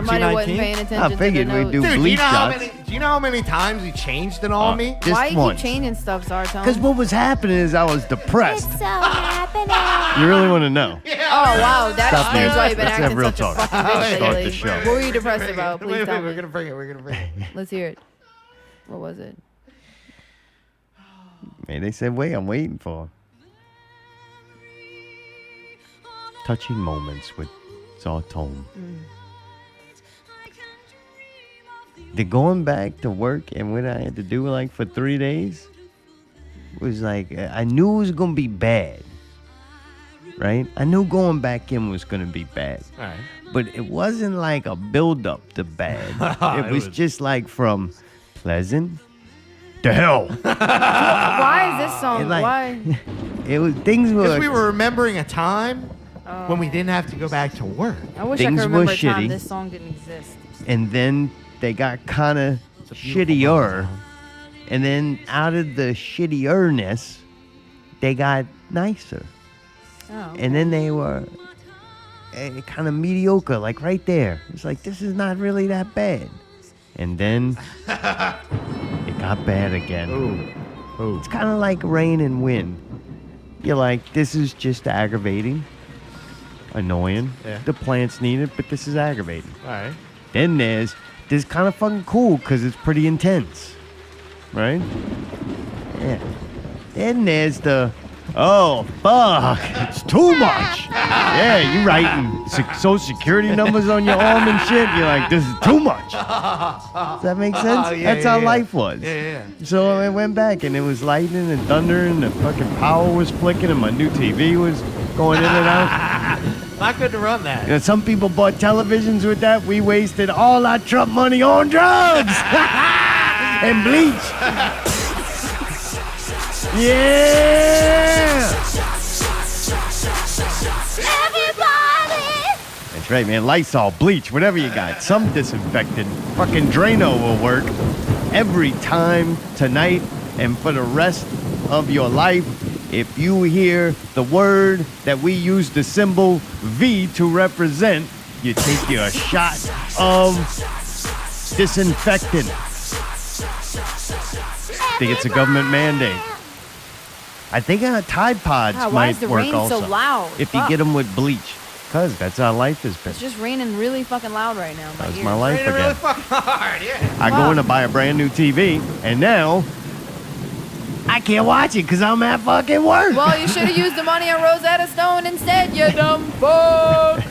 Somebody wasn't paying attention. I figured we'd do Dude, bleach shots. do you know how many times he changed it on me? Just Why you once. keep changing stuff, Zartone? Because what was happening is I was depressed. It's so happening. You really want to know? Oh, wow. That Stop explains me. why you've been Let's have acting real such talk. a fucking bitch Start lately. the show. What were you depressed about? Please tell We're me. gonna bring it. Let's hear it. What was it? Man, they said, wait, I'm waiting for him. Touching moments with Zartone. The going back to work and what I had to do like for 3 days was like, I knew it was going to be bad. Right? I knew going back in was going to be bad. All right. But it wasn't like a build-up to bad. It was just like from pleasant to hell. Why is this song? And, like, Why? It was things were. Because we were remembering a time when we didn't have to go back to work. I wish Things I could were remember a time shitty. this song didn't exist. And then they got kind of It's a beautiful shittier. moment. And then out of the shittierness, they got nicer. Oh. And then they were kind of mediocre, like right there. It's like, this is not really that bad. And then it got bad again. Ooh. It's kind of like rain and wind. You're like, this is just aggravating, annoying. Yeah. The plants need it, but this is aggravating. All right. Then there's this kind of fucking cool because it's pretty intense, right? Yeah. Then there's the, oh, fuck, it's too much. Yeah, you writing social security numbers on your arm and shit. You're like, this is too much. Does that make sense? Yeah, That's how yeah. life was. Yeah. So I went back and it was lightning and thunder and the fucking power was flicking and my new TV was going in and out. Not good to run that. You know, some people bought televisions with that. We wasted all our Trump money on drugs and bleach. Yeah. Everybody. That's right, man. Lysol, bleach, whatever you got. Some disinfectant. Fucking Drano will work every time tonight and for the rest of your life. If you hear the word that we use the symbol V to represent, you take your shot of disinfectant. I think it's a government mandate. I think Tide Pods God, why might is the work rain also. so loud? If you Fuck. get them with bleach. Because that's how life has been. It's just raining really fucking loud right now. in That's ears. my life Raining really again. fucking hard, yeah. I go in to buy a brand new TV, and now I can't watch it because I'm at fucking work. Well, you should have used the money on Rosetta Stone instead, you dumb fuck.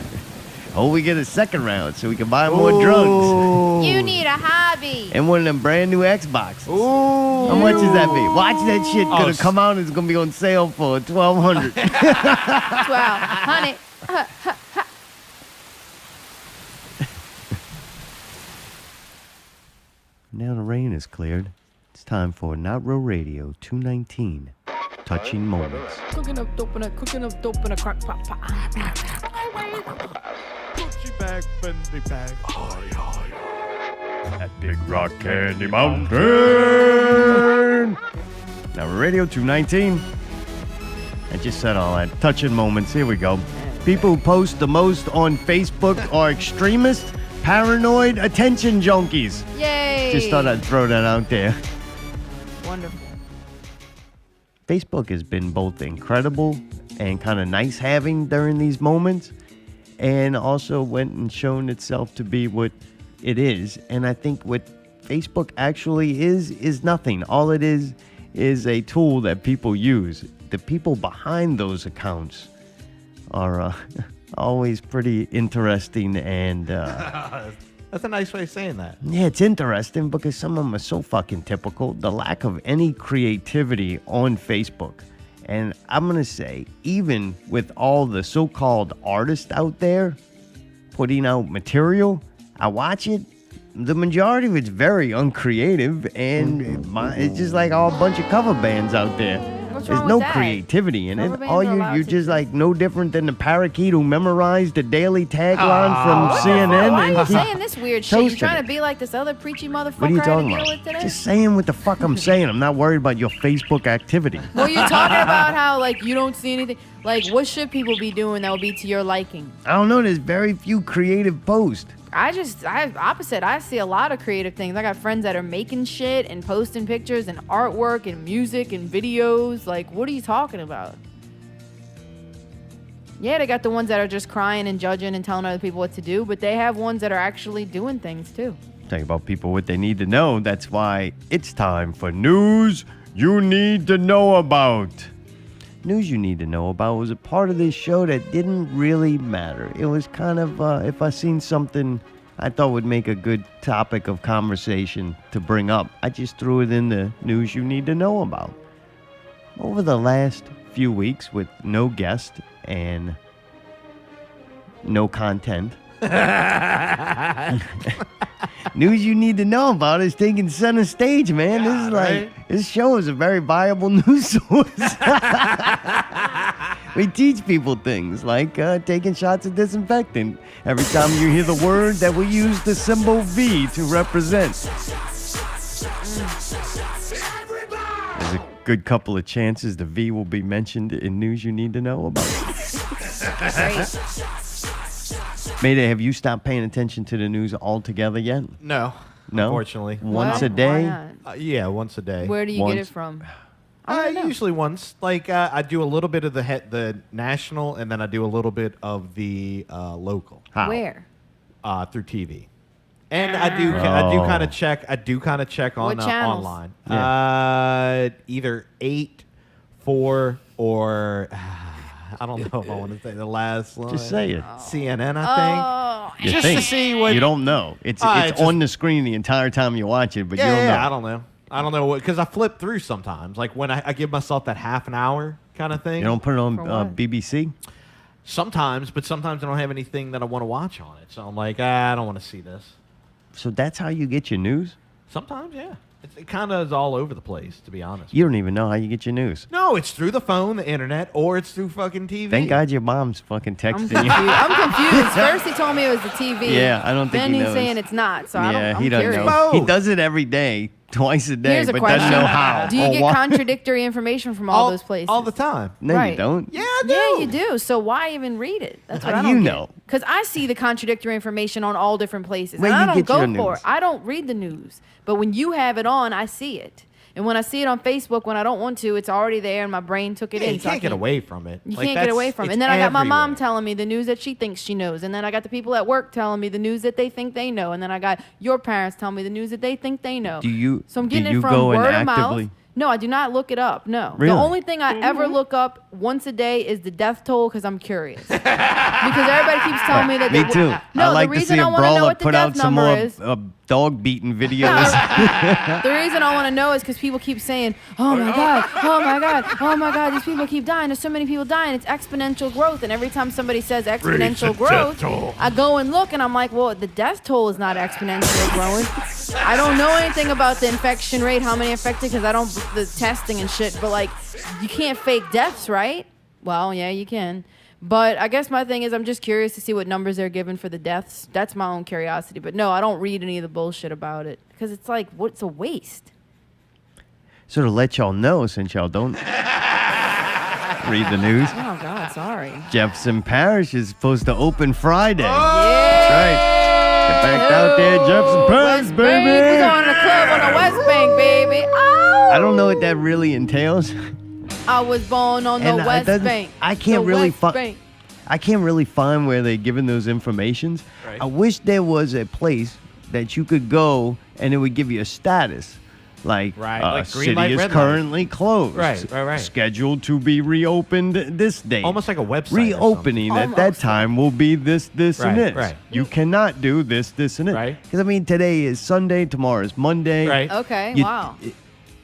Oh, we get a second round so we can buy more drugs. You need a hobby. And one of them brand new Xboxes. Ooh. How much is that be? Watch that shit. Oh, Gonna come out and it's gonna be on sale for $1,200. 1200. Now the rain is cleared. It's time for Not Real Radio 219. Touching moments. Cooking up dope in a crock pot. Gucci bag, Fendi bag. At Big Rock Candy Mountain. Now Radio 219. I just said all that. Touching moments. Here we go. People who post the most on Facebook are extremists, paranoid, attention junkies. Yay. Just thought I'd throw that out there. Wonderful. Facebook has been both incredible and kind of nice having during these moments, and also went and shown itself to be what it is. And I think what Facebook actually is nothing. All it is a tool that people use. The people behind those accounts are always pretty interesting and That's a nice way of saying that. yeah, it's interesting because some of them are so fucking typical. The lack of any creativity on Facebook. And I'm going to say, even with all the so-called artists out there putting out material, I watch it. The majority of it's very uncreative, and it's just like all a bunch of cover bands out there. What's There's wrong no with that? creativity in Cover it. bands All are allowed you're to just like no different than the parakeet who memorized the daily tagline from What the CNN. fuck? Why are and you keep saying this weird shit? You toasting trying it. to be like this other preachy motherfucker What are you I had to talking deal about? with today? Just saying what the fuck I'm saying. I'm not worried about your Facebook activity. Well, you're talking about how, like, you don't see anything. Like, what should people be doing that will be to your liking? I don't know. There's very few creative posts. Opposite. I see a lot of creative things. I got friends that are making shit and posting pictures and artwork and music and videos. Like, what are you talking about? Yeah, they got the ones that are just crying and judging and telling other people what to do, but they have ones that are actually doing things too. Talking about people what they need to know. That's why it's time for News You Need to Know About. News You Need to Know About was a part of this show that didn't really matter. It was kind of, if I seen something I thought would make a good topic of conversation to bring up, I just threw it in the News You Need to Know About. Over the last few weeks with no guest and no content, News You Need to Know About is taking center stage, man. This is like, this show is a very viable news source. We teach people things like taking shots of disinfectant every time you hear the word that we use the symbol V to represent. There's a good couple of chances the V will be mentioned in News You Need to Know About. Great. Mayday, have you stopped paying attention to the news altogether yet? No. No? Unfortunately. Once Why? a day? Why not? Yeah, once a day. Where do you get it from? I don't know. Usually once. Like, I do a little bit of the national, and then I do a little bit of the local. How? Where? Through TV. And I do kind of check. I do kind of check on What channels? online. Yeah. Either 8, 4, or I don't know if I want to say the last one. Just say it. CNN, I think. You Just think. to see what You don't know. It's just- on the screen the entire time you watch it, but you don't know. Yeah, I don't know. I don't know what, because I flip through sometimes. Like when I give myself that half an hour kind of thing. You don't put it on For what? BBC? Sometimes, but sometimes I don't have anything that I want to watch on it. So I'm like, I don't want to see this. So that's how you get your news? Sometimes, yeah. It kind of is all over the place, to be honest. You don't even know how you get your news. No, it's through the phone, the internet, or it's through fucking TV. Thank God your mom's fucking I'm texting confused. you. I'm confused. First he told me it was the TV. Yeah, I don't think then he he's knows. saying it's not. So Yeah, I'm he doesn't curious. know. He Both. does it every day, twice a day, Here's a but question. doesn't know how. Do you or get why. contradictory information from all those places? All the time. No, Right. you don't. Yeah, I do. Yeah, you do. So why even read it? That's what How I do don't you get. know? Because I see the contradictory information on all different places. Where and you I don't get go your for news? it. I don't read the news. But when you have it on, I see it. And when I see it on Facebook, when I don't want to, it's already there and my brain took it Yeah, in. you so I can't get away from it. You Like, can't get away from it. it's And then I got my mom everywhere. telling me the news that she thinks she knows. And then I got the people at work telling me the news that they think they know. And then I got your parents telling me the news that they think they know. So I'm getting do you it from go and word of mouth. actively? No, I do not look it up. No. Really? The only thing I ever look up once a day is the death toll because I'm curious. Because everybody keeps telling me that. Me too. No, I like the to reason see I a want to know brawler what the put out death some number more is. dog beating videos. The reason I want to know is because people keep saying, oh my God, oh my God, oh my God, these people keep dying. There's so many people dying. It's exponential growth. And every time somebody says exponential growth, I go and look and I'm like, well, the death toll is not exponentially growing. I don't know anything about the infection rate, how many infected, because I don't, the testing and shit. But like, you can't fake deaths, right? Well, yeah, you can. But I guess my thing is I'm just curious to see what numbers they're given for the deaths. That's my own curiosity. But no, I don't read any of the bullshit about it because it's like, what's a waste? So to let y'all know, since y'all don't read the news, Oh, God, sorry. Jefferson Parish is supposed to open Friday. Yeah. That's right. Get back out there, Jefferson Parish, West Bank. We're baby. going to the club on the West Bank, baby. Oh! I don't know what that really entails. I was born on the And it West doesn't- Bank. I can't The really West Bank. I can't really find where they're giving those informations. Right. I wish there was a place that you could go and it would give you a status. Like, Right, like green city light, is red light. currently closed. Right. Scheduled to be reopened this date. Almost like a website. or Reopening at that Almost. time will be this, and Right, this. right. You cannot do this, and this. Right. Because, I mean, today is Sunday, tomorrow is Monday. Right. Okay, You- wow.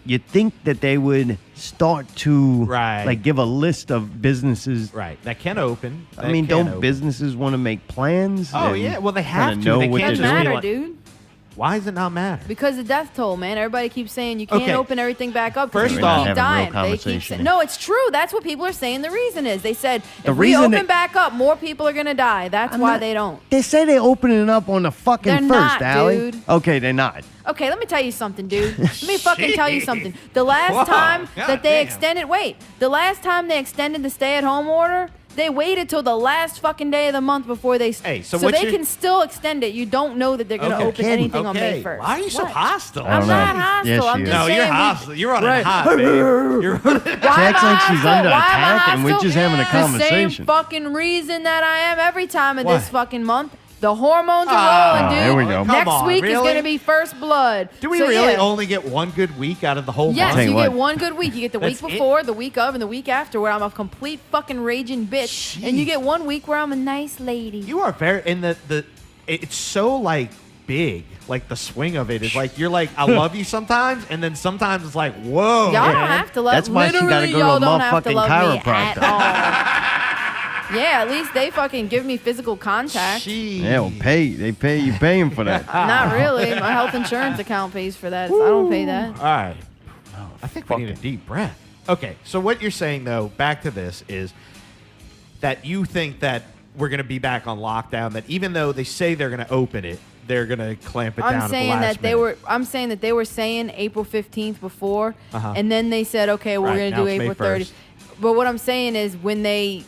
You'd think that they would start to Right. like give a list of businesses. Right. That can open. I That mean, can don't open. businesses want to make plans? Oh, and yeah. Well, they have kinda to. know They what can't Doesn't they're just doing? matter, be like- dude. Why does it not matter? Because the death toll, man. Everybody keeps saying you can't Okay. open everything back up because First people off- keep Having a real dying. They keep conversation saying, here. no, it's true. That's what people are saying. The reason is they said The if we reason open that- back up, more people are gonna die. That's why they don't. They say they're opening it up on the fucking They're first, not, Allie. dude. Okay, they're not. Okay, let me tell you something, dude. Let me fucking tell you something. The last Whoa, time that they goddamn. extended, the last time they extended the stay-at-home order, They waited till the last fucking day of the month before they. Hey, so they what's your- can still extend it. You don't know that they're going to Okay. open anything on May 1st. Why are you so What? hostile? I don't I'm know. not hostile. Yes, I'm she just is. No, saying you're we- hostile. You're running Right. hot, babe. You're running. Why She acts am I like she's hostile? under Why am I attack, and we're hostile? just having a The same conversation. fucking reason that I am every time of this What? fucking month. The hormones are Ah, rolling, dude. here we go. Come Next on, week is really? going to be first blood. Do we So, really yeah. only get one good week out of the whole Yes, Tell month? you you get what. one good week. You get the week That's it? before, the week of, and the week after where I'm a complete fucking raging bitch. And you Jeez. get one week where I'm a nice lady. You are very in the. It's so like big. Like the swing of it is like you're like I love you sometimes, and then sometimes it's like whoa. Y'all man. don't have to love. That's why she gotta literally, go to y'all a don't have to motherfucking love me at chiropractor. all. Yeah, at least they fucking give me physical contact. Jeez. Yeah, well, you paying for that. Not really. My health insurance account pays for that. I don't pay that. All right. I think we need a deep breath. Okay, so what you're saying though, back to this, is that you think that we're going to be back on lockdown. That even though they say they're going to open it, they're going to clamp it down. I'm at the saying last that they minute. were. I'm saying that they were saying April 15th before, Uh-huh. and then they said, okay, we're Right, going to now do it's May April 30th. 1st. But what I'm saying is, when they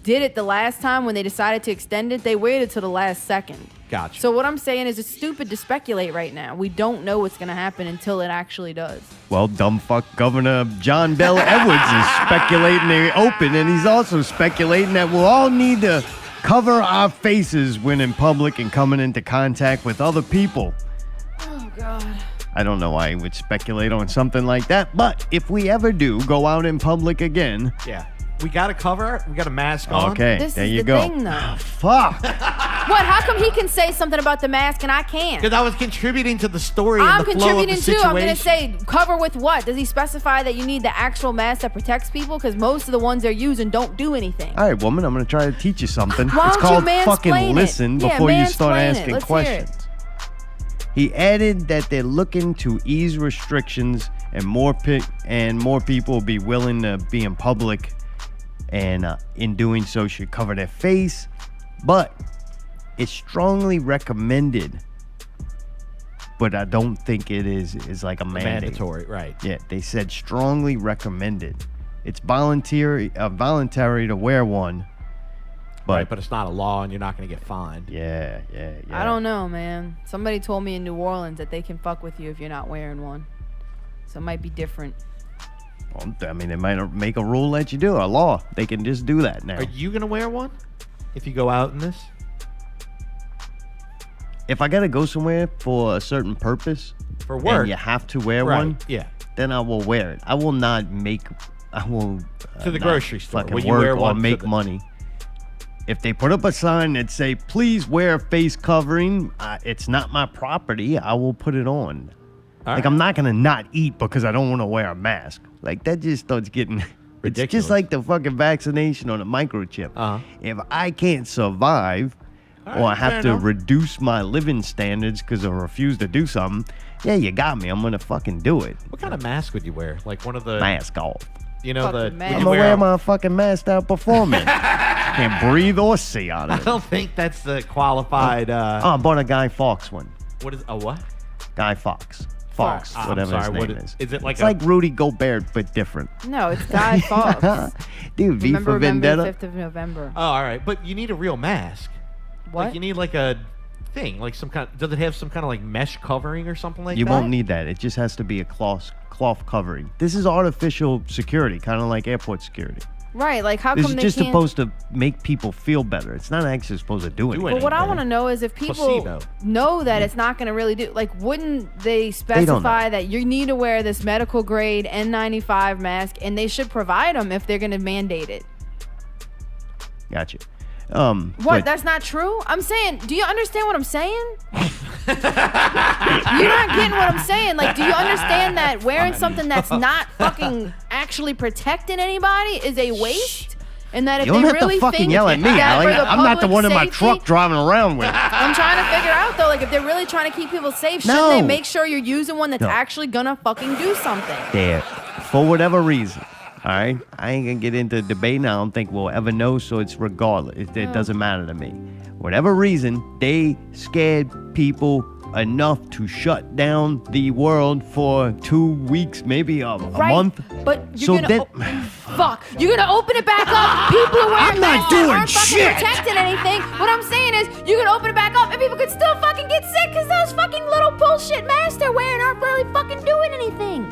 did it the last time, when they decided to extend it, they waited till the last second. Gotcha. So what I'm saying is, it's stupid to speculate right now. We don't know what's going to happen until it actually does. Well, dumb fuck Governor John Bell Edwards is speculating they open, and he's also speculating that we'll all need to cover our faces when in public and coming into contact with other people. Oh God. I don't know why he would speculate on something like that, but if we ever do go out in public again, Yeah. We got to cover. We got a mask on. okay, This there is you the go. thing, though. Fuck. What? How come he can say something about the mask and I can't? Because I was contributing to the story. I'm and the flow of contributing the too. I'm going to situation. say cover with what? Does he specify that you need the actual mask that protects people? Because most of the ones they're using don't do anything. All right, woman, I'm going to try to teach you something. Why It's don't you called mansplain fucking it? listen Yeah, before you start mansplain it. asking Let's hear it. questions. He added that they're looking to ease restrictions and more people will be willing to be in public, and in doing so should cover their face, but it's strongly recommended. But I don't think it is like a mandate. Mandatory, right? Yeah, they said strongly recommended. It's voluntary to wear one. Right, but it's not a law, and you're not going to get fined. Yeah. I don't know, man. Somebody told me in New Orleans that they can fuck with you if you're not wearing one. So it might be different. Well, I mean, they might make a rule that you do, a law. They can just do that now. Are you going to wear one if you go out in this? If I got to go somewhere for a certain purpose, For work? and you have to wear Right, one, yeah. then I will wear it. I will not make, I will To the not grocery store. fucking Will you work wear or one to make the- money. If they put up a sign that say, please wear a face covering, it's not my property, I will put it on. All Like, right. I'm not going to not eat because I don't want to wear a mask. Like, that just starts getting... It's Ridiculous. just like the fucking vaccination on the microchip. Uh-huh. If I can't survive All or I right, have fair to enough. reduce my living standards because I refuse to do something, yeah, you got me. I'm going to fucking do it. What kind of mask would you wear? Like one of the, Mask off. you know, Fucking the. mask. would I'm you going to wear a- my fucking mask out performing. Can't breathe or see out I of it. don't think that's the qualified. Oh, I bought a Guy Fawkes one. What is a what? Guy Fawkes. Fawkes, I'm whatever sorry, his what name is- is. is it like it's a- like Rudy Gobert, but different. No, it's Guy Fawkes. Dude, V Remember for Vendetta. the 5th of November. Oh, all right, but you need a real mask. What? Like you need like a thing, like some kind. Does it have some kind of like mesh covering or something like You that? won't need that. It just has to be a cloth covering. This is artificial security, kind of like airport security. Right, like how This come is they just can't... supposed to make people feel better. It's not actually supposed to do anything. But what I anything. want to know is if people Placebo. know that it's not going to really do... Like, wouldn't they don't specify know. that you need to wear this medical grade N95 mask, and they should provide them if they're going to mandate it? Gotcha. What? but That's not true? I'm saying, do you understand what I'm saying? You're not getting what I'm saying. Like, do you understand that wearing something that's not fucking actually protecting anybody is a waste? And that if you don't they have really to fucking think yell at me, that Allie. for the I'm not the public one in my safety- truck driving around with it. I'm trying to figure out though, like if they're really trying to keep people safe, shouldn't No. they make sure you're using one that's No. actually gonna fucking do something? There, for whatever reason. All right, I ain't gonna get into debate now. I don't think we'll ever know, so it's regardless. It doesn't matter to me. Whatever reason, they scared people enough to shut down the world for 2 weeks, maybe a month. But you're you're gonna open it back up. People are wearing masks that aren't fucking protecting anything. What I'm saying is, you're gonna open it back up, and people could still fucking get sick because those fucking little bullshit masks they're wearing aren't really fucking doing anything.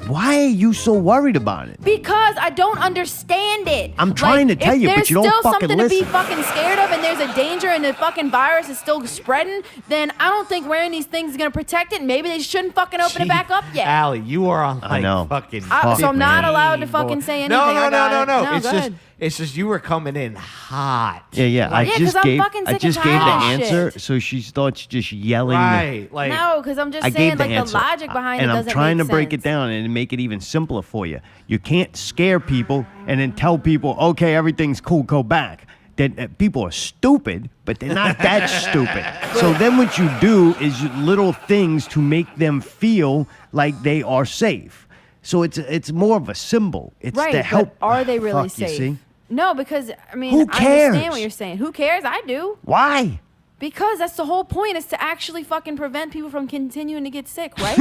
Why are you so worried about it? Because I don't understand it. I'm trying to tell you, but you don't fucking listen. If there's still something to be fucking scared of and there's a danger and the fucking virus is still spreading, then I don't think wearing these things is going to protect it. Maybe they shouldn't fucking open it back up yet. Allie, you are on fucking... so I'm not allowed to fucking say anything. No. It's just you were coming in hot. Yeah. I just gave the answer, shit. so she starts just yelling. Right. No, because I'm just saying, the logic behind it doesn't make sense. And I'm trying to break it down and make it even simpler for you. You can't scare people and then tell people, okay, everything's cool, go back. That people are stupid, but they're not that stupid. So then what you do is little things to make them feel like they are safe. So it's more of a symbol. It's to help. But are they really safe? You see? No, because, I mean, Who cares? I understand what you're saying. Who cares? I do. Why? Because that's the whole point, is to actually fucking prevent people from continuing to get sick, right?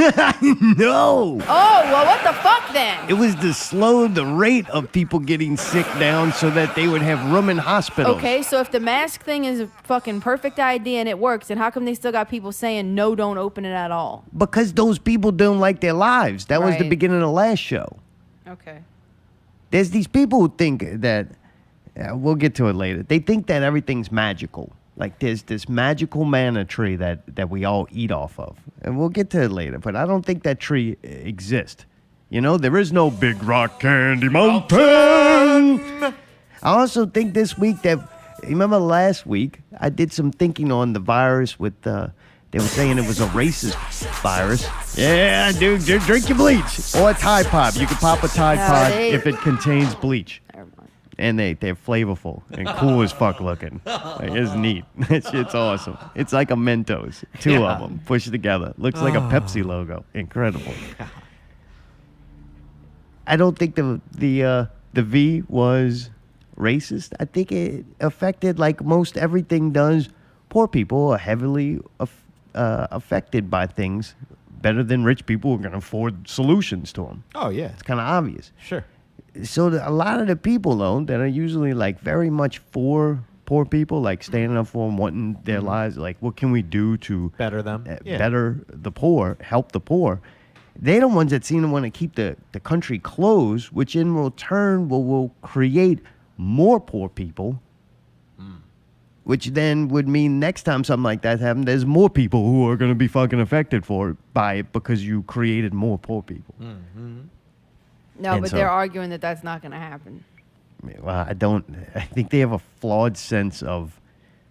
No. Oh, well, what the fuck then? It was to slow the rate of people getting sick down so that they would have room in hospitals. Okay, so if the mask thing is a fucking perfect idea and it works, then how come they still got people saying, no, don't open it at all? Because those people don't like their lives. That was the beginning of the last show. Okay. There's these people who think that, we'll get to it later, they think that everything's magical. Like there's this magical manna tree that we all eat off of. And we'll get to it later, but I don't think that tree exists. You know, there is no big rock candy mountain. I also think this week that, remember last week, I did some thinking on the virus with, they were saying it was a racist virus. Yeah, dude, drink your bleach. Or a Tide Pod. You can pop a Tide Pod if it contains bleach. And they're flavorful and cool as fuck looking. Like, it's neat. That shit's awesome. It's like a Mentos. Two of them pushed together. Looks like a Pepsi logo. Incredible. I don't think the V was racist. I think it affected, like most everything does, poor people are heavily affected by things better than rich people who are going to afford solutions to them. Oh, yeah. It's kind of obvious. Sure. So a lot of the people, though, that are usually like very much for poor people, like standing up for them, wanting their lives, like what can we do to better them, better the poor, help the poor, they're the ones that seem to want to keep the country closed, which in return will create more poor people, which then would mean next time something like that happens, there's more people who are going to be fucking affected by it because you created more poor people. Mm-hmm. No, but they're arguing that that's not going to happen. Well, I think they have a flawed sense of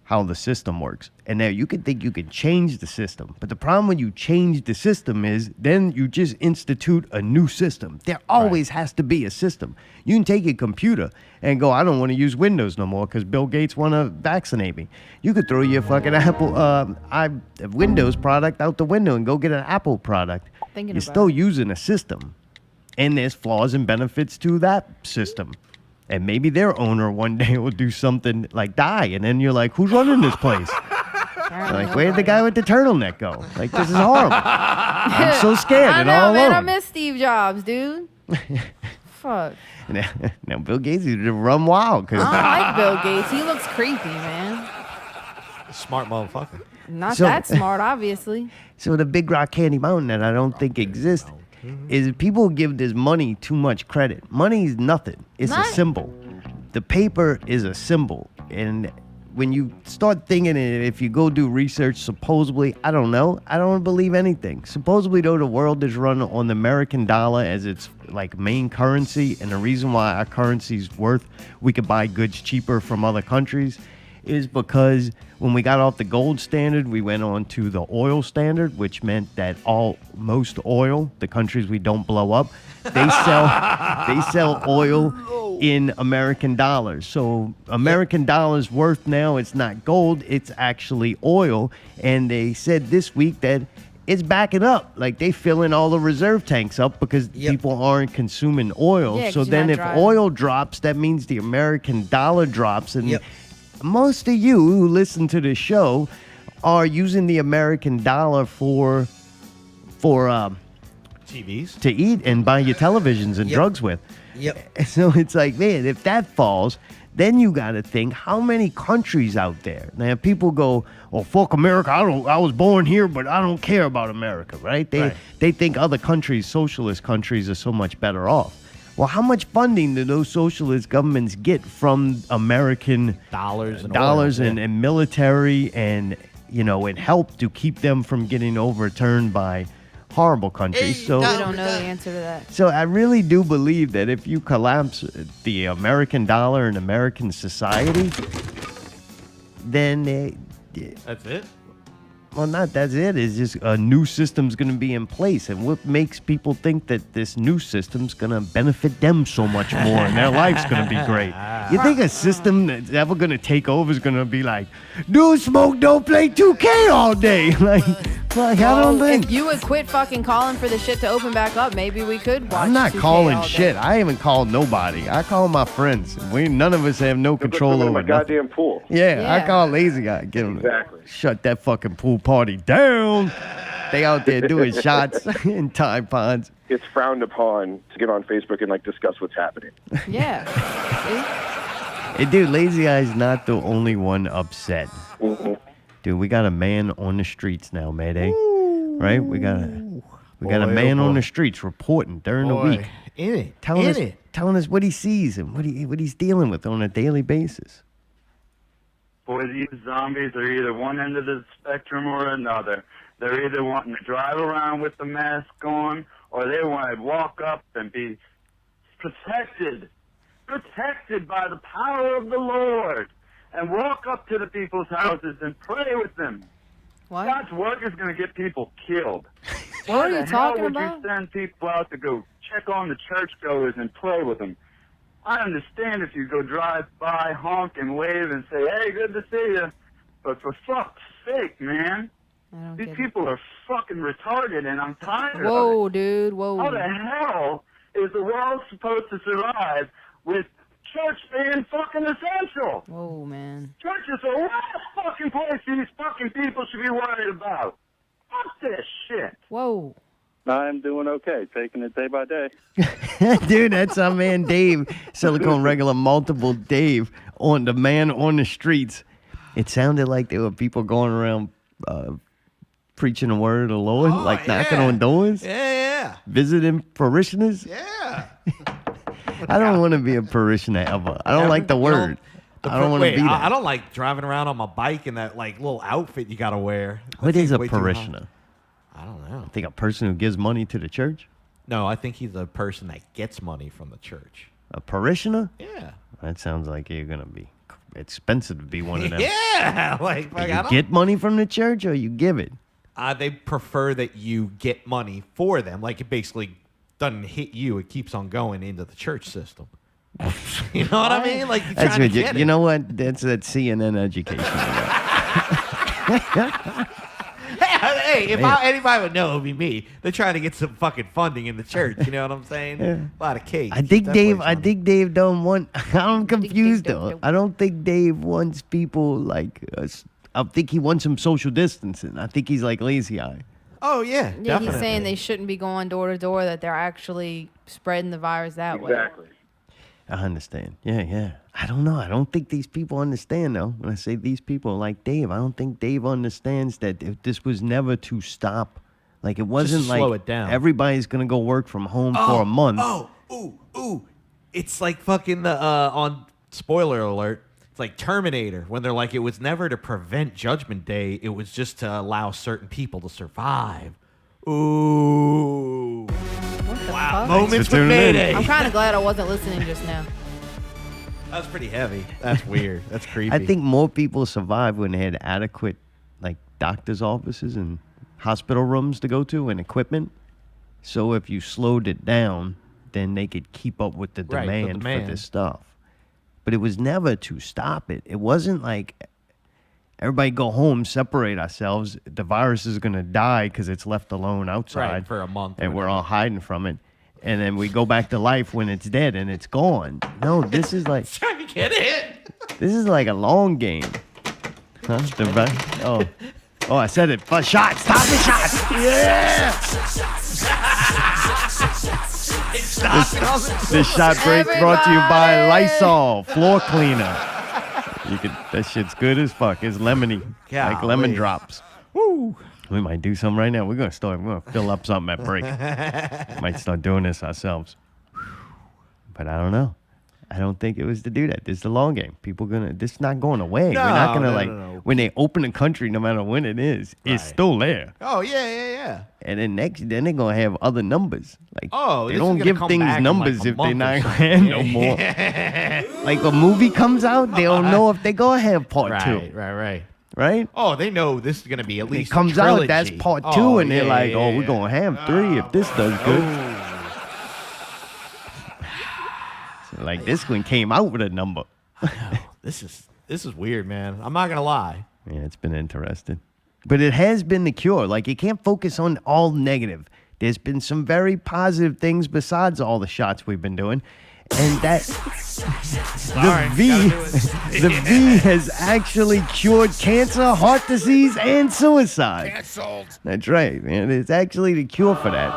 how the system works. And now you can think you can change the system. But the problem when you change the system is then you just institute a new system. There always has to be a system. You can take a computer and go, I don't want to use Windows no more because Bill Gates want to vaccinate me. You could throw your fucking Apple Windows product out the window and go get an Apple product. You're still using a system. And there's flaws and benefits to that system. And maybe their owner one day will do something like die. And then you're like, who's running this place? Like, where'd the guy with the turtleneck go? Like, this is horrible. I'm so scared and all alone. I miss Steve Jobs, dude. Fuck. Now Bill Gates is to run wild. I don't like Bill Gates. He looks creepy, man. Smart motherfucker. Not that smart, obviously. So the Big Rock Candy Mountain that I don't think exists is people give this money too much credit. Money is nothing. It's a symbol. The paper is a symbol. And when you start thinking it, if you go do research, supposedly, I don't know. I don't believe anything. Supposedly, though, the world is run on the American dollar as its like main currency. And the reason why our currency's worth, we could buy goods cheaper from other countries, is because when we got off the gold standard, we went on to the oil standard, which meant that most oil, the countries we don't blow up, they sell oil in American dollars. So American dollars worth now, it's not gold, it's actually oil. And they said this week that it's backing up. Like they filling all the reserve tanks up because people aren't consuming oil. Yeah, so then if oil drops, that means the American dollar drops. And most of you who listen to the show are using the American dollar for TVs to eat and buy your televisions and drugs with. Yep. So it's like, man, if that falls, then you got to think how many countries out there. Now people go, "Oh, fuck America! I was born here, but I don't care about America." Right? They think other countries, socialist countries, are so much better off. Well, how much funding do those socialist governments get from American dollars and military and and help to keep them from getting overturned by horrible countries? So We don't know the answer to that. So I really do believe that if you collapse the American dollar and American society, then that's it. well, not that's it. It's just a new system's going to be in place. And what makes people think that this new system's going to benefit them so much more and their life's going to be great? You think a system that's ever going to take over is going to be like, do smoke, don't play 2K all day? Like I don't think. If you would quit fucking calling for the shit to open back up, maybe we could watch I'm not 2K calling all day. shit. I haven't called nobody. I call my friends. None of us have no control over my nothing. goddamn pool. Yeah, I Yeah. call lazy guy. Get him. Exactly. Shut that fucking pool party down. They out there doing shots in Tide Pods. It's frowned upon to get on Facebook and discuss what's happening. Yeah. Hey, dude, Lazy Eye's not the only one upset. Mhm. Dude, we got a man on the streets now, Mayday. Right? We got a man on the streets reporting during the week, In it. telling us what he sees and what he's dealing with on a daily basis. Boy, these zombies are either one end of the spectrum or another. They're either wanting to drive around with the mask on, or they want to walk up and be protected by the power of the Lord, and walk up to the people's houses and pray with them. What? God's work is going to get people killed. What are you Why the hell talking would about? you send people out to go check on the churchgoers and pray with them? I understand if you go drive by, honk and wave and say, "Hey, good to see you," but for fuck's sake, man, I don't these get it. people are fucking retarded, and I'm tired of it. Whoa, dude. Whoa. How the hell is the world supposed to survive with church being fucking essential? Whoa, man. Church is the last fucking place these fucking people should be worried about. Fuck this shit. Whoa. I'm doing okay, taking it day by day. Dude, that's our man Dave, Silicone Regular Multiple Dave, on the man on the streets. It sounded like there were people going around preaching the word of the Lord, knocking on doors, Yeah. visiting parishioners. Yeah. I don't want to be a parishioner ever. I don't like the word. I don't want to Wait, be that. I don't like driving around on my bike in that little outfit you gotta wear. What is a Way too hot. parishioner? I don't know. I think a person who gives money to the church. No, I think he's a person that gets money from the church. A parishioner? Yeah. That sounds like you're gonna be expensive to be one of them. Yeah. Do you get money from the church or you give it? They prefer that you get money for them. Like it basically doesn't hit you; it keeps on going into the church system. You know what I mean? Like you're That's trying to what get you it. know what? That's that CNN education. Hey, if Man. anybody would know, it would be me. They're trying to get some fucking funding in the church. You know what I'm saying? Yeah. A lot of cake. I think That Dave. place I running. think Dave don't want. I'm confused Dave though. don't. I don't think Dave wants people like us. I think he wants some social distancing. I think he's like Lazy Eye. Oh yeah, Yeah, definitely. he's saying they shouldn't be going door to door, that they're actually spreading the virus that way. Exactly. I understand. Yeah. I don't know. I don't think these people understand though. When I say these people, like Dave, I don't think Dave understands that if this was never to stop. Like it wasn't like slow it down. everybody's gonna go work from home for a month. Ooh. It's like fucking the on spoiler alert. It's like Terminator when they're like it was never to prevent Judgment Day. It was just to allow certain people to survive. Ooh. What the Wow. fuck? Moments for with tuning in. Mayday. I'm kind of glad I wasn't listening just now. That was pretty heavy. That's weird. That's creepy. I think more people survived when they had adequate, like, doctor's offices and hospital rooms to go to and equipment. So if you slowed it down, then they could keep up with the Right, the demand, for demand. this stuff. But it was never to stop it. It wasn't like everybody go home, separate ourselves. The virus is going to die because it's left alone outside. Right, for a month or And we're whatever. all hiding from it. And then we go back to life when it's dead and it's gone. No, this is like trying to get it. this is like a long game. Huh? Oh, I said it. But shot. Stop the shot. Yeah. This shot break brought to you by Lysol floor cleaner. That shit's good as fuck. It's lemony, like lemon drops. Woo. We might do something right now. We're gonna fill up something at break. Might start doing this ourselves. But I don't know. I don't think it was to do that. This is the long game. This is not going away. No, We're not gonna no. when they open the country, no matter when it is, it's still there. Oh yeah. And then then they're gonna have other numbers. Like they this don't is gonna give come things back in numbers like a if they're month not or gonna have no more. Like a movie comes out, they don't know if they gonna have part two. Right. Right? Oh, they know this is gonna be at least It comes a out, trilogy. that's part two, and they're like, we're gonna have 3 if this does good. So, like this one came out with a number. This is weird, man. I'm not gonna lie. Yeah, it's been interesting. But it has been the cure. Like, you can't focus on all negative. There's been some very positive things besides all the shots we've been doing. And that the V has actually cured cancer, heart disease, and suicide. Canceled. That's right, man. It's actually the cure for that.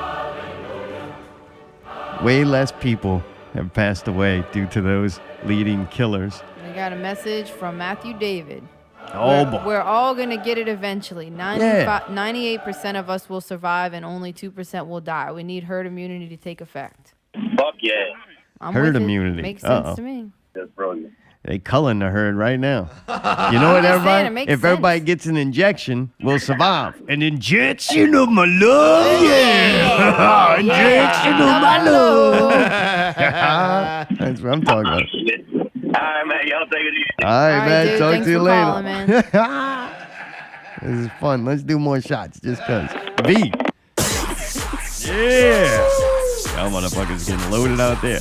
Way less people have passed away due to those leading killers. We got a message from Matthew David. Oh, boy. We're all going to get it eventually. 98% of us will survive and only 2% will die. We need herd immunity to take effect. Fuck yeah. I'm Herd with it. immunity. Makes sense to me. That's brilliant. They culling the herd right now. You know what, just saying, everybody? it makes If everybody sense. gets an injection, we'll survive. An injection of my love, yeah. Injection of my love. That's what I'm talking about. All right, man. Y'all take it easy. All right, man. dude, Talk thanks to you for later. calling, man. This is fun. Let's do more shots just because. V. Yeah. Y'all motherfuckers getting loaded out there.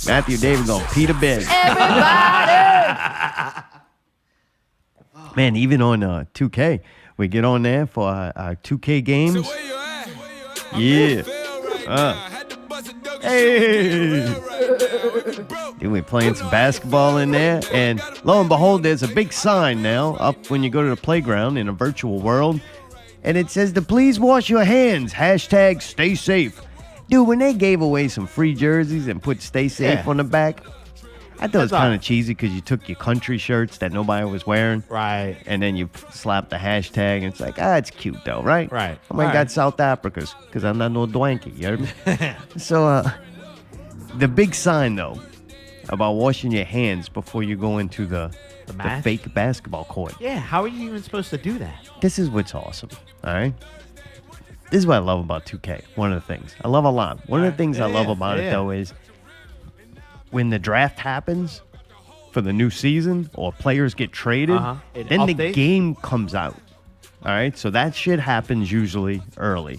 Matthew David gonna pee to bed. Everybody! Man, even on 2K, we get on there for our 2K games. Yeah. Hey. Dude, we're playing some basketball in there, and lo and behold, there's a big sign now up when you go to the playground in a virtual world, and it says to please wash your hands, hashtag stay safe. Dude, when they gave away some free jerseys and put stay safe on the back, I thought it was kind of cheesy because you took your country shirts that nobody was wearing. Right. And then you slapped the hashtag, and it's like, it's cute though, right? Right. I might Right. got South Africa's because I'm not no dwanky, you heard me? So, the big sign though about washing your hands before you go into the match? fake basketball court. Yeah, how are you even supposed to do that? This is what's awesome, all right? This is what I love about 2K. One of the things. I love a lot. One of the things I love about it, though, is when the draft happens for the new season or players get traded, then the game comes out. All right? So that shit happens usually early.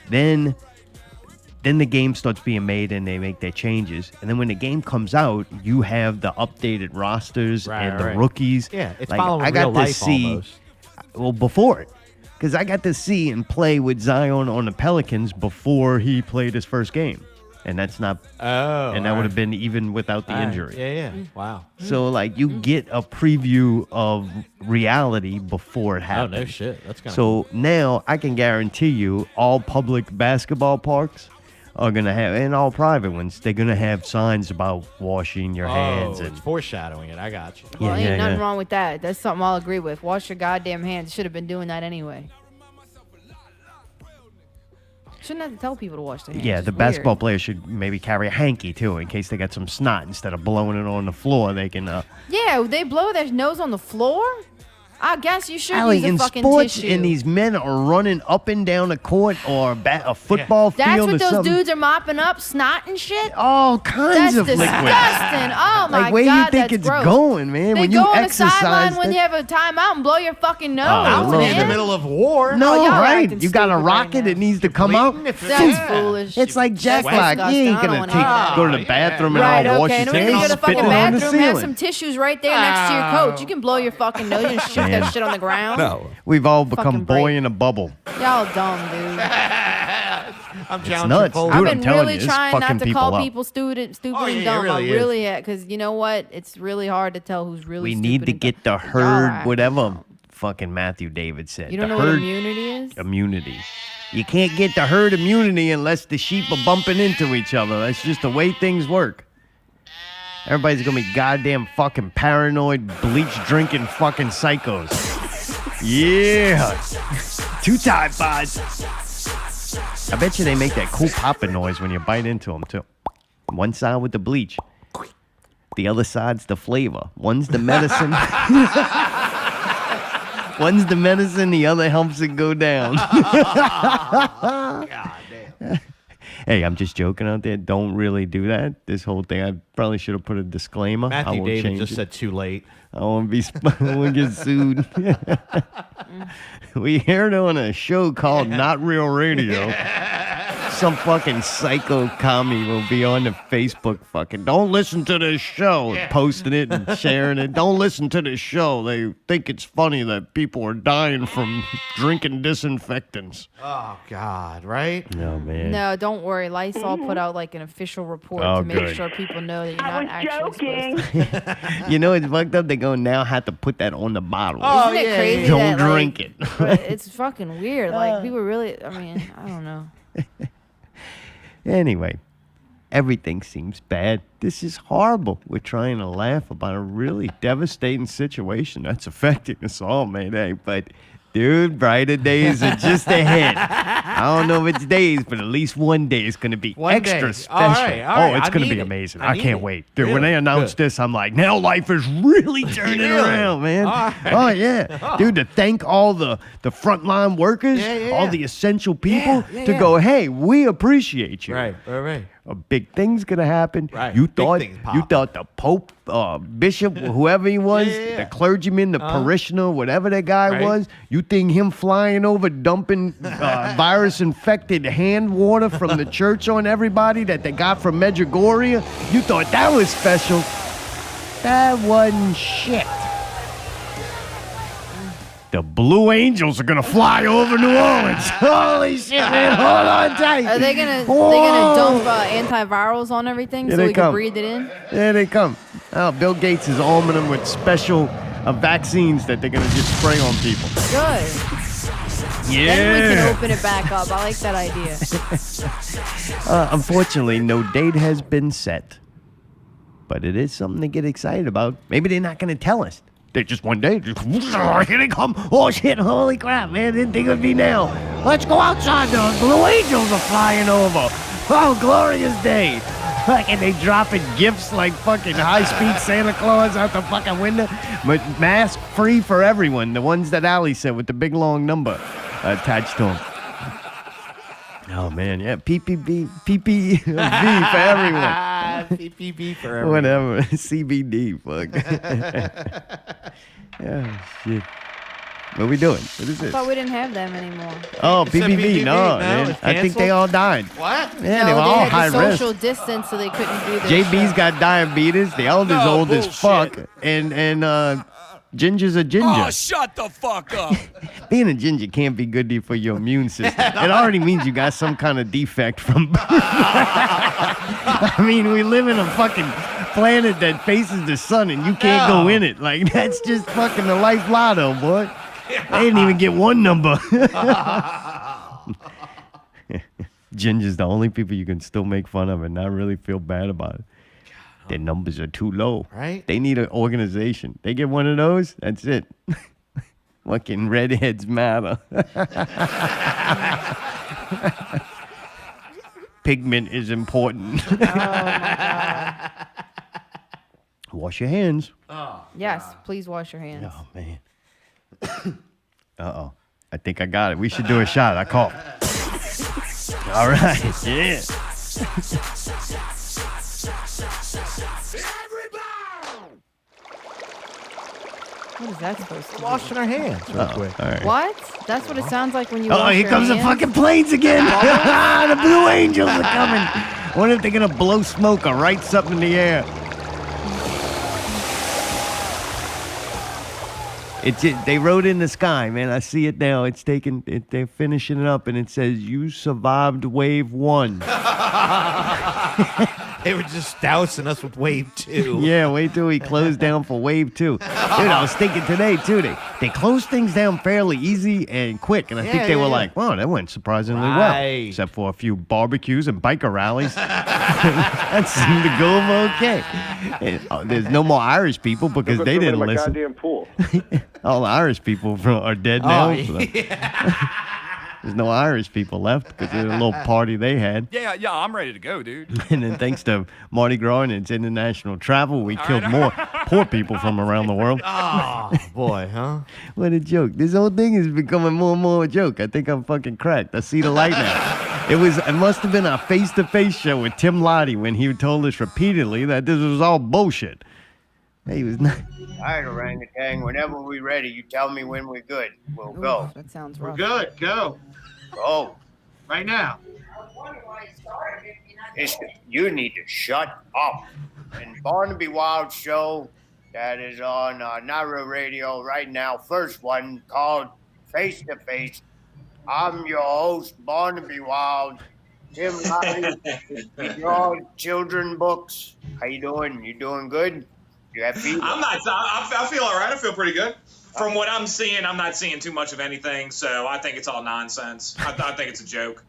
Then the game starts being made and they make their changes. And then when the game comes out, you have the updated rosters and the rookies. Yeah, it's like, following I got real to life see, almost. well, before it. Because I got to see and play with Zion on the Pelicans before he played his first game. And that's not... and that would have been even without the injury. Yeah. Wow. So, like, you get a preview of reality before it happens. Oh, no shit. That's kind of So now I can guarantee you all public basketball parks are going to have, and all private ones, they're going to have signs about washing your hands. And it's foreshadowing it. I got you. Well, ain't nothing wrong with that. That's something I'll agree with. Wash your goddamn hands. Should have been doing that anyway. Shouldn't have to tell people to wash their hands. Yeah, It's the weird. basketball players should maybe carry a hanky, too, in case they got some snot. Instead of blowing it on the floor, they can... Yeah, they blow their nose on the floor? I guess you should Allie, use a in fucking sports, tissue. and these men are running up and down a court or a football That's field what or those something. dudes are mopping up, snot and shit? All kinds That's of disgusting. liquid. Oh, my Like, where God, you think that's it's gross. going, man? They when go you on the exercise, sideline when that- you have a timeout and blow your fucking nose, I love man. that. Middle of war. No, y'all right. acting You got a stupid right rocket, now. it needs to come out. That's foolish. It's like Jack That's Black. You disgusting. ain't I don't going wanna to hear that. go to the bathroom and Right, all wash okay. his No, you hands go to the fucking spitting on the bathroom, have ceiling. some tissues right there next to your coach. You can blow your fucking nose and shoot Man. that shit on the ground. No. We've all become Fucking boy break. in a bubble. Y'all dumb, dude. I'm It's challenging nuts. Foley. Dude, I've I'm been telling really you, it's trying fucking not to people call up. people stupid Oh, and yeah, it dumb. really I is. really because you know what? It's really hard to tell who's really We stupid need to and get dumb. the Y'all herd, are whatever, fucking Matthew David said. You don't The know what herd immunity is? immunity. You can't get the herd immunity unless the sheep are bumping into each other. That's just the way things work. Everybody's gonna be goddamn fucking paranoid, bleach drinking fucking psychos. Yeah. Too tight, bud. I bet you they make that cool popping noise when you bite into them, too. One side with the bleach. The other side's the flavor. One's the medicine. One's the medicine, the other helps it go down. God damn. Hey, I'm just joking out there. Don't really do that. This whole thing, I probably should have put a disclaimer. Matthew David just said too late. I won't get sued. We heard on a show called Not Real Radio. Some fucking psycho commie will be on the Facebook fucking, don't listen to this show, posting it and sharing it. Don't listen to this show. They think it's funny that people are dying from drinking disinfectants. Oh, God, right? No, man. No, don't worry. Lysol put out like an official report to make sure people know that you're not actually supposed to. You know, it's fucked up. They're going to now have to put that on the bottle. Isn't it crazy? Don't that, drink it. It's fucking weird. Like, people really, I mean, I don't know. Anyway, everything seems bad. This is horrible. We're trying to laugh about a really devastating situation that's affecting us all, man. Hey, but dude, brighter days are just ahead. I don't know if it's days, but at least one day is going to be extra special. All right. Oh, it's going to be amazing. I can't wait. Dude, when they announced this, I'm like, now life is really turning around, man. Right. Oh, yeah. Dude, to thank all the frontline workers, all the essential people, to go, hey, we appreciate you. Right. A big thing's gonna happen. Right. You Big thought things popping. the Pope, bishop, whoever he was, the clergyman, the parishioner, whatever that guy was. You think him flying over, dumping virus-infected hand water from the church on everybody that they got from Medjugorje? You thought that was special? That wasn't shit. The Blue Angels are gonna fly over New Orleans. Holy shit, man! Hold on tight. Are they gonna dump antivirals on everything so we can breathe it in? There they come. Oh, Bill Gates is arming them with special vaccines that they're gonna just spray on people. Good. Yeah. Then we can open it back up. I like that idea. Unfortunately, no date has been set, but it is something to get excited about. Maybe they're not gonna tell us. They just one day, here they come. Oh shit, holy crap, man, didn't think it would be now. Let's go outside, the Blue Angels are flying over. Oh, glorious day. And they dropping gifts like fucking high-speed Santa Claus out the fucking window. But mask free for everyone, the ones that Ali said with the big long number attached to them. Oh, man, yeah, PPV for everyone. PPV for everyone. Whatever, CBD, fuck. Yeah, shit. What are we doing? What is I this? thought we didn't have them anymore. Oh, It's a PPV, no, no, man. it's I think they canceled? all died. What? Yeah, No, they were all had high to risk. social distance, so they couldn't do this. JB's got diabetes. The elder's No, old as bullshit. fuck. And Ginger's a ginger. Oh, shut the fuck up. Being a ginger can't be good for your immune system. It already means you got some kind of defect from birth. I mean, we live in a fucking planet that faces the sun and you can't go in it. Like, that's just fucking the life lotto, boy. They didn't even get one number. Ginger's the only people you can still make fun of and not really feel bad about it. Their numbers are too low. Right. They need an organization. They get one of those, that's it. Fucking redheads matter. Pigment is important. Oh, my God. Wash your hands. Yes, please wash your hands. Oh, man. Uh-oh. I think I got it. We should do a shot. I coughed. All right. Yeah. What is that supposed to be? Washing our hands real quick. All right. What? That's what it sounds like when you Oh, wash here your comes the hands? fucking planes again. The Blue Angels are coming. I wonder if they're going to blow smoke or write something in the air. They wrote in the sky, man. I see it now. It's taking. They're finishing it up, and it says, "You survived wave 1." They were just dousing us with wave 2. Yeah, wait till he closed down for wave 2. Dude, I was thinking today, too, they closed things down fairly easy and quick. And I think they were like, wow, that went surprisingly well. Except for a few barbecues and biker rallies. That seemed to go okay. And, there's no more Irish people because they didn't my listen. goddamn pool. All the Irish people are dead now. Oh, so yeah. there's no Irish people left because of the little party they had. Yeah, I'm ready to go, dude. And then thanks to Mardi Gras and its international travel, we killed more poor people from around the world. Oh, boy, huh? What a joke. This whole thing is becoming more and more a joke. I think I'm fucking cracked. I see the light now. It must have been our face-to-face show with Tim Lattie when he told us repeatedly that this was all bullshit. He was not. All right, orangutan. Whenever we're ready, you tell me when we're good. We'll go. That sounds rough. Good. Go. Go. Right now. You need to shut up. And Barnaby Wild show that is on NIRVANA Radio right now. First one called Face to Face. I'm your host, Barnaby Wild. Tim Lattie. You draw children books. How you doing? You doing good? You have fever? I feel all right. I feel pretty good. From what I'm seeing, I'm not seeing too much of anything, so I think it's all nonsense. I think it's a joke.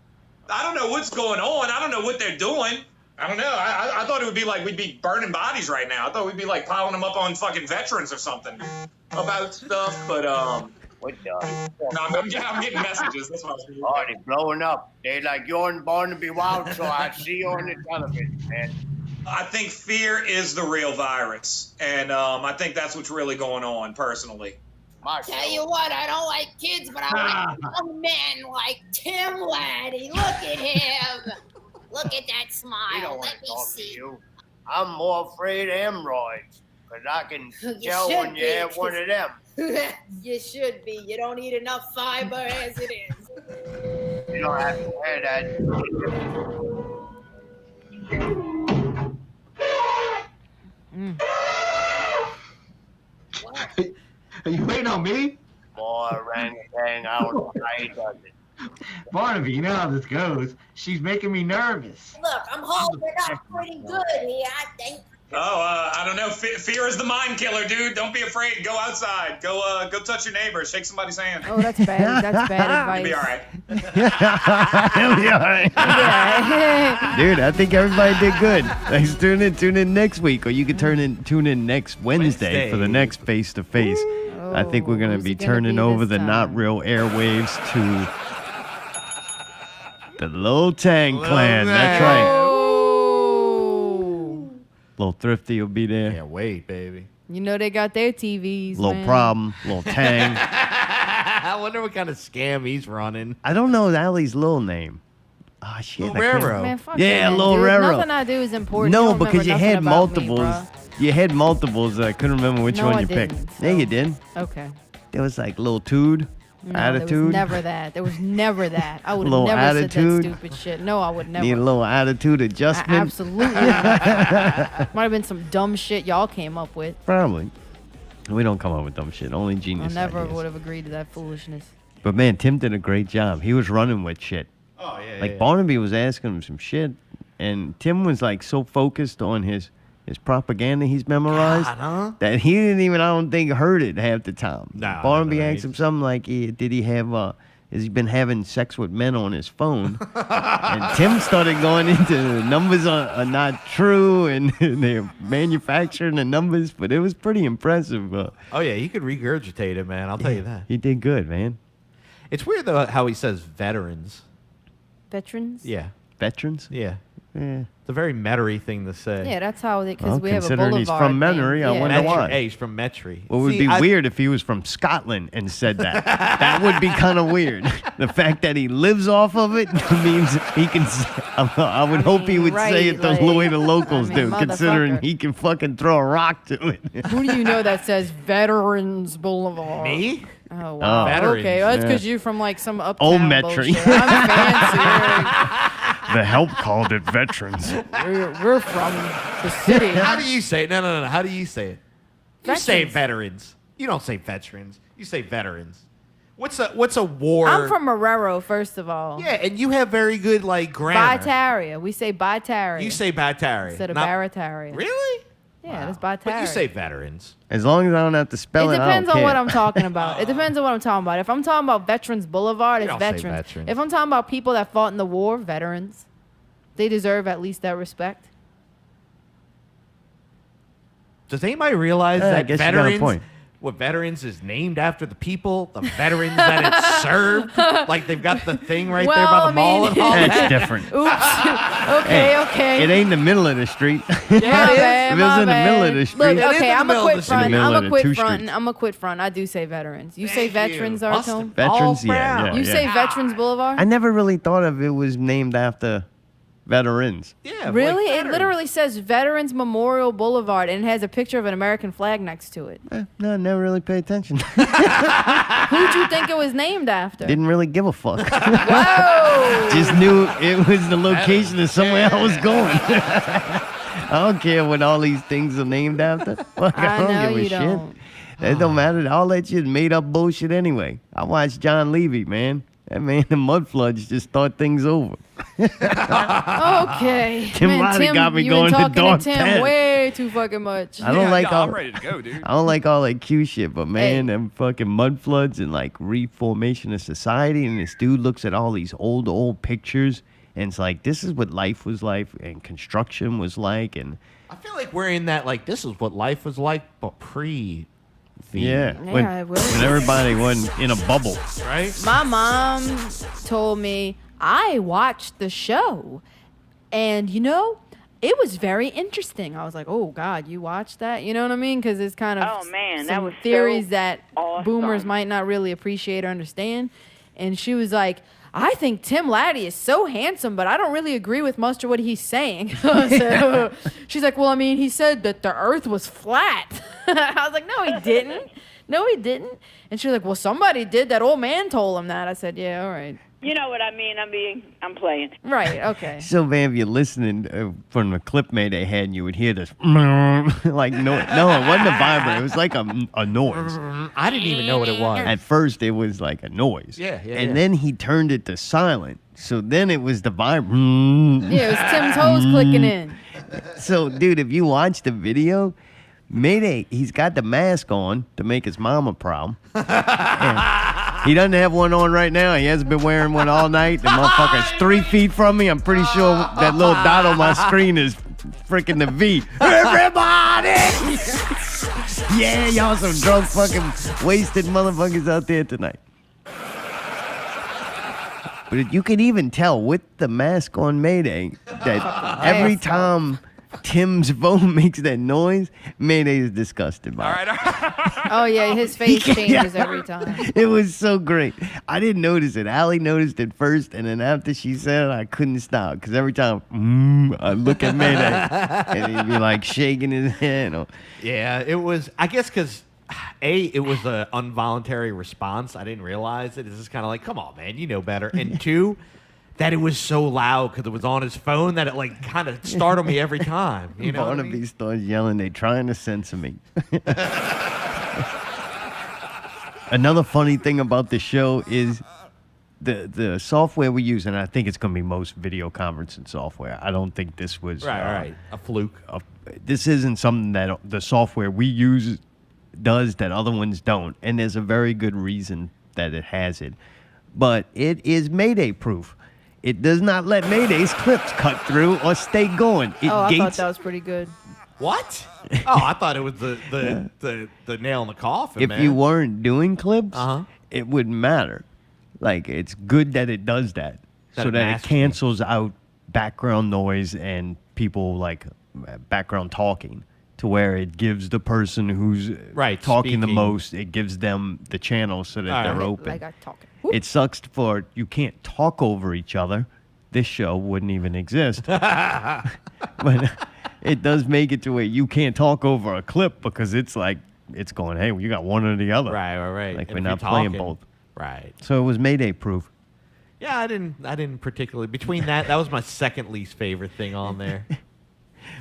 I don't know what's going on. I don't know what they're doing. I don't know. I thought it would be like we'd be burning bodies right now. I thought we'd be like piling them up on fucking veterans or something about stuff, but What the? no, I'm getting messages. That's what I was doing. Oh, they're blowing up. They like, you're on Barnaby Wild, so I see you on the television, man. I think fear is the real virus, and I think that's what's really going on, personally. Tell you what, I don't like kids, but I like young men like Tim Lattie. Look at him. Look at that We smile. don't want Let to me talk to see. you. I'm more afraid of hemorrhoids, because I can You tell should when you be, have one of them. You should be. You don't eat enough fiber as it is. You don't have to wear that. Are you waiting on me? Boy, orangutan, I don't know how he does it. Barnaby, you know how this goes. She's making me nervous. Look, I'm holding up pretty good here, I think. I don't know. Fear is the mind killer, dude. Don't be afraid. Go outside. Go touch your neighbor. Shake somebody's hand. Oh, that's bad. That's bad advice. You'll be all right. He'll be all right. Yeah. Dude, I think everybody did good. Thanks. Tune in next week, or you can tune in next Wednesday for the next face to face. I think we're gonna who's be it gonna turning be over this the not time? real airwaves to the Low Tang Clan. That's right. Oh. Little Thrifty will be there. Can't wait, baby. You know they got their TVs. Little man. Problem. Little Tang. I wonder what kind of scam he's running. I don't know Allie's little name. Oh shit. Lil I can't- Raro. Man, fuck Yeah, that, Lil dude. Raro. Nothing I do is important. No, don't remember because you nothing had about me, multiples. bruh. You had multiples. I couldn't remember which No, one I you picked. didn't, Yeah, so- you did. Okay. There was like Lil Tude, No, Attitude. There was never that. There was never that. I would have Little never attitude. said that stupid shit. No, I would never. Need a little attitude adjustment. Absolutely not. Might have been some dumb shit y'all came up with. Probably. We don't come up with dumb shit. Only I genius never ideas. would have agreed to that foolishness. But man, Tim did a great job. He was running with shit. Oh, yeah. Like Barnaby was asking him some shit, and Tim was like so focused on his propaganda he's memorized that he didn't even, I don't think, heard it half the time. Nah, Barnaby no, asked him something like, did he have, has he been having sex with men on his phone? And Tim started going into the numbers are not true, and they're manufacturing the numbers, but it was pretty impressive. Oh, yeah, he could regurgitate it, man. I'll tell you that. He did good, man. It's weird, though, how he says veterans. Veterans? Yeah. Veterans? Yeah. Yeah. It's a very Metairie thing to say. Yeah, that's how they, because Well, we have a considering boulevard. he's from named- Metairie, I yeah. wonder Metairie. why. Hey, he's from Metairie. Well, it would See, be I- weird if he was from Scotland and said that. That would be kind of weird. The fact that he lives off of it means he can. I would hope he would say it the way the locals do, considering motherfucker. he can fucking throw a rock to it. Who do you know that says Veterans Boulevard? Me? Oh, wow. Veterans. Okay, that's Yeah. because you're from like some uptown Old Metairie. bullshit. I'm fancy. The help called it veterans. We're from the city. How do you say it? No. How do you say it? You say Veterans. veterans. You don't say veterans. You say veterans. What's a war? I'm from Marrero, first of all. Yeah, and you have very good like grammar. Bataria. We say Bataria. You say Bataria instead of not Barataria. Really? Yeah, that's Bataria. But you say veterans. As long as I don't have to spell it, It depends I don't on what care. I'm talking about. It depends on what I'm talking about. If I'm talking about Veterans Boulevard, it's don't say veterans. veterans. If I'm talking about people that fought in the war, veterans. They deserve at least that respect. Does anybody realize I that guess you got a veterans? point. What veterans is named after the people, the veterans that it served. Like they've got the thing right there by the mall and all That's that. different. Oops. Okay. It ain't the middle of the street. My bad, If it was my in the bad. middle of the street. Look, okay, I'm gonna quit fronting. I'm gonna quit two fronting. streets. I'm gonna quit fronting. I do say veterans. You say veterans, Must have Artone? Veterans, all yeah, brown. You yeah. say Veterans Boulevard? I never really thought of it was named after veterans. Yeah, Really? like It veterans. literally says Veterans Memorial Boulevard and it has a picture of an American flag next to it. No, I never really paid attention. Who'd you think it was named after? Didn't really give a fuck. Whoa! Just knew it was the location of somewhere I was going. I don't care what all these things are named after. Fuck, I I don't know give a you shit. don't. It don't matter. All that shit made up bullshit anyway. I watched John Levy, man. That man, the mud floods just start things over. Okay. Tim Man, Lattie Tim, got me you've going been to talking dark to Tim path. way too fucking much. I don't like all. I'm ready to go, dude. I don't like all that cute shit, but man, Hey. them fucking mud floods and like reformation of society, and this dude looks at all these old pictures, and it's like this is what life was like, and construction was like, and I feel like we're in that like this is what life was like, but pre. yeah, Yeah, it was. when everybody wasn't in a bubble. Right? My mom told me I watched the show, and it was very interesting. I was like, "Oh God, you watched that?" You know what I mean? Because it's kind of that some was theories so that awesome. boomers might not really appreciate or understand. And she was like, "I think Tim Lattie is so handsome, but I don't really agree with most of what he's saying." So she's like, "Well, I mean, he said that the Earth was flat." I was like, "No, he didn't. No, he didn't." And she was like, "Well, somebody did. That old man told him that." I said, "Yeah, all right." You know what I mean? I'm playing. Right, okay. So, man, if you're listening from the clip made they had, you would hear this like no, it wasn't a vibrator. It was like a noise. I didn't even know what it was. At first, it was like a noise. Yeah. And then he turned it to silent. So then it was the vibrator. Yeah, it was Tim's toes clicking in. So, dude, if you watch the video, Mayday, he's got the mask on to make his mama proud. And he doesn't have one on right now. He hasn't been wearing one all night. The motherfucker's 3 feet from me. I'm pretty sure that little dot on my screen is freaking the V. Everybody! Yeah, y'all some drunk fucking wasted motherfuckers out there tonight. But you can even tell with the mask on Mayday that every time Tim's phone makes that noise, Mayday is disgusted by it. Oh, yeah, his face changes every time. It was so great. I didn't notice it. Allie noticed it first, and then after she said it, I couldn't stop. Because every time I look at Mayday, and he'd be like shaking his head. Or, Yeah, it was. I guess because it was an involuntary response. I didn't realize it. It's just kind of like, come on, man, you know better. And two, that it was so loud because it was on his phone that it like kind of startled me every time. You know, what I Barnaby mean? starts yelling, they trying to censor me. Another funny thing about the show is the software we use, and I think it's going to be most video conferencing software. I don't think this was Right. A fluke. This isn't something that the software we use does that other ones don't, and there's a very good reason that it has it. But it is Mayday proof. It does not let Mayday's clips cut through or stay going. It I thought gates. that was pretty good. What? Oh, I thought it was the nail in the coffin. If man. you weren't doing clips, Uh-huh. it wouldn't matter. Like, it's good that it does that, That so it that it masks cancels out background noise and people like background talking, to where it gives the person who's talking the speaking. most, it gives them the channel so that they're open. Like I talking. It sucks for you can't talk over each other. This show wouldn't even exist. But it does make it to where you can't talk over a clip because it's like it's going, hey, well, you got one or the other. Right. Like And we're if not you're playing talking- both. Right. So it was Mayday proof. Yeah, I didn't particularly. Between that was my second least favorite thing on there.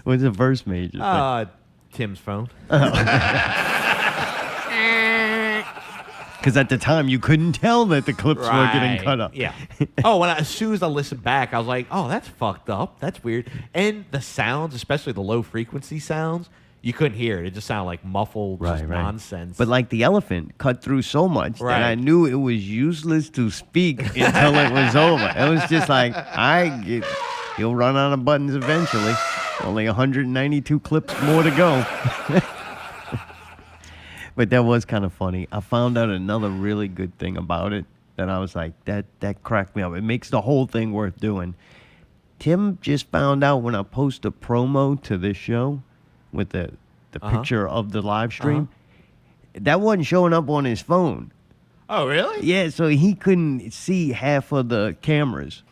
What's the first major? Tim's phone. Because Because at the time, you couldn't tell that the clips were getting cut up. Yeah. Oh, as soon as I listened back, I was like, oh, that's fucked up. That's weird. And the sounds, especially the low frequency sounds, you couldn't hear it. It just sounded like muffled nonsense. But like the elephant cut through so much that I knew it was useless to speak until it was over. It was just like, he'll run out of buttons eventually. Only 192 clips more to go. But that was kind of funny. I found out another really good thing about it that I was like, that cracked me up. It makes the whole thing worth doing. Tim just found out when I post a promo to this show with the picture of the live stream, that wasn't showing up on his phone. Oh, really? Yeah, so he couldn't see half of the cameras.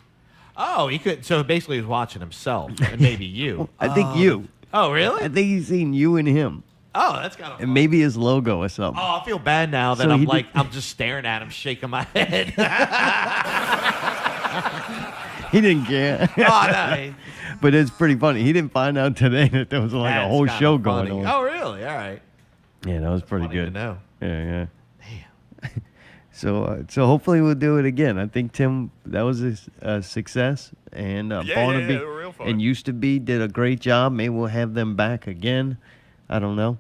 Oh, he could. So basically, he was watching himself and maybe you. I think you. Oh, really? I think he's seen you and him. Oh, that's kind of. And maybe his logo or something. Oh, I feel bad now that So I'm he like, I'm just staring at him, shaking my head. He didn't care. Oh, no. But it's pretty funny. He didn't find out today that there was like a whole show going on. Oh, really? All right. Yeah, that was pretty Funny good. to know. Yeah. Damn. So hopefully we'll do it again. I think Tim, that was a success, and Barnaby they were real fun. and Used to Be did a great job. Maybe we'll have them back again. I don't know.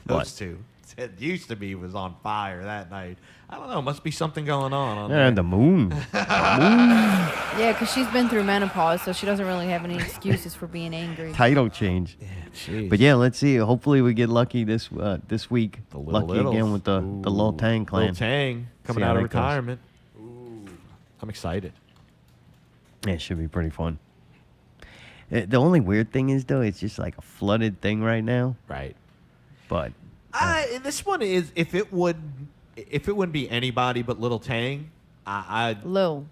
Those two. It used to be was on fire that night. I don't know. Must be something going on Yeah, there. the moon. Yeah, because she's been through menopause, so she doesn't really have any excuses for being angry. Title change. Jeez. But yeah, let's see. Hopefully we get lucky this week. Little Lucky again with the Lil Tang clan. Lil Tang coming See how out of that goes. retirement. Ooh, I'm excited. Yeah, it should be pretty fun. The only weird thing is, though, it's just like a flooded thing right now. Right. But This one is if it wouldn't be anybody but Lil Tang, Lil.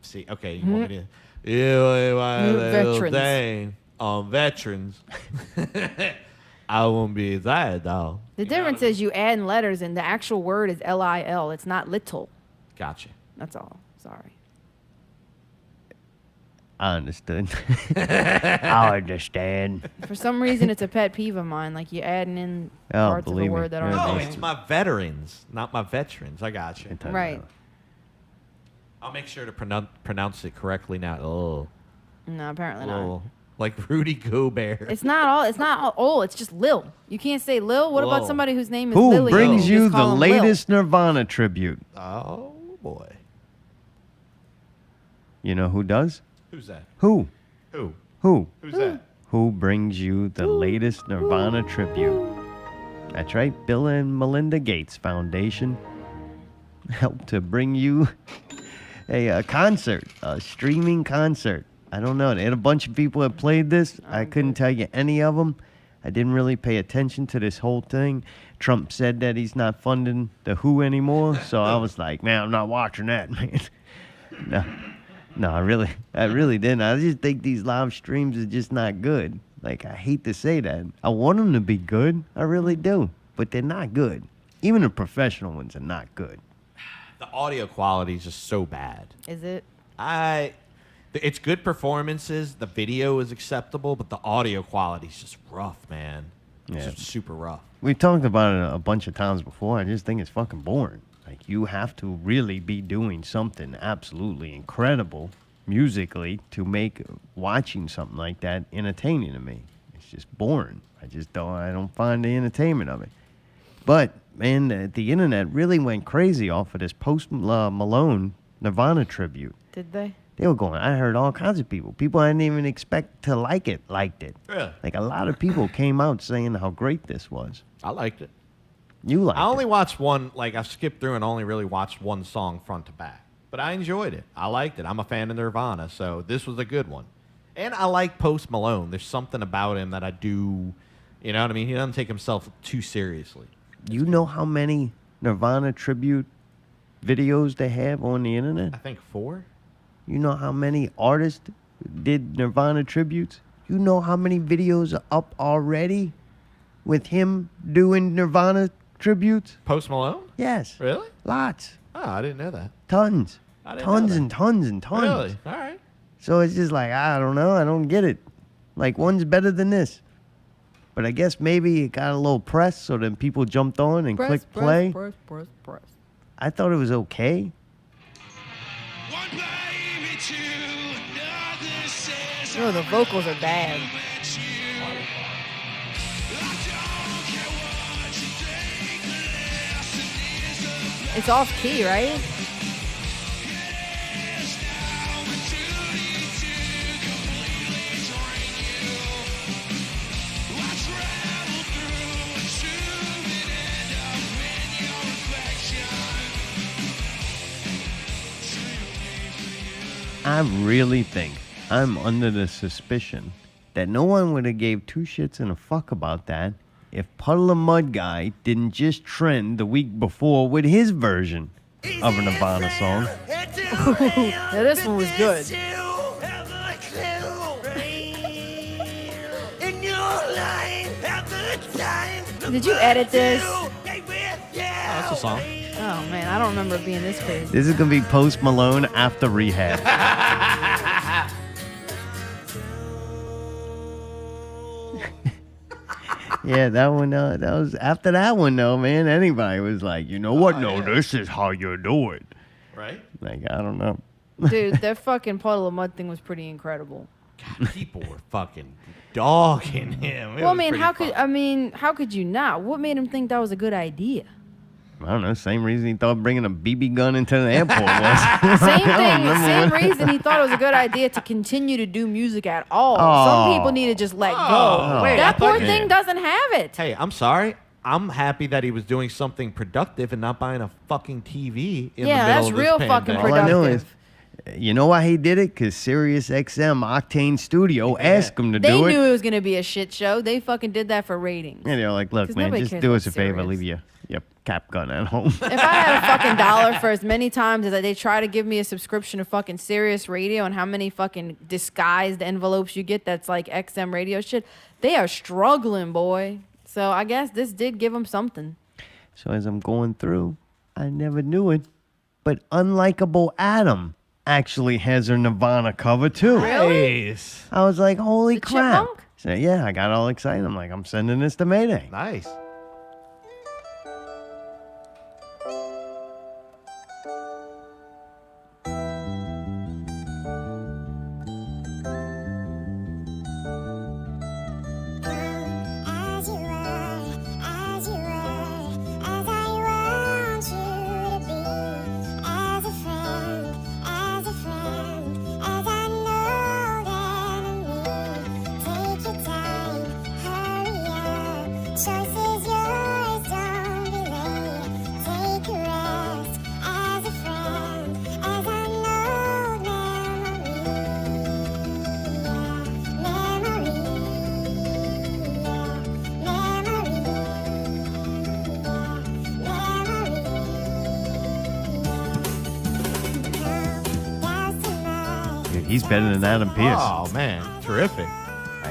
See, okay, you want me to? Lil Veterans. Tang on veterans. I won't be that though. The difference is you add in letters, and the actual word is L-I-L. It's not little. Gotcha. That's all. Sorry. I understood. I understand. For some reason, it's a pet peeve of mine. Like you adding in Oh, parts of a believe me. word that Yeah, aren't Oh, there. it's my veterans, not my veterans. I got you. Right. I'll make sure to pronounce it correctly now. Oh, No, apparently not. Lil. Like Rudy Gobert. It's not all. It's not all. It's just Lil. You can't say Lil. What about Lil. somebody whose name is Who Lily? brings You you just the call him Lil. latest Nirvana tribute? Oh boy. You know who does? Who's that? Who? Who? Who? Who's that? Who brings you the latest Nirvana tribute? That's right, Bill and Melinda Gates Foundation helped to bring you a concert, a streaming concert. I don't know. They had a bunch of people that played this. I couldn't tell you any of them. I didn't really pay attention to this whole thing. Trump said that he's not funding the Who anymore, so I was like, man, I'm not watching that, man. No, I really didn't. I just think these live streams are just not good. Like, I hate to say that. I want them to be good. I really do. But they're not good. Even the professional ones are not good. The audio quality is just so bad. Is it? It's good performances. The video is acceptable, but the audio quality is just rough, man. It's Yeah. just super rough. We've talked about it a bunch of times before. I just think it's fucking boring. Like, you have to really be doing something absolutely incredible musically to make watching something like that entertaining to me. It's just boring. I don't find the entertainment of it. But, man, the internet really went crazy off of this Post Malone Nirvana tribute. Did they? They were going, I heard all kinds of people. People I didn't even expect to liked it. Really? Like, a lot of people came out saying how great this was. I liked it. You liked I only it. watched one, I skipped through and only really watched one song front to back. But I enjoyed it. I liked it. I'm a fan of Nirvana, so this was a good one. And I like Post Malone. There's something about him that I do, you know what I mean? He doesn't take himself too seriously. You know how many Nirvana tribute videos they have on the internet? I think 4. You know how many artists did Nirvana tributes? You know how many videos are up already with him doing Nirvana tributes? Post Malone? Yes. Really? Lots. Oh, I didn't know that. Tons. I didn't Tons know that. and tons and tons. Really? All right. So it's just like, I don't know. I don't get it. Like, one's better than this. But I guess maybe it got a little press, so then people jumped on and clicked play. Press. I thought it was okay. No, the vocals are bad. It's off key, right? I really think I'm under the suspicion that no one would have gave two shits and a fuck about that if Puddle of Mud Guy didn't just trend the week before with his version of a Nirvana song. Now this one was good. Did you edit this? Oh, that's a song. Oh man, I don't remember it being this crazy. This is going to be Post Malone after rehab. Yeah, that one, that was after that one, though, man. Anybody was like, you know what? No, this is how you do it. Right? Like, I don't know. Dude, that fucking Puddle of Mud thing was pretty incredible. God, people were fucking dogging him. Well, I mean, how could you not? What made him think that was a good idea? I don't know. Same reason he thought bringing a BB gun into the airport was. Same reason he thought it was a good idea to continue to do music at all. Oh. Some people need to just let go. Wait, that poor thing doesn't have it. Hey, I'm sorry. I'm happy that he was doing something productive and not buying a fucking TV in the middle that's of this real pandemic. fucking All I know is, productive. you know why he did it? Because Sirius XM Octane Studio asked him to They do it. knew it was going to be a shit show. They fucking did that for ratings. And they're like, look, 'Cause man, nobody just cares do about us a favor. Sirius. Leave your cap gun at home. If I had a fucking dollar for as many times as they try to give me a subscription to fucking Sirius Radio and how many fucking disguised envelopes you get that's like XM radio shit, they are struggling, boy. So I guess this did give them something. So as I'm going through, I never knew it, but Unlikable Adam actually has her Nirvana cover too. Really? Nice. I was like, holy The crap. Chipmunk? So yeah, I got all excited. I'm like, I'm sending this to Mayday. Nice. He's better than Adam Pearce. Oh, man. Terrific.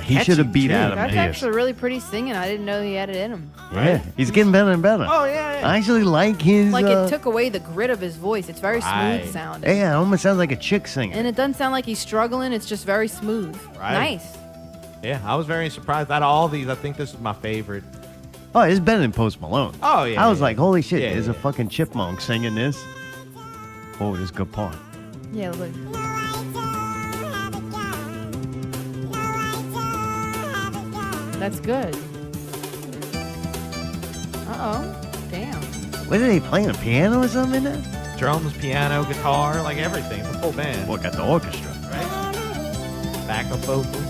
He should have beat Adam That's Pearce. actually really pretty singing. I didn't know he had it in him. Yeah, he's getting better and better. Oh, yeah. I actually like his. Like it took away the grit of his voice. It's very smooth sounding. Yeah, it almost sounds like a chick singing. And it doesn't sound like he's struggling. It's just very smooth. Right. Nice. Yeah, I was very surprised. Out of all these, I think this is my favorite. Oh, it's better than Post Malone. Oh, yeah. I was like, holy shit, Yeah, there's yeah. a fucking chipmunk singing this. Oh, this is a good part. Yeah, look. That's good. Uh-oh. Damn. What are they playing? A piano or something in there? Drums, piano, guitar, like everything. It's a full band. Well, got the orchestra. Right? Backup vocals.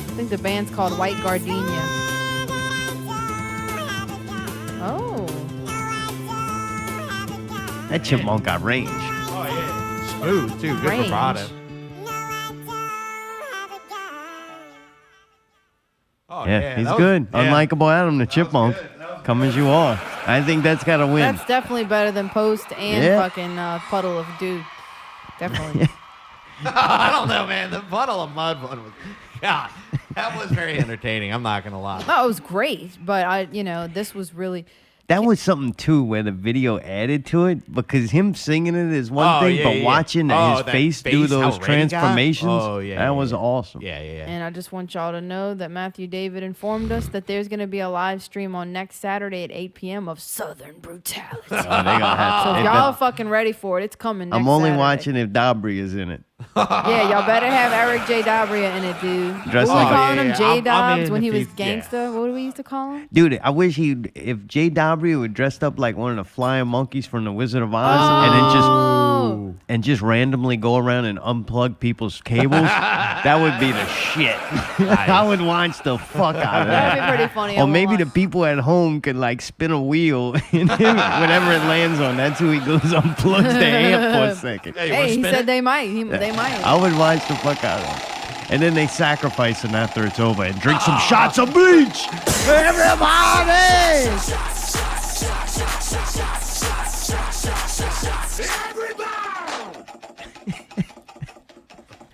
I think the band's called White Gardenia. Oh. That chipmunk got range. Oh, yeah. Smooth, too. Good Range. vibrato. Oh, Yeah, he's that was- good. yeah. Unlikable Adam, the chipmunk. Come as you are. I think that's got to win. That's definitely better than Post and Yeah. fucking Puddle of Dude. Definitely. I don't know, man. The Puddle of Mud one was... God, that was very entertaining. I'm not going to lie. No, it was great, but this was really. That was something too, where the video added to it, because him singing it is one thing, but watching his face do those transformations, that was awesome. Yeah. And I just want y'all to know that Matthew David informed us that there's going to be a live stream on next Saturday at 8 p.m. of Southern Brutality. They gonna have So to- if y'all are fucking ready for it, it's coming next I'm only Saturday. watching if Dabri is in it. Yeah, y'all better have Eric J. Dabria in it, dude. Dressed What were we like- calling him? J. I'm Dobbs in when he if was he's- gangster? What do we used to call him? Dude, I wish if Jay Dabri would dressed up like one of the flying monkeys from the Wizard of Oz and just randomly go around and unplug people's cables, that would be the shit. I would watch the fuck out of that. That'd be pretty funny. Or maybe the people at home could like spin a wheel and whatever it lands on, that's who he goes unplugs the amp for a second. Hey, he said they might. They might. I would watch the fuck out of it. And then they sacrifice him after it's over and drink some shots of bleach. Everybody!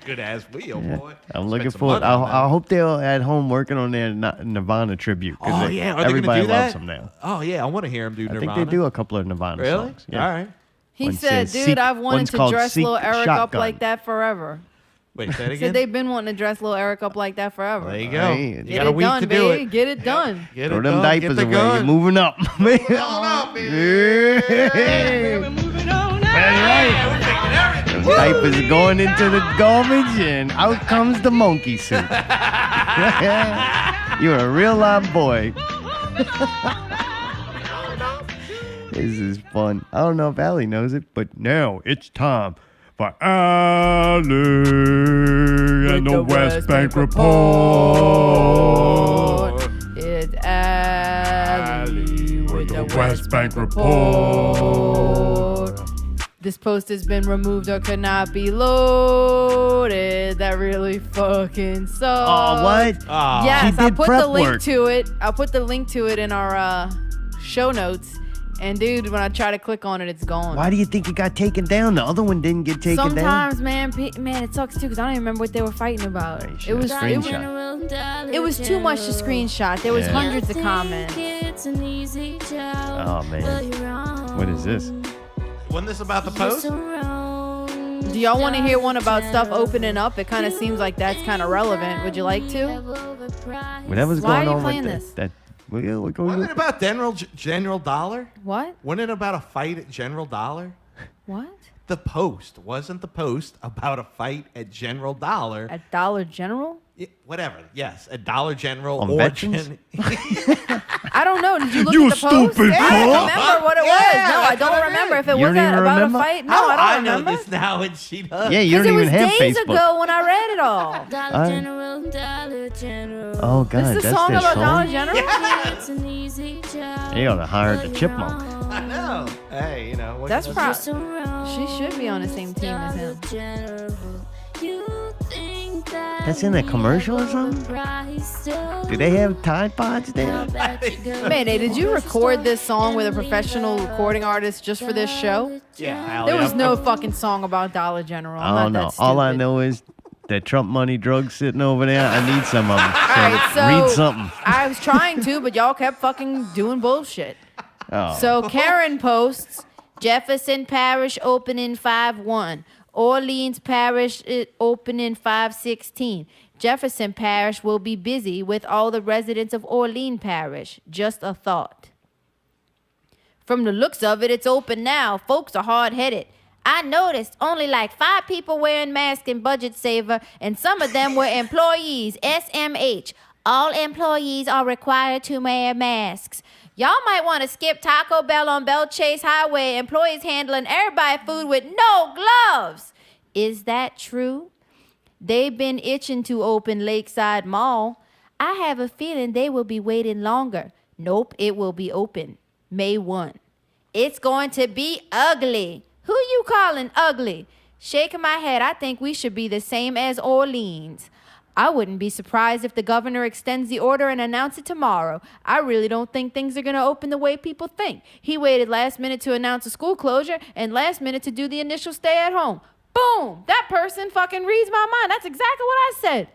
Good ass wheel, Yeah. boy. I'm looking Spent some forward. money on that. I hope they're at home working on their Nirvana tribute. 'Cause Oh, yeah. Are they everybody gonna do loves that? them now. Oh, yeah. I want to hear him do I Nirvana. think they do a couple of Nirvana Really? songs. Yeah. All right. He One said, says dude, I've wanted one's to called dress Seek little Eric Shotgun. up like that forever. Wait, say that He again? said they've been wanting to dress little Eric up like that forever. There you go. Hey, You Get got a it week done, to do baby. it. Get it done. Get Throw it them done. diapers Get the away. You're gun. moving up. Moving on, That's right. Those diapers are going into the garbage, and out comes the monkey suit. You're a real live boy. This is fun. I don't know if Allie knows it, but now it's time for Allie and the West Bank Report. It's Allie with the West Bank Report. This post has been removed or could not be loaded. That really fucking sucks. Oh, what? Yes, She I'll did put prep the link work. to it. I'll put the link to it in our show notes. And dude, when I try to click on it, it's gone. Why do you think it got taken down? The other one didn't get taken down. Sometimes, man, it sucks too because I don't even remember what they were fighting about. It was screenshot. It was too much to screenshot. There was Yeah. hundreds of comments. Oh man, what is this? Wasn't this about the post? Do y'all want to hear one about stuff opening up? It kind of seems like that's kind of relevant. Would you like to? Whatever's Why going are you on playing with this? that. We're going Wasn't it about General Dollar? What? Wasn't it about a fight at General Dollar? What? The post. Wasn't the post about a fight at General Dollar? At Dollar General? Whatever. Yes, at Dollar General On or veterans? I don't know. Did you look You at the post? stupid I don't fuck. remember what it was. Yeah, No, I that's don't what I remember mean. if it You was don't even about remember? a fight. No, How I don't know remember. this now and she does. Yeah, you Because don't it was even have days Facebook. ago when I read it all. Oh god, This is a that's song their about Dollar song. General? They ought to hire the chipmunk. I know. Hey, you know. What That's can I probably. say? She should be on the same team as him. That's in a commercial or something? Do they have Tide Pods there? Mayday, did you record this song with a professional recording artist just for this show? Yeah. There was no fucking song about Dollar General. I'm I don't not know. that All I stupid. know is that Trump money drugs sitting over there. I need some of them. So, All right, so read something. I was trying to, but y'all kept fucking doing bullshit. Oh. So Karen posts, Jefferson Parish opening 5-1. Orleans Parish opening 5-16. Jefferson Parish will be busy with all the residents of Orleans Parish. Just a thought. From the looks of it, it's open now. Folks are hard-headed. I noticed only like 5 people wearing masks in Budget Saver, and some of them were employees. SMH. All employees are required to wear masks. Y'all might want to skip Taco Bell on Bell Chase Highway. Employees handling everybody's food with no gloves. Is that true? They've been itching to open Lakeside Mall. I have a feeling they will be waiting longer. Nope, it will be open May 1. It's going to be ugly. Who you calling ugly? Shaking my head, I think we should be the same as Orleans. I wouldn't be surprised if the governor extends the order and announces it tomorrow. I really don't think things are going to open the way people think. He waited last minute to announce a school closure and last minute to do the initial stay at home. Boom! That person fucking reads my mind. That's exactly what I said.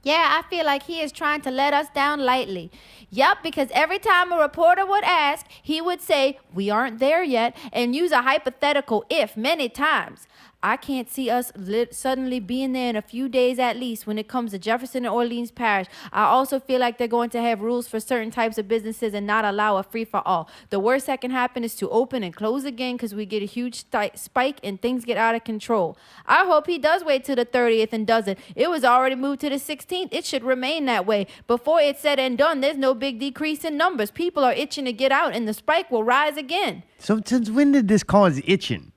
Yeah, I feel like he is trying to let us down lightly. Yup, because every time a reporter would ask, he would say, we aren't there yet, and use a hypothetical if many times. I can't see us suddenly being there in a few days at least when it comes to Jefferson and Orleans Parish. I also feel like they're going to have rules for certain types of businesses and not allow a free-for-all. The worst that can happen is to open and close again because we get a huge spike and things get out of control. I hope he does wait till the 30th and does it. It was already moved to the 16th. It should remain that way. Before it's said and done, there's no big decrease in numbers. People are itching to get out and the spike will rise again. So since when did this cause itching?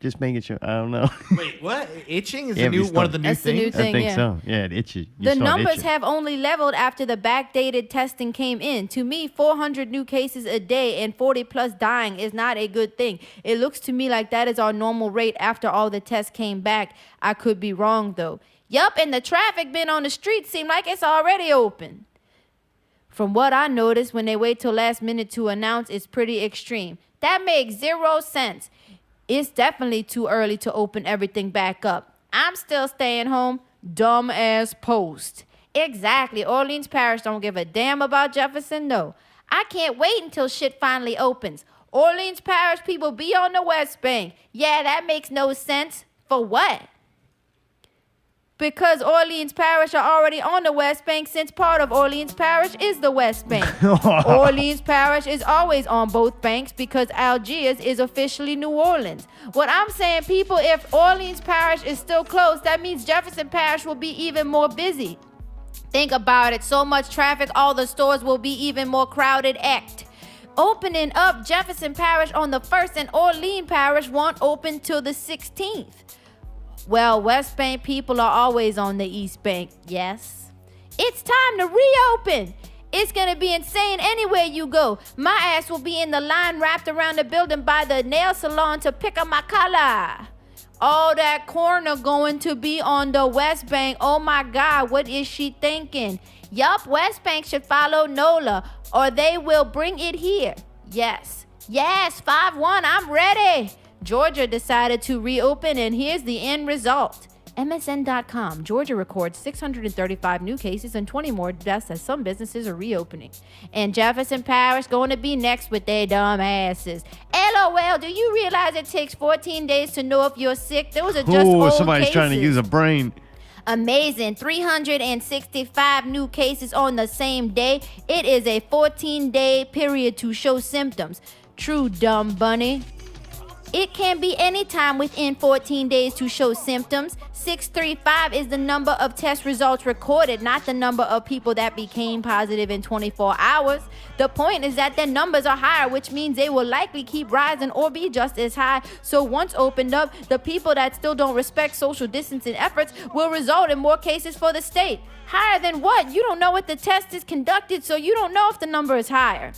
Just making sure. I don't know. Wait, what? Itching is one of the new That's the things? new thing, I think yeah. so. Yeah, it itches. The numbers have only leveled after the backdated testing came in. To me, 400 new cases a day and 40 plus dying is not a good thing. It looks to me like that is our normal rate after all the tests came back. I could be wrong, though. Yup, and the traffic been on the street seem like it's already open. From what I noticed, when they wait till last minute to announce, it's pretty extreme. That makes 0 sense. It's definitely too early to open everything back up. I'm still staying home. Dumb ass post. Exactly. Orleans Parish don't give a damn about Jefferson, no. I can't wait until shit finally opens. Orleans Parish people be on the West Bank. Yeah, that makes no sense. For what? Because Orleans Parish are already on the West Bank since part of Orleans Parish is the West Bank. Orleans Parish is always on both banks because Algiers is officially New Orleans. What I'm saying, people, if Orleans Parish is still closed, that means Jefferson Parish will be even more busy. Think about it. So much traffic, all the stores will be even more crowded act. Opening up Jefferson Parish on the 1st and Orleans Parish won't open till the 16th. Well, West Bank people are always on the East Bank, yes. It's time to reopen. It's going to be insane anywhere you go. My ass will be in the line wrapped around the building by the nail salon to pick up my color. All that corner going to be on the West Bank. Oh my God, what is she thinking? Yup, West Bank should follow NOLA or they will bring it here. Yes, 5-1, I'm ready. Georgia decided to reopen, and here's the end result. MSN.com. Georgia records 635 new cases and 20 more deaths as some businesses are reopening. And Jefferson Parish going to be next with their dumb asses. LOL, do you realize it takes 14 days to know if you're sick? Those are just old somebody's cases. trying to use a brain. Amazing. 365 new cases on the same day. It is a 14-day period to show symptoms. True, dumb bunny. It can be any time within 14 days to show symptoms. 635 is the number of test results recorded, not the number of people that became positive in 24 hours. The point is that their numbers are higher, which means they will likely keep rising or be just as high. So once opened up, the people that still don't respect social distancing efforts will result in more cases for the state. Higher than what? You don't know what the test is conducted, so you don't know if the number is higher.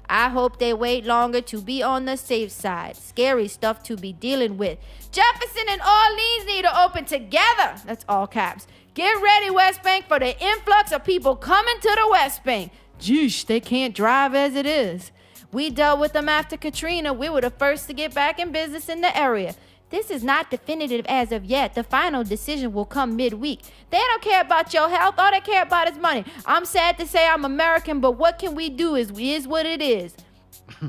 I hope they wait longer to be on the safe side. Scary stuff to be dealing with. Jefferson and Orleans need to open together. That's all caps. Get ready, West Bank, for the influx of people coming to the West Bank. Jeesh, they can't drive as it is. We dealt with them after Katrina. We were the first to get back in business in the area. This is not definitive as of yet. The final decision will come midweek. They don't care about your health. All they care about is money. I'm sad to say I'm American, but what can we do is what it is.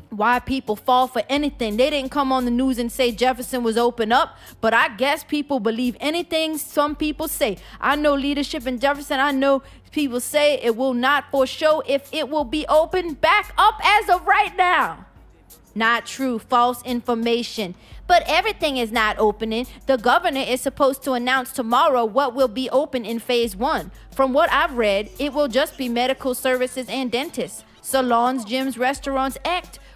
Why people fall for anything. They didn't come on the news and say Jefferson was open up, but I guess people believe anything some people say. I know leadership in Jefferson. I know people say it will not for show if it will be open back up as of right now. Not true, false information. But everything is not opening. The governor is supposed to announce tomorrow what will be open in phase 1. From what I've read, it will just be medical services and dentists. Salons, gyms, restaurants,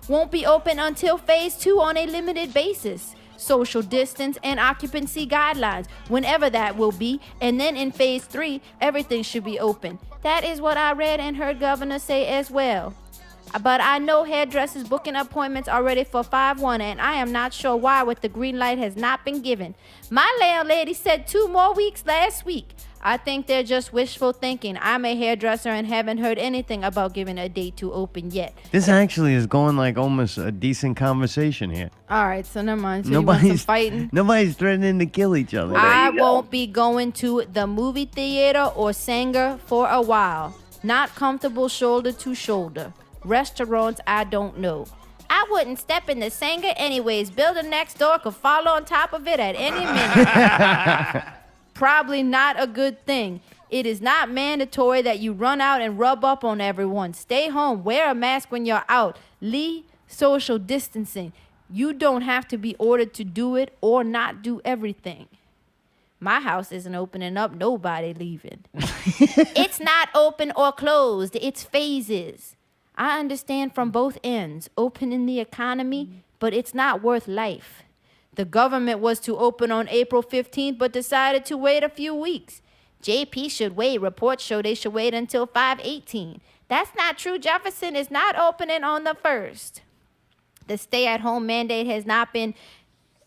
won't be open until phase 2 on a limited basis. Social distance and occupancy guidelines, whenever that will be. And then in phase 3, everything should be open. That is what I read and heard governor say as well. But I know hairdressers booking appointments already for 5-1, and I am not sure why with the green light has not been given. My landlady said 2 more weeks last week. I think they're just wishful thinking. I'm a hairdresser and haven't heard anything about giving a date to open yet. This actually is going like almost a decent conversation here. All right, so never mind. So you want some fighting? Nobody's threatening to kill each other. I won't be going to the movie theater or Sanger for a while. Not comfortable shoulder to shoulder. Restaurants I don't know. I wouldn't step in the Sanger anyways. Building next door could fall on top of it at any minute. Probably not a good thing. It is not mandatory that you run out and rub up on everyone. Stay home. Wear a mask when you're out. Lee, social distancing. You don't have to be ordered to do it or not do everything. My house isn't opening up. Nobody leaving. It's not open or closed. It's phases. I understand from both ends. Opening the economy, but it's not worth life. The government was to open on April 15th, but decided to wait a few weeks. JP should wait. Reports show they should wait until 5/18. That's not true. Jefferson is not opening on the 1st. The stay-at-home mandate has not been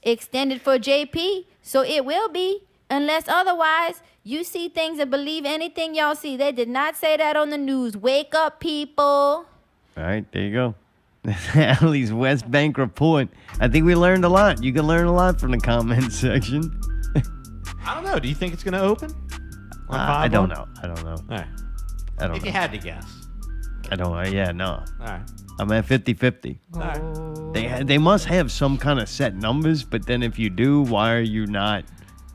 extended for JP, so it will be, unless otherwise. You see things and believe anything y'all see. They did not say that on the news. Wake up, people. All right, there you go. Allie's West Bank report. I think we learned a lot. You can learn a lot from the comments section. I don't know. Do you think it's going to open? I don't know. I don't know. All right. I don't If know. you had to guess. I don't. Yeah, no. All right. I'm at 50-50. All right. They must have some kind of set numbers, but then if you do, why are you not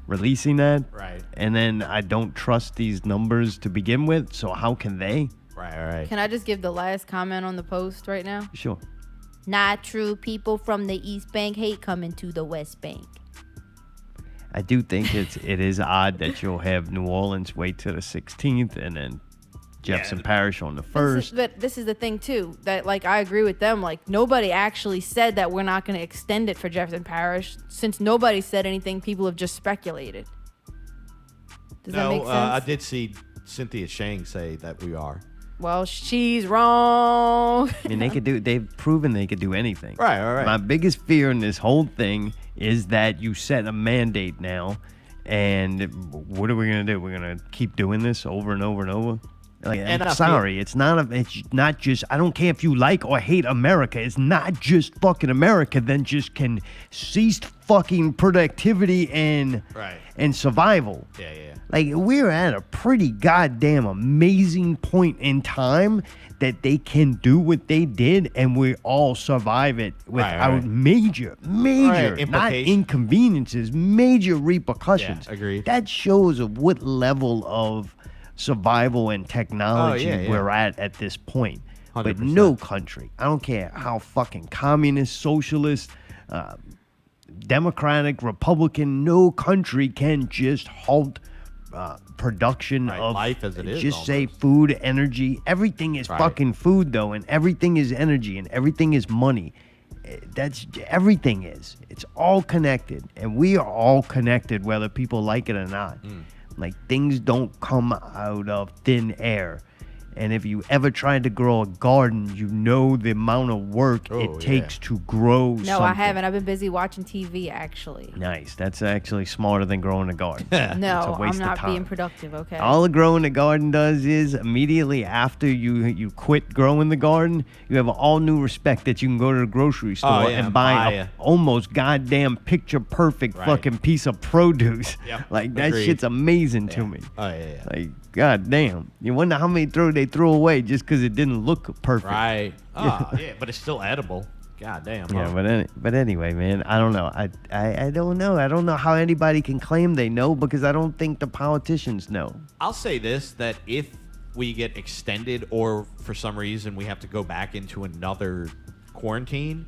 releasing that? Right. And then I don't trust these numbers to begin with, so how can they? Right. Can I just give the last comment on the post right now? Sure. Not true. People from the East Bank hate coming to the West Bank. I do think it is odd that you'll have New Orleans wait till the 16th and then Jefferson Parish on the 1st. But this is the thing too, that like I agree with them. Like nobody actually said that we're not going to extend it for Jefferson Parish. Since nobody said anything, people have just speculated. Does that make sense? I did see Cynthia Shang say that we are. Well, she's wrong. I mean, they've proven they could do anything. Right, all right. My biggest fear in this whole thing is that you set a mandate now, and what are we going to do? We're going to keep doing this over and over and over? Like, I'm sorry, it's not just, I don't care if you like or hate America. It's not just fucking America, then just can cease fucking productivity and survival. Yeah. Like, we're at a pretty goddamn amazing point in time that they can do what they did and we all survive it without major, not inconveniences, major repercussions. Yeah, agreed. That shows of what level of survival and technology we're at this point. 100%. But no country, I don't care how fucking communist, socialist, Democratic, Republican, no country can just halt production of life as it is. Just say food, energy. Everything is fucking food though, and everything is energy, and everything is money. That's everything is. It's all connected, and we are all connected, whether people like it or not. Like things don't come out of thin air. And if you ever tried to grow a garden, you know the amount of work it takes to grow something. No, I haven't. I've been busy watching TV, actually. Nice. That's actually smarter than growing a garden. No, it's a waste I'm not of time. being productive, okay? All a growing a garden does is immediately after you quit growing the garden, you have an all new respect that you can go to the grocery store and buy a almost goddamn picture perfect fucking piece of produce. Like that shit's amazing to me. Like god damn. You wonder how many they threw away just because it didn't look perfect. Right. But it's still edible. God damn. Yeah, but anyway, man, I don't know. I don't know. I don't know how anybody can claim they know because I don't think the politicians know. I'll say this, that if we get extended or for some reason we have to go back into another quarantine,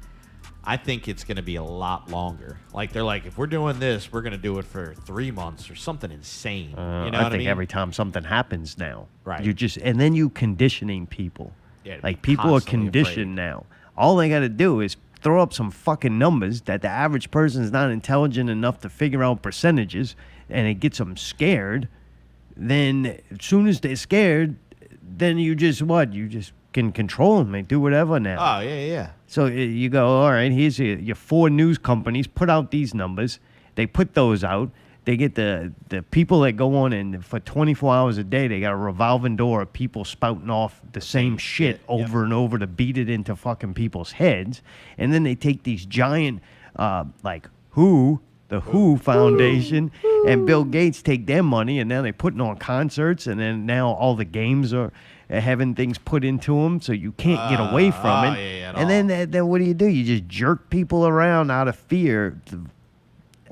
I think it's going to be a lot longer. Like they're like, if we're doing this, we're going to do it for 3 months or something insane. You know what I think mean? every time something happens now, Right. You just and then you conditioning people. Yeah, to Like be people are constantly conditioned now. All they got to do is throw up some fucking numbers that the average person is not intelligent enough to figure out percentages, and it gets them scared. Then as soon as they're scared, then you just can control them. They do whatever now. Oh, yeah. So you go, all right, here's your 4 news companies put out these numbers. They put those out. They get the people that go on and for 24 hours a day, they got a revolving door of people spouting off the same shit over and over to beat it into fucking people's heads. And then they take these giant, like the Who Foundation and Bill Gates take their money, and now they're putting on concerts, and then now all the games are having things put into them, so you can't get away from it. And then what do? You just jerk people around out of fear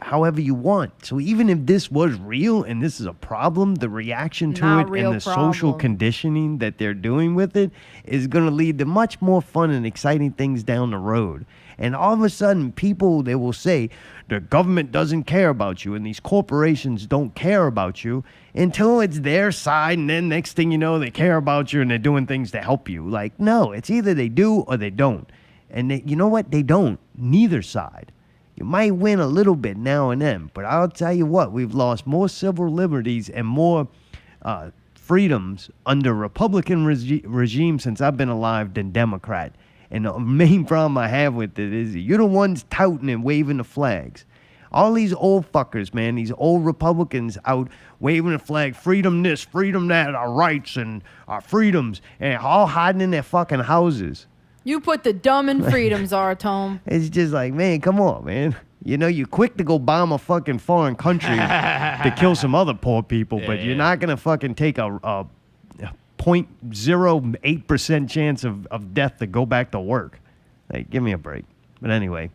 however you want. So even if this was real and this is a problem, the reaction to Not it real and the social problem. conditioning that they're doing with it is going to lead to much more fun and exciting things down the road. And all of a sudden, people, they will say, the government doesn't care about you and these corporations don't care about you until it's their side, and then next thing you know, they care about you and they're doing things to help you. Like, no, it's either they do or they don't. And you know what? They don't. Neither side. You might win a little bit now and then, but I'll tell you what, we've lost more civil liberties and more freedoms under Republican regime since I've been alive than Democrat. And the main problem I have with it is you're the ones touting and waving the flags. All these old fuckers, man, these old Republicans out waving the flag, freedom this, freedom that, our rights and our freedoms, and all hiding in their fucking houses. You put the dumb in freedom, Zartome. It's just like, man, come on, man. You know, you're quick to go bomb a fucking foreign country to kill some other poor people, but you're not going to fucking take a 0.08% chance of death to go back to work. Like, give me a break. But anyway,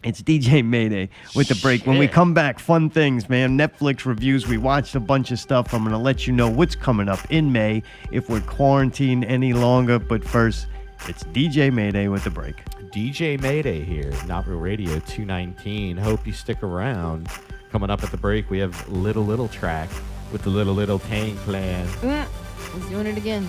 it's DJ Mayday with the break. When we come back, fun things, man. Netflix reviews. We watched a bunch of stuff. I'm going to let you know what's coming up in May if we're quarantined any longer. But first, it's DJ Mayday with the break. DJ Mayday here, Not Real Radio 219. Hope you stick around. Coming up at the break, we have Little Track with the Little Tank Clan. He's doing it again.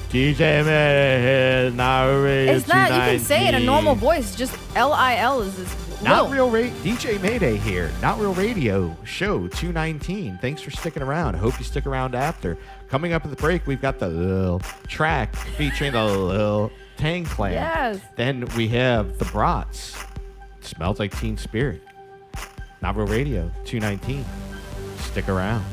DJ Mayday here, Not Real Radio 219. It's not, you can say it in a normal voice, just L-I-L is this. Not Real Radio, DJ Mayday here, Not Real Radio Show 219. Thanks for sticking around. Hope you stick around after. Coming up at the break, we've got the Lil Track featuring the Lil Tang Clan. Yes. Then we have the Brats. Smells like Teen Spirit. Not Real Radio 219. Stick around.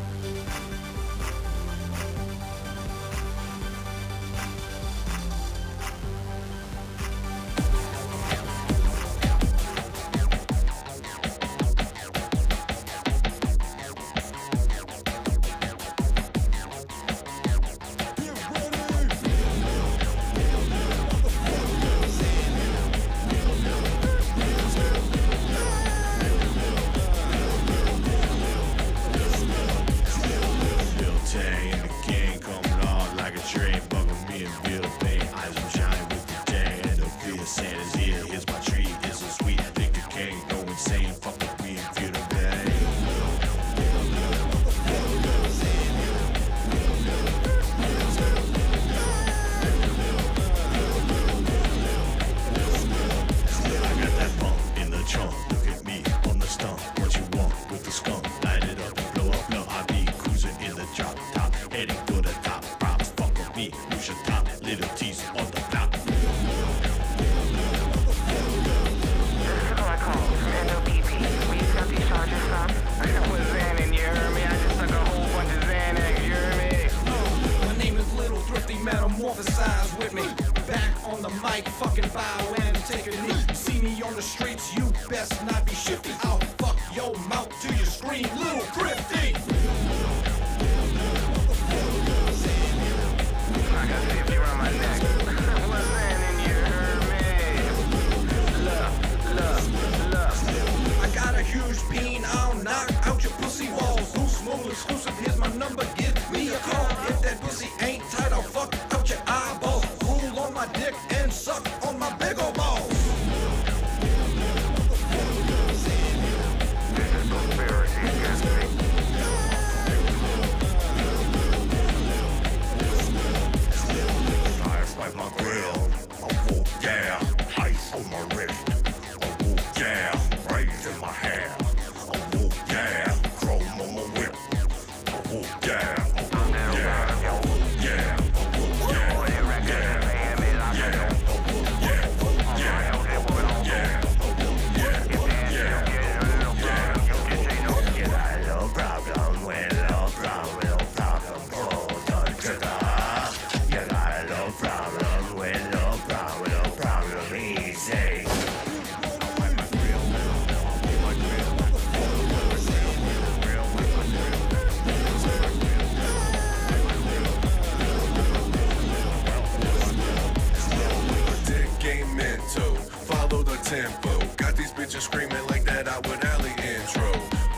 tempo. Got these bitches screaming like that Outward Alley intro.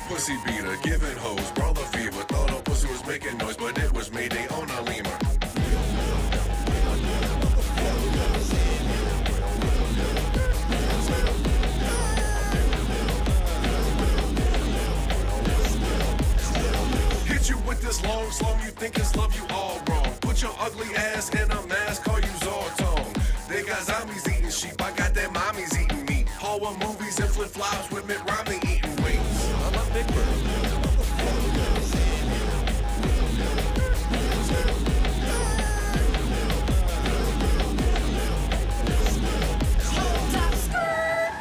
Pussy beater, giving hoes, brawler fever. Thought a pussy was making noise, but it was Mayday on a lemur. Hit you with this long song, you think it's love, you all wrong. Put your ugly ass in a mask, call you Zortone. They got zombies eating sheep, I got their mommies eating meat. Horror movies and flip-flops with Mitt Romney eating wings. I love Big Bird.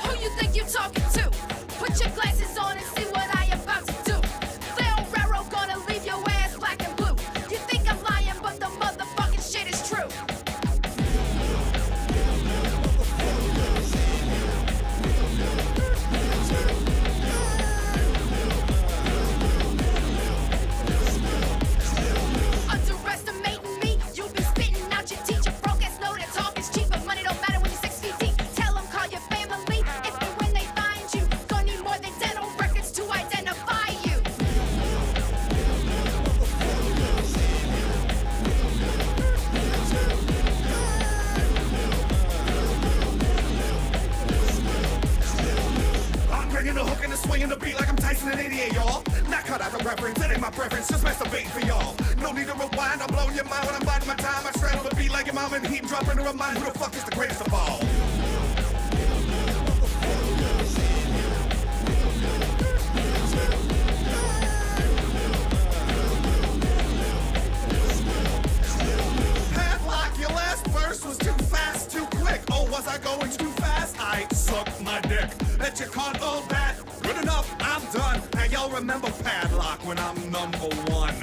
Who you think you talking to? Put your glasses on and see what I about to do. Phil Railroad gonna leave your ass black and blue. You think I'm lying, but the motherfucking shit is true. Underestimating me, you be spitting out your teacher. Broke ass know that talk is cheap, but money don't matter when you're 6 feet deep. Tell them call your family if and when they find you. Gonna need more than dental records to identify you. I'm bringing the hook and the swing and the beat like I'm Tyson in 88, y'all. Not cut out the reference, it ain't my preference, just masturbating for y'all. No need to rewind, I'm blowing your mind when I'm biding my time. I straddle the beat like your mom and heat dropping to remind who the fuck is the greatest of all. Padlock, your last verse was too fast, too quick. Oh, was I going too fast? I sucked my dick. Bet you can't hold that. Good enough, I'm done. Now y'all remember Padlock when I'm number one.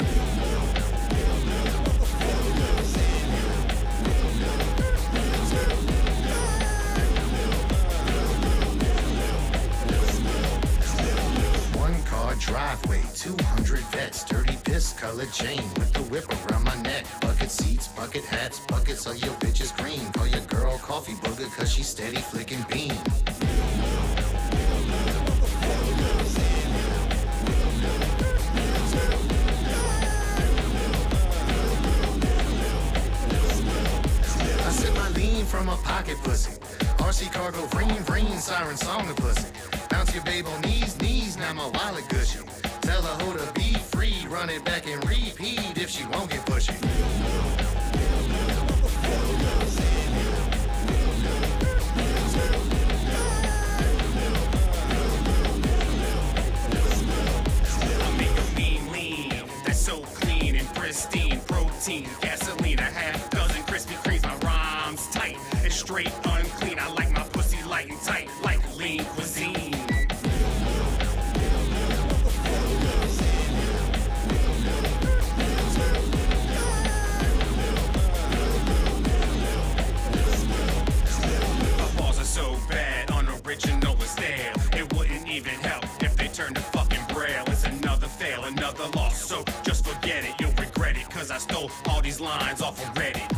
One car driveway, 200 vets, dirty piss colored chain with the whip around my neck. Bucket seats, bucket hats, buckets of your bitch's cream. Call your girl coffee booger cause she steady flicking bean. I sip my lean from a pocket pussy. RC cargo, ring, siren song of pussy. Bounce your babe on knees, now my wallet gushy. Tell her hoe to be free, run it back and repeat if she won't get pushy. I make a mean lean, that's so clean and pristine. Protein, gasoline, a half dozen Krispy Kremes. My rhymes tight and straight unclean. I like my pussy light and tight, like lean cuisine. My balls are so bad, unoriginal and stale. It wouldn't even help if they turned to fucking braille. It's another fail, another loss, so just forget it. You'll regret it, cause I stole all these lines off of Reddit.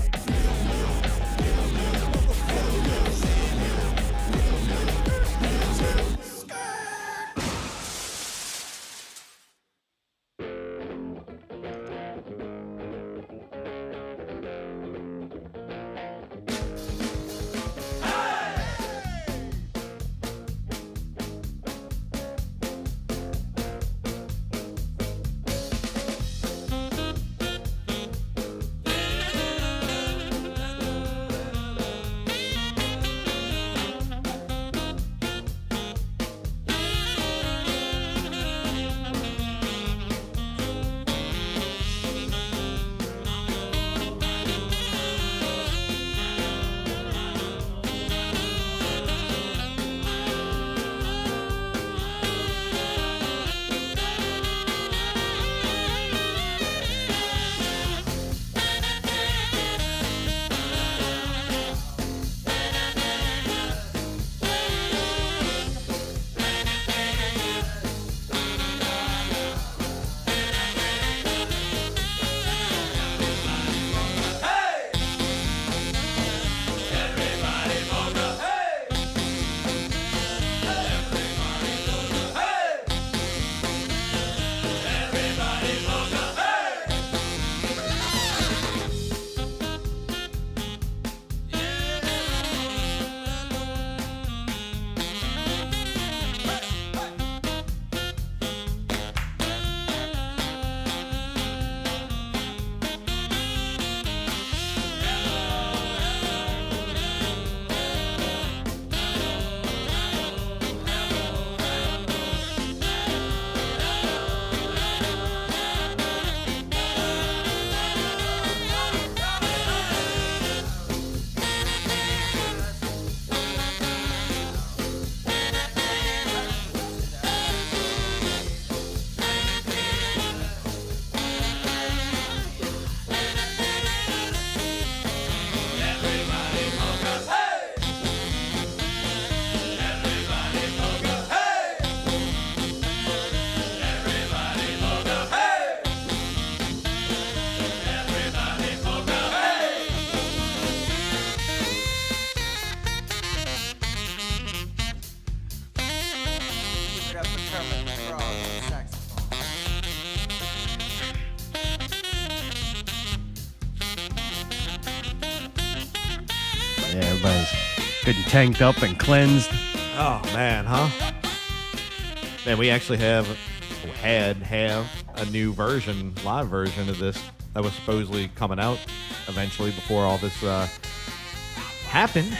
Yeah, everybody's getting tanked up and cleansed. Oh, man, huh? Man, we actually have a new live version of this that was supposedly coming out eventually before all this happened.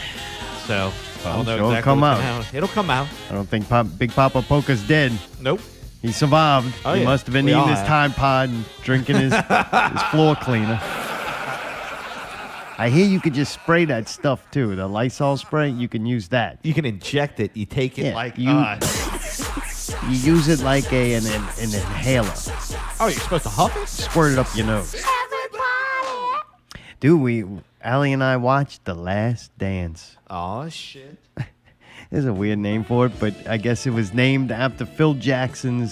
So, I don't know It'll exactly come what's out. gonna happen. It'll come out. I don't think Big Papa Polka's dead. Nope. He survived. Oh, He yeah. must have been We eating all his have. Tide Pod and drinking his floor cleaner. I hear you could just spray that stuff too. The Lysol spray, you can use that. You can inject it. You take it Yeah, like you use it like an inhaler. Oh, you're supposed to huff it? Squirt it up your nose. Dude, Allie and I watched The Last Dance. Oh, shit. There's a weird name for it, but I guess it was named after Phil Jackson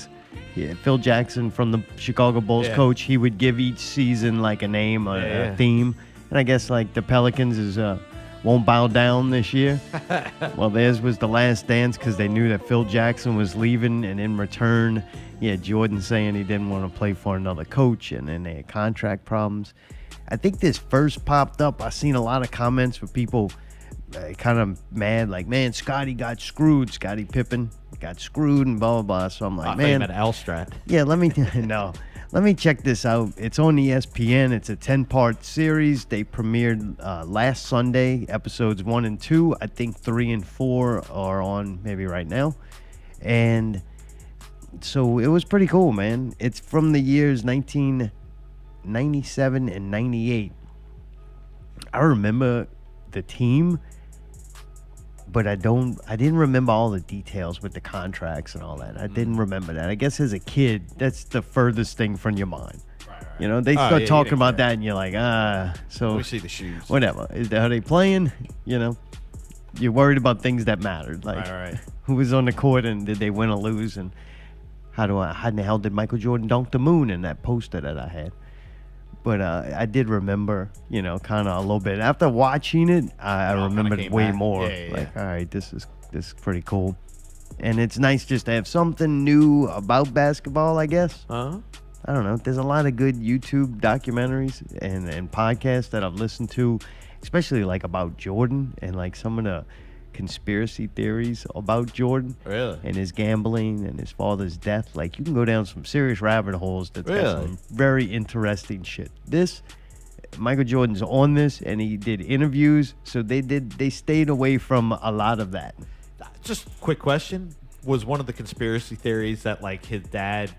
from the Chicago Bulls coach. He would give each season like a name, a theme. And I guess like the Pelicans is won't bow down this year. Well, theirs was The Last Dance because they knew that Phil Jackson was leaving, and in return, Jordan saying he didn't want to play for another coach, and then they had contract problems. I think this first popped up. I seen a lot of comments with people kind of mad, like, man, Scottie got screwed. Scottie Pippen got screwed and blah, blah, blah. So I'm like, I thought you man. meant Elstrat. Yeah, let me check this out. It's on ESPN. It's a 10-part series. They premiered last Sunday, episodes 1 and 2. I think 3 and 4 are on maybe right now. And so it was pretty cool, man. It's from the years 1997 and 98. I remember the team, but I didn't remember all the details with the contracts and all that. I didn't remember that. I guess as a kid, that's the furthest thing from your mind. You know, they start talking about that and you're like, so We see the shoes. whatever. Are they playing? You know, you're worried about things that mattered. Like Right. who was on the court and did they win or lose, and how in the hell did Michael Jordan dunk the moon in that poster that I had? But I did remember, kind of a little bit. After watching it, I remembered came way back. more. Yeah. Like, all right, this is pretty cool. And it's nice just to have something new about basketball, I guess. Uh-huh. I don't know. There's a lot of good YouTube documentaries and podcasts that I've listened to, especially like about Jordan and like some of the conspiracy theories about Jordan. Really? And his gambling and his father's death. Like, you can go down some serious rabbit holes that's got Really? some very interesting shit. Michael Jordan's on this, and he did interviews, so they stayed away from a lot of that. Just quick question. Was one of the conspiracy theories that, like, his dad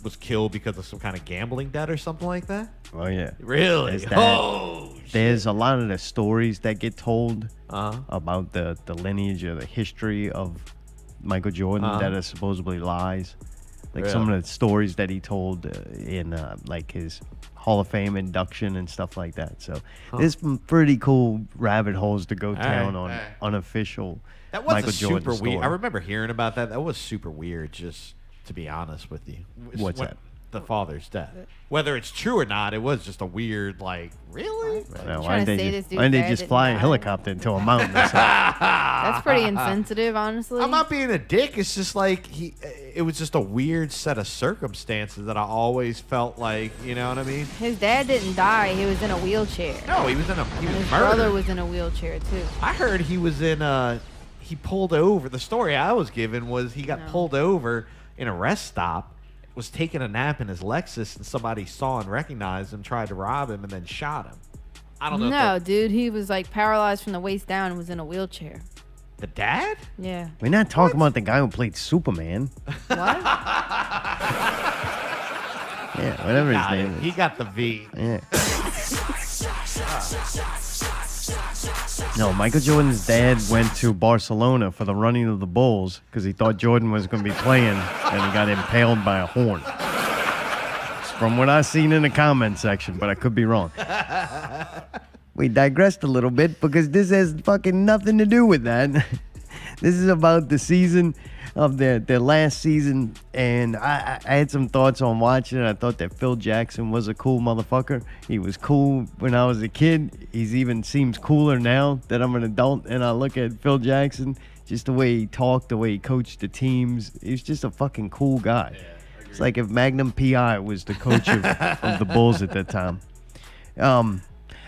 was killed because of some kind of gambling debt or something like that? Oh, yeah. Really? There's that. Oh, There's a lot of the stories that get told about the lineage or the history of Michael Jordan that are supposedly lies. Like some of the stories that he told in like his Hall of Fame induction and stuff like that. So there's some pretty cool rabbit holes to go down on unofficial that was Michael Jordan super story. weird. I remember hearing about that. That was super weird, just to be honest with you. What's that? The father's death. Whether it's true or not, it was just a weird, like, really? Now, Why didn't they just fly a helicopter into a mountain or something? That's pretty insensitive, honestly. I'm not being a dick. It's just like it was just a weird set of circumstances that I always felt like, you know what I mean? His dad didn't die. He was in a wheelchair. No, he was His murdered. brother was in a wheelchair, too. I heard he was he pulled over. The story I was given was he got pulled over in a rest stop, was taking a nap in his Lexus, and somebody saw and recognized him, tried to rob him, and then shot him. I don't know. No, dude, he was like paralyzed from the waist down and was in a wheelchair. The dad? Yeah. We're not talking about the guy who played Superman. What? Yeah, whatever his name is. He got the V. Yeah. No, Michael Jordan's dad went to Barcelona for the running of the Bulls because he thought Jordan was going to be playing, and he got impaled by a horn. It's from what I've seen in the comment section, but I could be wrong. We digressed a little bit because this has fucking nothing to do with that. This is about the season of their last season, and I had some thoughts on watching it. I thought that Phil Jackson was a cool motherfucker. He was cool when I was a kid. He's even seems cooler now that I'm an adult, and I look at Phil Jackson, just the way he talked, the way he coached the teams. He's just a fucking cool guy. It's like if Magnum P.I. was the coach of the Bulls at that time.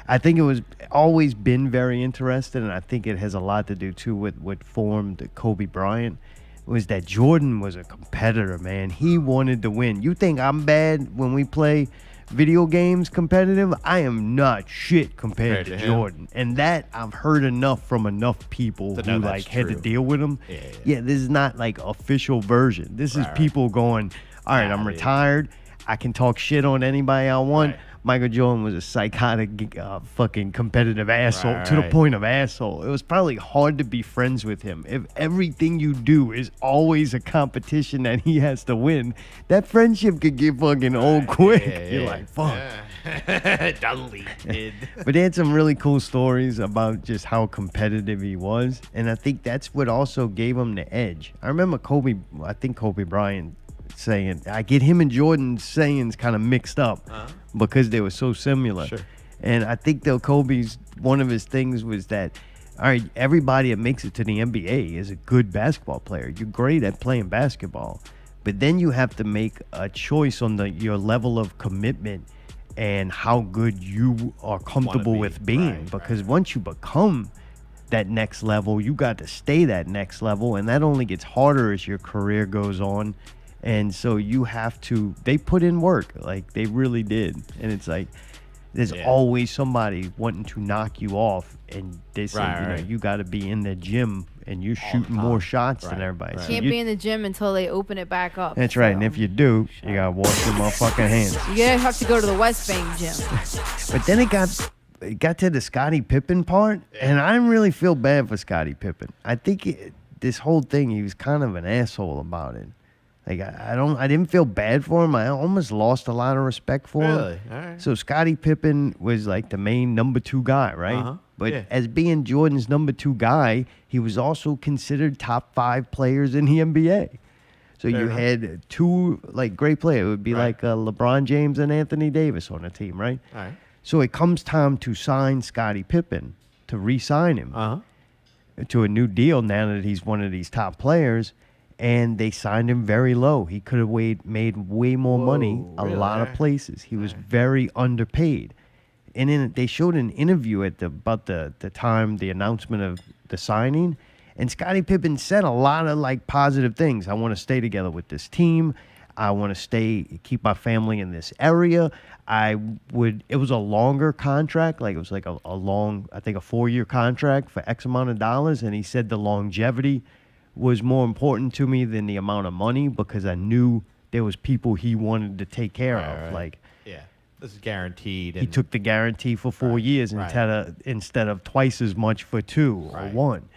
I think it was always been very interesting, and I think it has a lot to do too with what formed Kobe Bryant. Was that Jordan was a competitor, man. He wanted to win. You think I'm bad when we play video games competitive? I am not shit compared to to him. Jordan. And that I've heard enough from enough people To know who that's like had to true. deal with him. Yeah. This is not like official version. This is Right. people going, all right, I'm dude. retired. I can talk shit on anybody I want. Michael Jordan was a psychotic, fucking competitive asshole to the Right. point of asshole. It was probably hard to be friends with him. If everything you do is always a competition that he has to win, that friendship could get fucking old quick. You're like, fuck. Deleted. But they had some really cool stories about just how competitive he was. And I think that's what also gave him the edge. I remember Kobe Bryant saying, I get him and Jordan's sayings kind of mixed up because they were so similar. Sure. And I think though one of his things was that, all right, everybody that makes it to the NBA is a good basketball player. You're great at playing basketball. But then you have to make a choice on your level of commitment and how good you are comfortable with being. Because once you become that next level, you got to stay that next level. And that only gets harder as your career goes on. And so you have to, they put in work, like they really did. And it's like, there's always somebody wanting to knock you off. And they say, Right. you got to be in the gym and you're shooting more shots than everybody. So Can't you- be in the gym until they open it back up. That's right. And if you do, you got to wash your motherfucking hands. You gotta have to go to the West Bank gym. But then it got to the Scottie Pippen part, and I didn't really feel bad for Scottie Pippen. I think this whole thing, he was kind of an asshole about it. Like I didn't feel bad for him. I almost lost a lot of respect for him. Really? All right. So Scottie Pippen was like the main number 2 guy, right? Uh-huh. But Yeah. as being Jordan's number 2 guy, he was also considered top 5 players in the NBA. So Fair you enough. had 2 like great players. It would be like LeBron James and Anthony Davis on a team, right? All right. So it comes time to sign Scottie Pippen, to re-sign him to a new deal now that he's one of these top players. And they signed him very low. He could have made way more money a really? lot of places. He was very underpaid. And then they showed an interview about the time, the announcement of the signing. And Scottie Pippen said a lot of like positive things. I want to stay together with this team. I want to keep my family in this area. It was a longer contract. Like it was like a long, I think a 4-year contract for X amount of dollars. And he said the longevity was more important to me than the amount of money because I knew there was people he wanted to take care of. Right. Like this is guaranteed. he took the guarantee for 4 years instead of twice as much for 2 or 1.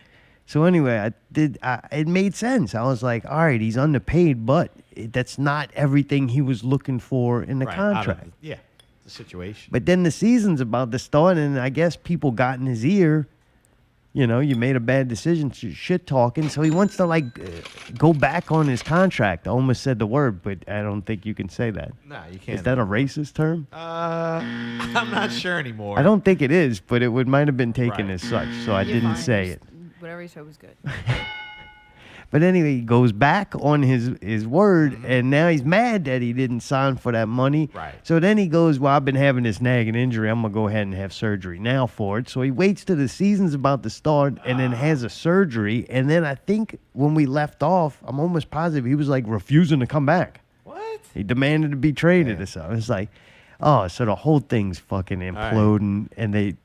So anyway, it made sense. I was like, all right, he's underpaid, but that's not everything he was looking for in the contract. The situation. But then the season's about to start, and I guess people got in his ear. You know, you made a bad decision, shit talking. So he wants to go back on his contract. I almost said the word, but I don't think you can say that. Nah, you can't. Is that a racist term? I'm not sure anymore. I don't think it is, but it might have been taken as such. So I You're didn't fine. say it. Whatever you said was good. But anyway, he goes back on his word, and now he's mad that he didn't sign for that money. Right. So then he goes, well, I've been having this nagging injury. I'm going to go ahead and have surgery now for it. So he waits till the season's about to start and then has a surgery. And then I think when we left off, I'm almost positive he was like refusing to come back. What? He demanded to be traded or something. It's like, oh, so the whole thing's fucking imploding. And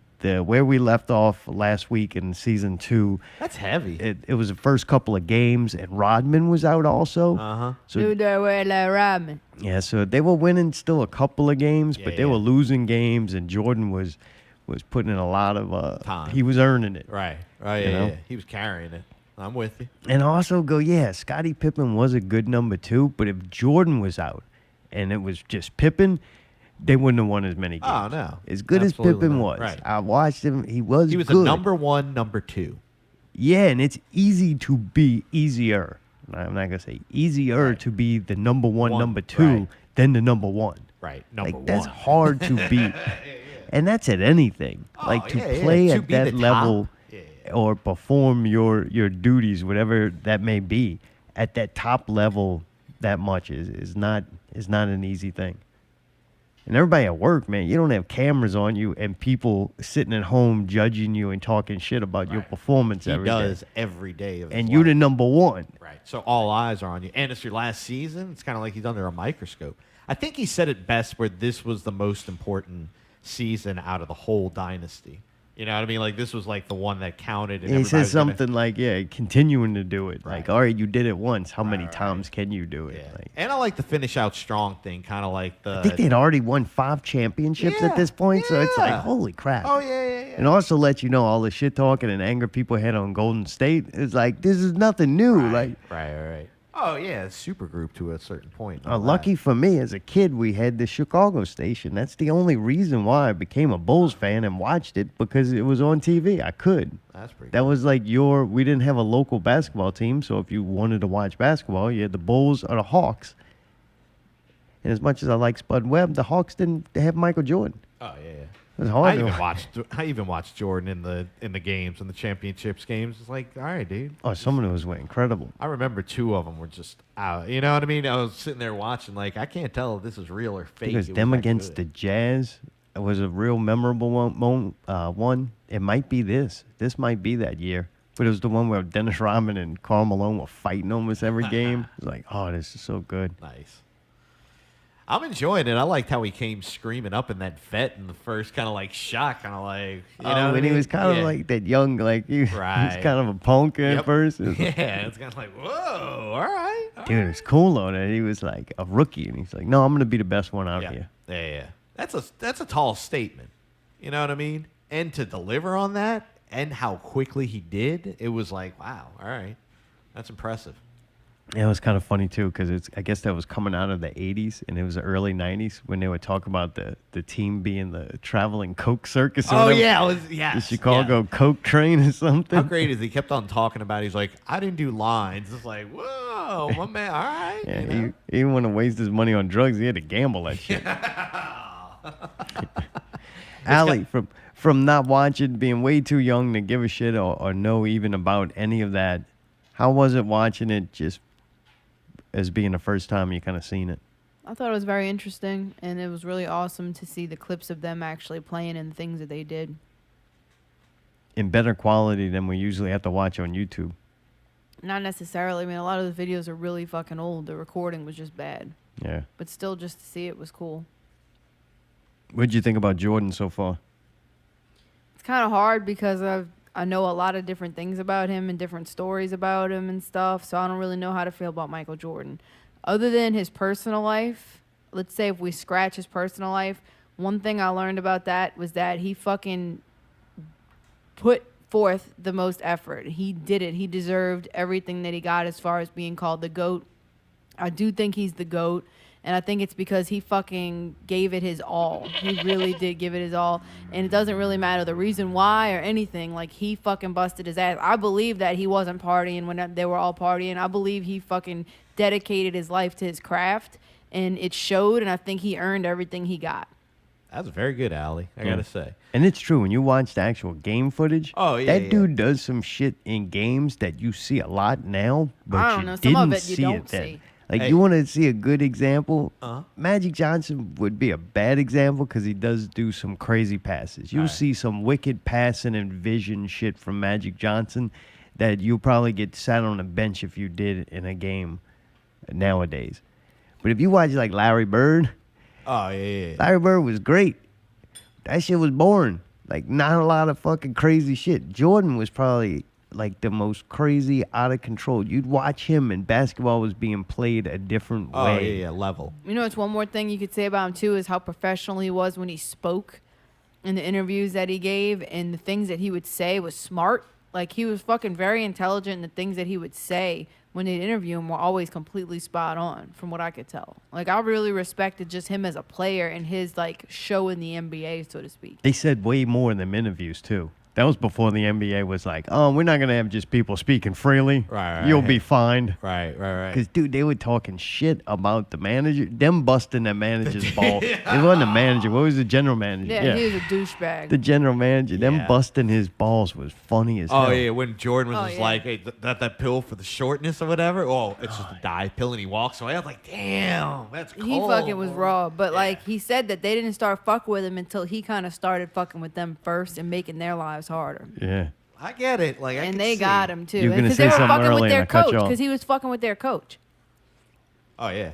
where we left off last week in season 2. That's heavy. It was the first couple of games, and Rodman was out also. So Do the way la ramen. yeah, so they were winning still a couple of games, but they were losing games, and Jordan was putting in a lot of time. He was earning it. Right. You know? Yeah. He was carrying it. I'm with you. And also Scottie Pippen was a good number 2, but if Jordan was out and it was just Pippen, they wouldn't have won as many games. Oh, no. As good Absolutely as Pippen not. was. Right. I watched him. He was a good. number 1, number 2. Yeah, and it's easier. I'm not going to say easier to be the number 1, number 2 than the number 1. Right. Number 1. That's hard to beat. And that's at anything. to yeah, play to at be that the top. level or perform your duties, whatever that may be, at that top level that much is not an easy thing. And everybody at work, man, you don't have cameras on you and people sitting at home judging you and talking shit about your performance He every day. does every day of his And you're life. the number one. Right. So all eyes are on you. And it's your last season. It's kind of like he's under a microscope. I think he said it best where this was the most important season out of the whole dynasty. You know what I mean? Like, this was like the one that counted. And And he says everybody's gonna- something like, yeah, continuing to do it. Like, all right, you did it once. How many times can you do it? Like, And I like the finish out strong thing, kind of like the. I think they'd already won 5 championships at this point, so it's like, holy crap. Oh, yeah. And also let you know all the shit talking and anger people had on Golden State. It's like, this is nothing new. Like, Right. Oh, yeah. Super group to a certain point. and all that. lucky for me, as a kid, we had the Chicago station. That's the only reason why I became a Bulls fan and watched it, because it was on TV. I could. That's pretty That was like we didn't have a local basketball team, so if you wanted to watch basketball, you had the Bulls or the Hawks. And as much as I like Spud Webb, the Hawks didn't have Michael Jordan. Oh, yeah. It was hard I to even watched Jordan in the games, in the championships games. It's like, all right, dude. Oh, some of those were incredible. I remember 2 of them were just out. You know what I mean? I was sitting there watching, like, I can't tell if this is real or fake. Because It was them that against good. the Jazz was a real memorable one. It might be this. This might be that year. But it was the one where Dennis Rodman and Karl Malone were fighting almost every game. It was like, oh, this is so good. Nice. I'm enjoying it. I liked how he came screaming up in that vet in the first kind of like shot, kind of like, you know. And what he I was mean? kind of Yeah. like that young, like, he's Right. kind of a punk at Yep. first. It was like, Yeah, it's kind of like, whoa, all right. dude, it's cool though that he was like a rookie. And he's like, no, I'm going to be the best one out here. Yeah. That's a tall statement. You know what I mean? And to deliver on that and how quickly he did, it was like, wow, all right. That's impressive. Yeah, it was kind of funny too, because I guess that was coming out of the 80s and it was the early 90s when they would talk about the team being the traveling Coke circus. Or Oh, whatever. yeah. The Chicago Coke train or something. How great is he? Kept on talking about it. He's like, I didn't do lines. It's like, whoa, my man, all right. Yeah, you know? he didn't want to waste his money on drugs. He had to gamble that shit. Allie, from not watching, being way too young to give a shit or know even about any of that, how was it watching it just as being the first time you kind of seen it? I thought it was very interesting, and it was really awesome to see the clips of them actually playing and the things that they did. In better quality than we usually have to watch on YouTube. Not necessarily. I mean, a lot of the videos are really fucking old. The recording was just bad. Yeah. But still, just to see it was cool. What'd you think about Jordan so far? It's kind of hard because I know a lot of different things about him and different stories about him and stuff, so I don't really know how to feel about Michael Jordan. Other than his personal life, let's say if we scratch his personal life, one thing I learned about that was that he fucking put forth the most effort. He did it. He deserved everything that he got as far as being called the GOAT. I do think he's the GOAT. And I think it's because he fucking gave it his all. He really did give it his all. And it doesn't really matter the reason why or anything. Like, he fucking busted his ass. I believe that he wasn't partying when they were all partying. I believe he fucking dedicated his life to his craft. And it showed, and I think he earned everything he got. That was very good, Allie, I got to say. And it's true. When you watch the actual game footage, that dude does some shit in games that you see a lot now, but I don't you know. didn't Some of it you see don't it then. see. Like, Hey. you want to see a good example? Magic Johnson would be a bad example because he does do some crazy passes. You'll see some wicked passing and vision shit from Magic Johnson that you'll probably get sat on a bench if you did in a game nowadays. But if you watch like Larry Bird, Oh, yeah. Larry Bird was great. That shit was boring. Like, not a lot of fucking crazy shit. Jordan was probably like the most crazy, out of control. You'd watch him and basketball was being played a different Oh, way. yeah, level. You know, it's one more thing you could say about him, too, is how professional he was when he spoke in the interviews that he gave, and the things that he would say was smart. Like, he was fucking very intelligent, and the things that he would say when they'd interview him were always completely spot on, from what I could tell. Like, I really respected just him as a player and his, like, show in the NBA, so to speak. They said way more in them interviews, too. That was before the NBA was like, oh, we're not going to have just people speaking freely. Right. You'll be fined. Right. Because, dude, they were talking shit about the manager. Them busting that manager's ball. It wasn't the manager. What was the general manager? Yeah, he was a douchebag. The general manager. Them busting his balls was funny as hell. Oh, yeah. When Jordan was just like, hey, that pill for the shortness or whatever. Oh, it's just a diet pill, and he walks away. I was like, damn, that's cold. He fucking was raw. But, like, he said that they didn't start fucking with him until he kind of started fucking with them first and making their lives harder. Yeah. I get it. Like, and they got him, too. You were gonna Because say they were something fucking with earlier their and I cut coach. you off. Because he was fucking with their coach. Oh, yeah.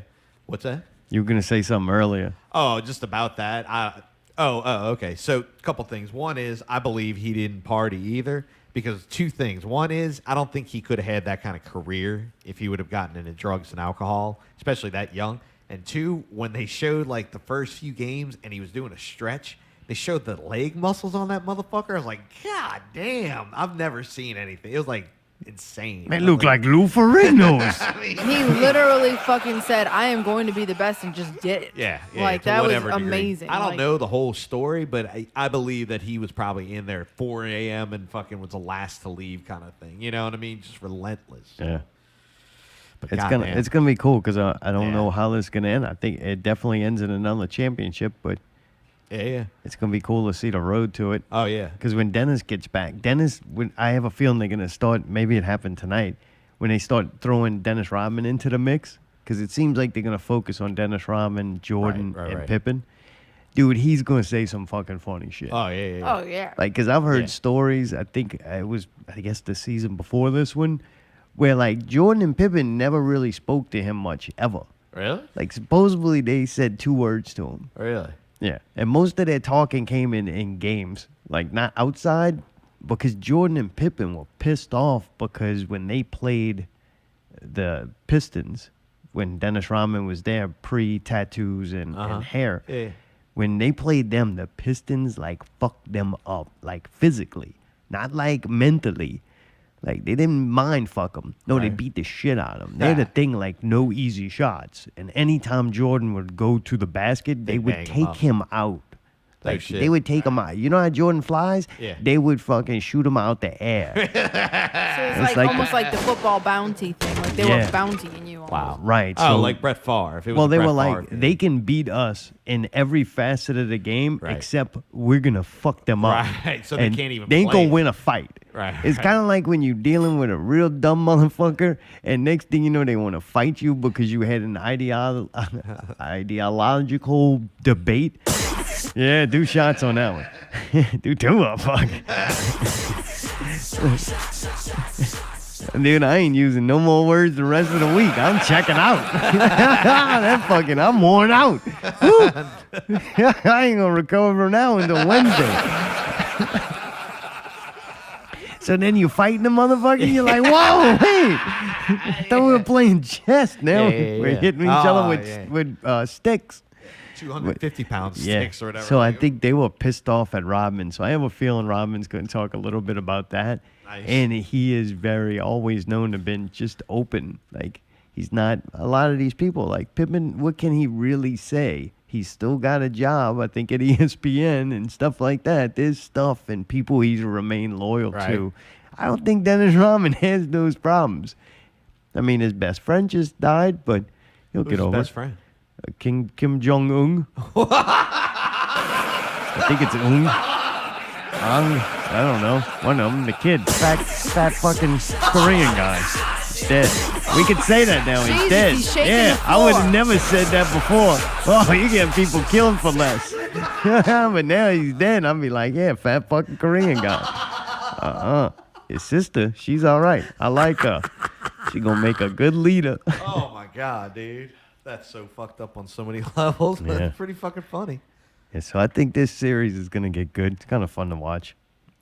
What's that? You were going to say something earlier. Oh, just about that. Okay. So, a couple things. One is, I believe he didn't party either. Because two things. One is, I don't think he could have had that kind of career if he would have gotten into drugs and alcohol, especially that young. And two, when they showed, like, the first few games and he was doing a stretch, they showed the leg muscles on that motherfucker. I was like, God damn, I've never seen anything. It was like insane. They look like Lou Ferrigno's. He literally fucking said, I am going to be the best, and just did it. Yeah. Like, to that was whatever degree. amazing. I don't Like, know the whole story, but I believe that he was probably in there at 4 a.m. and fucking was the last to leave kind of thing. You know what I mean? Just relentless. Yeah. But It's gonna be cool because I don't know how this is gonna end. I think it definitely ends in another championship, but yeah, it's gonna be cool to see the road to it. Oh yeah, because when Dennis gets back, I have a feeling they're gonna start. Maybe it happened tonight when they start throwing Dennis Rodman into the mix because it seems like they're gonna focus on Dennis Rodman, Jordan, and Pippen. Dude, he's gonna say some fucking funny shit. Oh yeah. Oh yeah. Like, because I've heard stories. I think it was, I guess, the season before this one, where like Jordan and Pippen never really spoke to him much ever. Really? Like, supposedly they said 2 words to him. Really? Yeah. And most of their talking came in games, like not outside, because Jordan and Pippen were pissed off because when they played the Pistons, when Dennis Rodman was there, pre-tattoos and hair, when they played them, the Pistons, like, fucked them up, like, physically, not like mentally. Like, they didn't mind fuck them. No, they beat the shit out of them. They had a thing like no easy shots. And anytime Jordan would go to the basket, they would take him out. Like, they would take him out. You know how Jordan flies? Yeah. They would fucking shoot him out the air. So it's like almost like the football bounty thing. Like they were bountying you. Wow. Right. Oh, So, like Brett Favre. If it was well, a they Brett were like, Favre thing. they can beat us in every facet of the game, except we're going to fuck them up. Right, so they And can't even They ain't play. going to win a fight. Right, It's kind of like when you're dealing with a real dumb motherfucker, and next thing you know, they want to fight you because you had an ideological debate. Yeah, do shots on that one. Do 2 of them, fuck. Dude, I ain't using no more words the rest of the week. I'm checking out. I'm worn out. I ain't gonna recover from now until Wednesday. So then you fighting the motherfucker, you're like, whoa, hey. I thought we were playing chess. Now we're hitting each other with sticks. 250-pound sticks or whatever. So I think they were pissed off at Rodman. So I have a feeling Rodman's going to talk a little bit about that. Nice. And he is always known to have been just open. Like, he's not, a lot of these people, like Pippen, what can he really say? He's still got a job, I think, at ESPN and stuff like that. There's stuff and people he's remained loyal to. I don't think Dennis Rodman has those problems. I mean, his best friend just died, but he'll get over it. His best friend? Kim Jong-un. I think it's Un. I don't know. One of them, the kid. Fat fucking Korean guy. He's dead. We could say that now. He's Jesus, dead. he's shaking Yeah, the I would floor. have never said that before. Oh, you get people killed for less. But now he's dead. I'll be like, yeah, fat fucking Korean guy. His sister, she's all right. I like her. She gonna make a good leader. Oh my God, dude. That's so fucked up on so many levels. But Yeah. it's pretty fucking funny. Yeah, so I think this series is gonna get good. It's kind of fun to watch.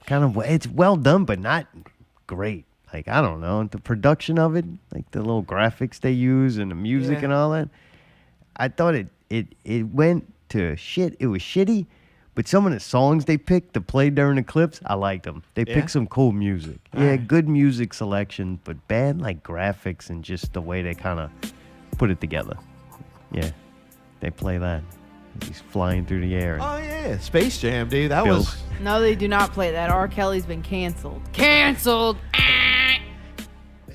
It's well done, but not great. Like, I don't know, the production of it, like the little graphics they use and the music and all that. I thought it went to shit. It was shitty, but some of the songs they picked to play during the clips, I liked them. They picked some cool music. Good music selection, but bad like graphics and just the way they kind of put it together. Yeah, they play that. He's flying through the air. Oh yeah, Space Jam, dude. That Bill. was. No, they do not play that. R. Kelly's been canceled. Canceled.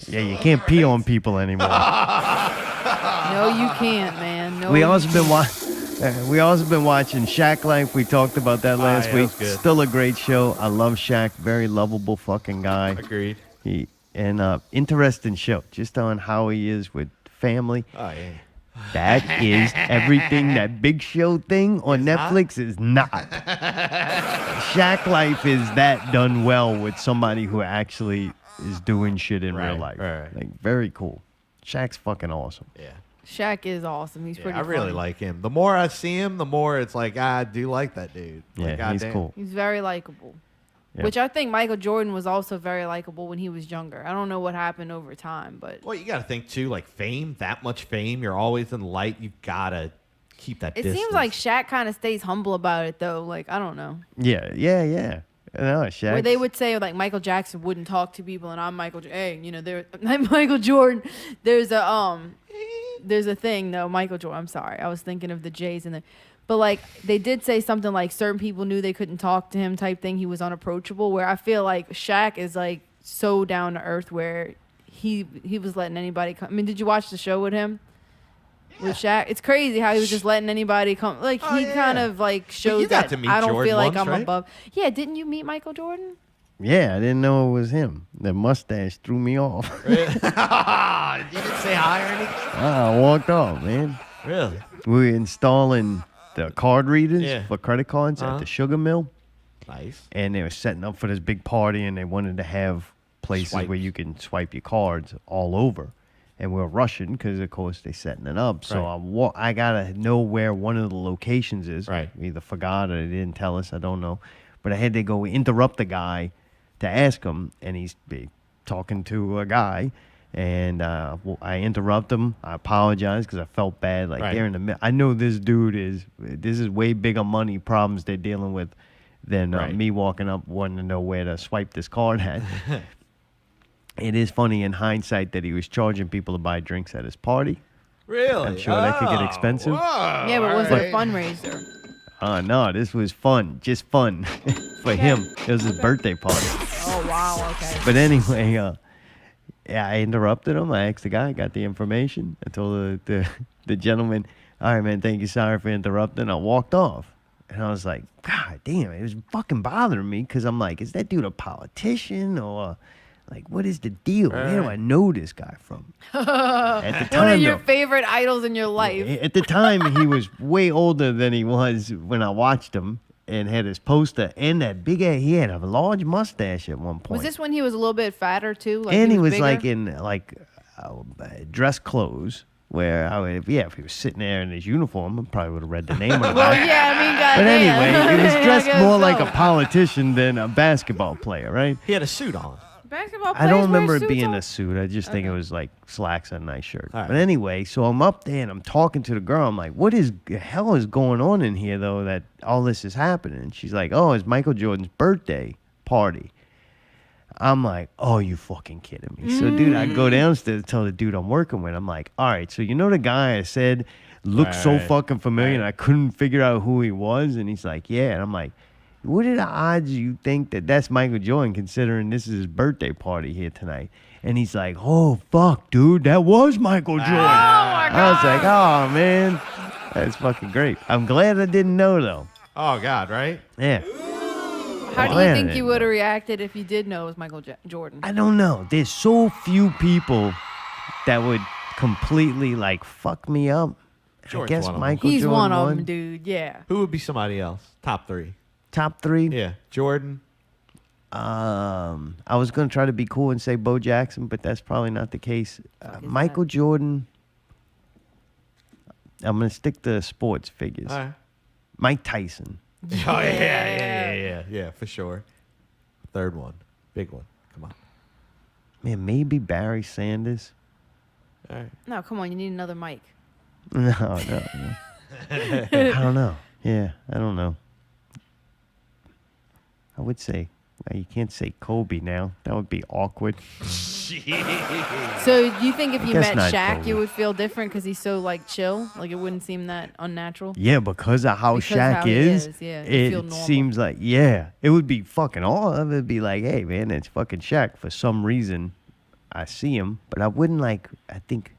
Yeah, you can't pee on people anymore. No, you can't, man. No. We you also been can't. watching Shaq Life. We talked about that last yeah, week. that was good. Still a great show. I love Shaq. Very lovable fucking guy. Agreed. Interesting show. Just on how he is with family. Oh yeah. That is everything that Big Show thing on Netflix is not. Shaq Life is that done well with somebody who actually is doing shit in real life. Right. Like, very cool. Shaq's fucking awesome. Yeah. Shaq is awesome. He's pretty I really funny. like him. The more I see him, the more it's like I do like that dude. Like, Yeah, he's goddamn. cool. He's very likable. Yeah. Which I think Michael Jordan was also very likable when he was younger. I don't know what happened over time, but Well, you got to think too, like fame, that much fame, you're always in the light. You gotta keep that. it distance. seems like Shaq kind of stays humble about it, though. Like, I don't know. Yeah. No, Shaq. Where they would say, like, Michael Jackson wouldn't talk to people, and I'm Michael. Hey, you know, Michael Jordan. There's a thing, though. Michael Jordan. I'm sorry, I was thinking of the J's in there. But, like, they did say something like certain people knew they couldn't talk to him type thing. He was unapproachable, where I feel like Shaq is, like, so down to earth where he was letting anybody come. I mean, did you watch the show with him? With Shaq? It's crazy how he was just letting anybody come. Like, he kind of, like, showed got that to meet I don't Jordan feel like once, I'm right? above. Yeah, didn't you meet Michael Jordan? Yeah, I didn't know it was him. The mustache threw me off. You didn't say hi or anything. I walked off, man. Really? We were installing the card readers Yeah. for credit cards at the sugar mill. Nice. And they were setting up for this big party, and they wanted to have places Swipes. where you can swipe your cards all over. And we were rushing because, of course, they're setting it up. So I got to know where one of the locations is. Right. We either forgot or they didn't tell us. I don't know. But I had to go interrupt the guy to ask him, and he's talking to a guy. And I interrupt him. I apologize because I felt bad. Like, they're in the middle. I know this is way bigger money problems they're dealing with than me walking up wanting to know where to swipe this card at. It is funny in hindsight that he was charging people to buy drinks at his party. Really? I'm sure that could get expensive. Yeah, but was it a fundraiser? No, this was fun. Just fun for him. It was his birthday party. Oh, wow, okay. But anyway, yeah, I interrupted him. I asked the guy, got the information. I told the gentleman, all right, man, thank you. Sorry for interrupting. I walked off. And I was like, God damn, it was fucking bothering me because I'm like, is that dude a politician or like, what is the deal? Where do I know this guy from? At the time, One of your though, favorite idols in your life. at the time, he was way older than he was when I watched him and had his poster and that big ass. He had a large mustache at one point. Was this when he was a little bit fatter, too? Like And he was bigger? like in dress clothes. Where if he was sitting there in his uniform, I probably would have read the name of the Well, guy. yeah, I mean, But goddamn. anyway, he was I dressed guess more like so. a politician than a basketball player, right? He had a suit on. Basketball I don't players wear remember it suits being on? a suit. I just think it was like slacks and a nice shirt. All right. But anyway, so I'm up there and I'm talking to the girl. I'm like, what the hell is going on in here, though, that all this is happening? And she's like, oh, it's Michael Jordan's birthday party. I'm like, oh, you fucking kidding me. So, dude, I go downstairs to tell the dude I'm working with. I'm like, all right, so you know the guy I said looked so Right. fucking familiar and I couldn't figure out who he was? And he's like, yeah. And I'm like, what are the odds you think that that's Michael Jordan considering this is his birthday party here tonight? And he's like, oh, fuck, dude, that was Michael Jordan. I was like, oh, man, that's fucking great. I'm glad I didn't know, though. Oh God, right? Yeah. How do you glad I think didn't you would have reacted if you did know it was Michael Jordan? I don't know. There's so few people that would completely like fuck me up. I Jordan's guess one of 'em. Michael He's Jordan one of won. them, dude. Yeah. Who would be somebody else? Top three. Top three. Yeah, Jordan. I was gonna try to be cool and say Bo Jackson, but that's probably not the case. Michael Jordan. I'm gonna stick to sports figures. All right. Mike Tyson. Oh yeah, for sure. Third one, big one. Come on. Man, maybe Barry Sanders. All right. No, come on. You need another mic. No. I don't know. Yeah, I don't know. I would say you can't say Kobe now. That would be awkward. So do you think if you guess met not Shaq, totally. you would feel different because he's so like chill? Like it wouldn't seem that unnatural? Yeah, because of how Because Shaq how he is, is, yeah, you feel it normal. seems like, yeah, it would be fucking awesome. It'd be like, hey, man, it's fucking Shaq. For some reason, I see him, but I wouldn't like, I think,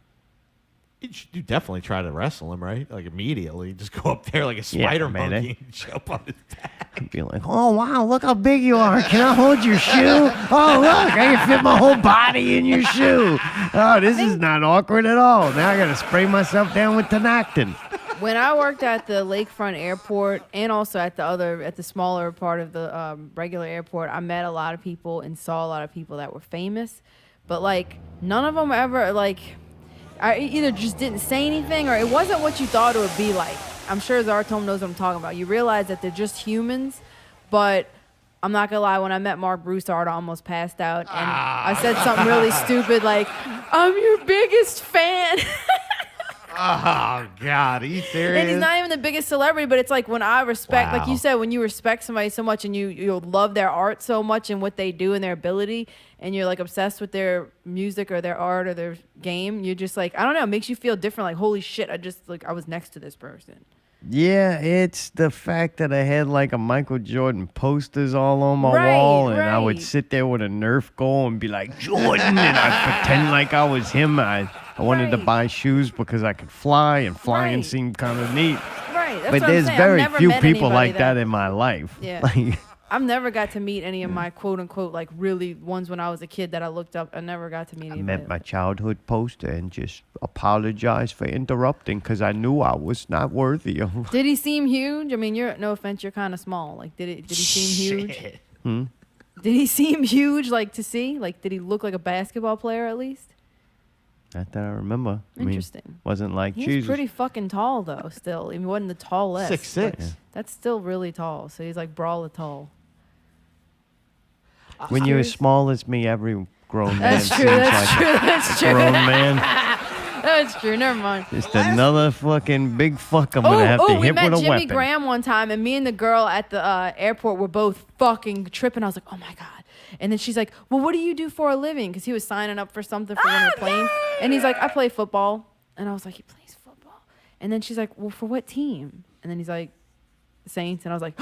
You definitely try to wrestle him, right? Like immediately, just go up there like a Yeah, spider man, monkey and jump on his back. I'd be like, oh, wow, look how big you are. Can I hold your shoe? Oh, look, I can fit my whole body in your shoe. Oh, this is not awkward at all. Now I got to spray myself down with Tenactin. When I worked at the Lakefront Airport and also at the smaller part of the regular airport, I met a lot of people and saw a lot of people that were famous, but like none of them ever like. I either just didn't say anything or it wasn't what you thought it would be like. I'm sure Zartome knows what I'm talking about. You realize that they're just humans, but I'm not gonna lie, when I met Mark Broussard, I almost passed out and I said something really stupid like, I'm your biggest fan. Oh, God. Are you serious? And he's not even the biggest celebrity, but it's like when I respect, like Wow. you said, when you respect somebody so much and you love their art so much and what they do and their ability, and you're like obsessed with their music or their art or their game, you're just like, I don't know, it makes you feel different. Like, holy shit, I was next to this person. Yeah, it's the fact that I had like a Michael Jordan posters all on my Right, wall, and I would right. sit there with a Nerf goal and be like, Jordan, and I'd pretend like I was him. I wanted to buy shoes because I could fly, and flying Right. seemed kind of neat. Right, that's But what I'm there's saying. I've very never few met people anybody like that in my life. Yeah. Like, I've never got to meet any of my quote unquote like really ones when I was a kid that I looked up. I never got to meet I anybody. met my childhood poster and just apologized for interrupting because I knew I was not worthy of. Did he seem huge? I mean, no offense, you're kind of small. Like, did he seem huge? Hmm? Did he seem huge, like, to see? Like, did he look like a basketball player at least? Not that I remember. Interesting. I mean, wasn't like He's Jesus. pretty fucking tall, though, still. He wasn't the tallest. 6'6". but That's still really tall. So he's like brawler tall. When you're as small as me, every grown man That's seems true, that's like true, a that's true. grown man. That's true, never mind. Just another fucking big fuck I'm going to have to we hit met with a Jimmy weapon. Graham one time, and me and the girl at the airport were both fucking tripping. I was like, oh my God. And then she's like, well, what do you do for a living? Because he was signing up for something for one of the planes. And he's like, I play football. And I was like, he plays football? And then she's like, well, for what team? And then he's like, Saints. And I was like,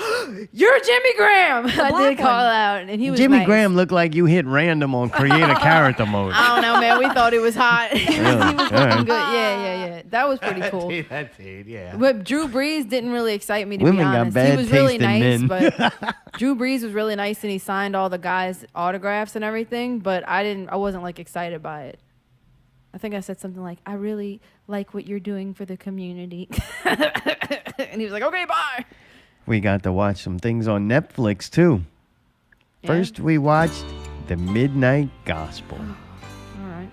you're Jimmy Graham. I did call out. And he was Jimmy nice. Graham looked like you hit random on create a character mode. I don't know, man. We thought he was hot. he was Really? looking Alright. good. Yeah. That was pretty cool. That dude, yeah. But Drew Brees didn't really excite me, to Women be got honest. bad He was really taste in nice, men. but Drew Brees was really nice and he signed all the guys' autographs and everything, but I wasn't like excited by it. I think I said something like, I really like what you're doing for the community. And he was like, okay, bye. We got to watch some things on Netflix too. Yeah? First, we watched The Midnight Gospel. All right.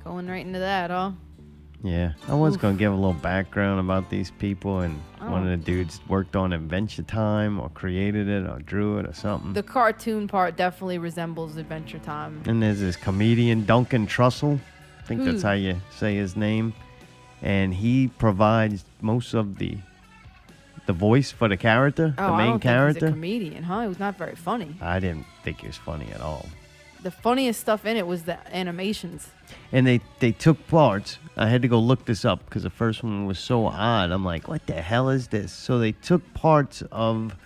Going right into that, huh? Yeah, I was going to give a little background about these people, and one Oh. of the dudes worked on Adventure Time or created it or drew it or something. The cartoon part definitely resembles Adventure Time. And there's this comedian, Duncan Trussell. I think that's Who? how you say his name. And he provides most of the voice for the character, Oh, the I main don't character. think he's a comedian, huh? He was not very funny. I didn't think it was funny at all. The funniest stuff in it was the animations. And they took parts. I had to go look this up because the first one was so odd. I'm like, what the hell is this? So they took parts of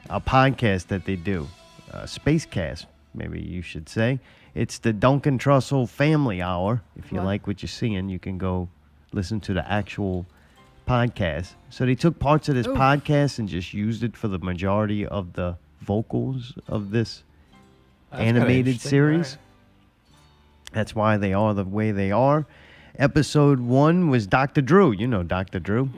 a podcast that they do, Spacecast, maybe you should say. It's the Duncan Trussell Family Hour. If you What? like what you're seeing, you can go listen to the actual podcast. So they took parts of this Ooh. podcast and just used it for the majority of the vocals of this That's kinda animated interesting, series. right. That's why they are the way they are. Episode 1 was Dr. Drew. You know Dr. Drew.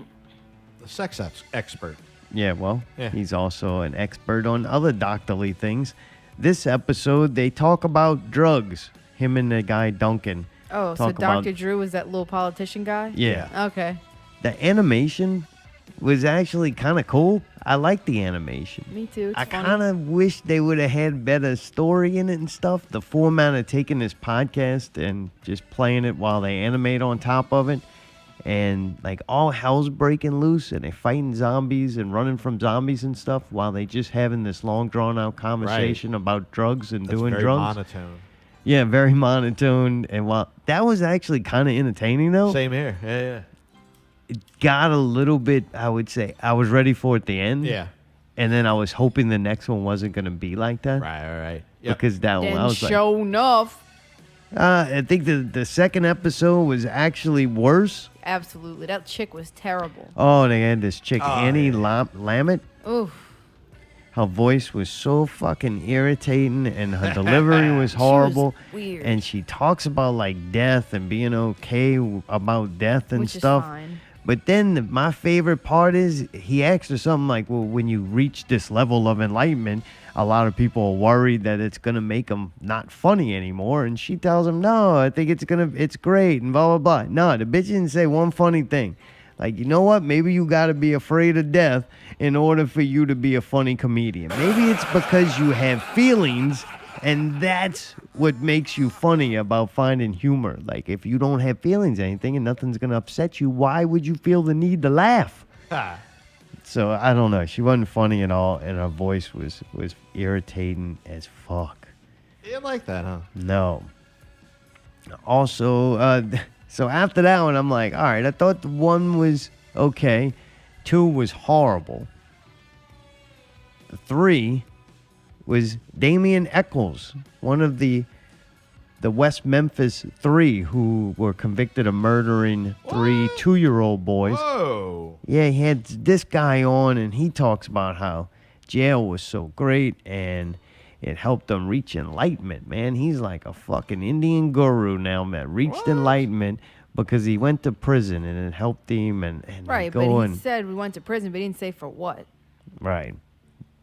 The sex expert. Yeah, well, Yeah. he's also an expert on other doctorly things. This episode, they talk about drugs. Him and the guy Duncan. Oh, so talk about- Dr. Drew was that little politician guy? Yeah. Okay. The animation was actually kind of cool. I like the animation. Me too. It's I funny. kind of wish they would have had better story in it and stuff. The format of taking this podcast and just playing it while they animate on top of it. And like all hell's breaking loose and they're fighting zombies and running from zombies and stuff while they just having this long drawn out conversation about drugs and That's doing very drugs. monotone. Yeah, very monotone. And while that was actually kind of entertaining, though. Same here. Yeah. It got a little bit, I would say, I was ready for it at the end. Yeah. And then I was hoping the next one wasn't going to be like that. Right. Yep. Because that one, I was show enough. I think the second episode was actually worse. Absolutely. That chick was terrible. Oh, they had this chick, Annie Lamott. Oof. Her voice was so fucking irritating, and her delivery was horrible. She was weird. And she talks about like death and being okay about death and Which is stuff. fine. But then my favorite part is he asked her something like, well, when you reach this level of enlightenment, a lot of people are worried that it's going to make them not funny anymore. And she tells him, no, I think it's great and blah, blah, blah. No, the bitch didn't say one funny thing. Like, you know what? Maybe you got to be afraid of death in order for you to be a funny comedian. Maybe it's because you have feelings, and that's what makes you funny about finding humor. Like, if you don't have feelings or anything and nothing's going to upset you, why would you feel the need to laugh? So, I don't know. She wasn't funny at all, and her voice was irritating as fuck. You didn't like that, huh? No. Also, so after that one, I'm like, all right, I thought the 1 was okay. 2 was horrible. 3 was Damien Eccles, one of the West Memphis 3 who were convicted of murdering 3 2-year-old boys. Whoa. Yeah, he had this guy on, and he talks about how jail was so great and it helped him reach enlightenment, man. He's like a fucking Indian guru now, man. Reached enlightenment because he went to prison and it helped him and Right, go but and he said we went to prison, but he didn't say for what. right.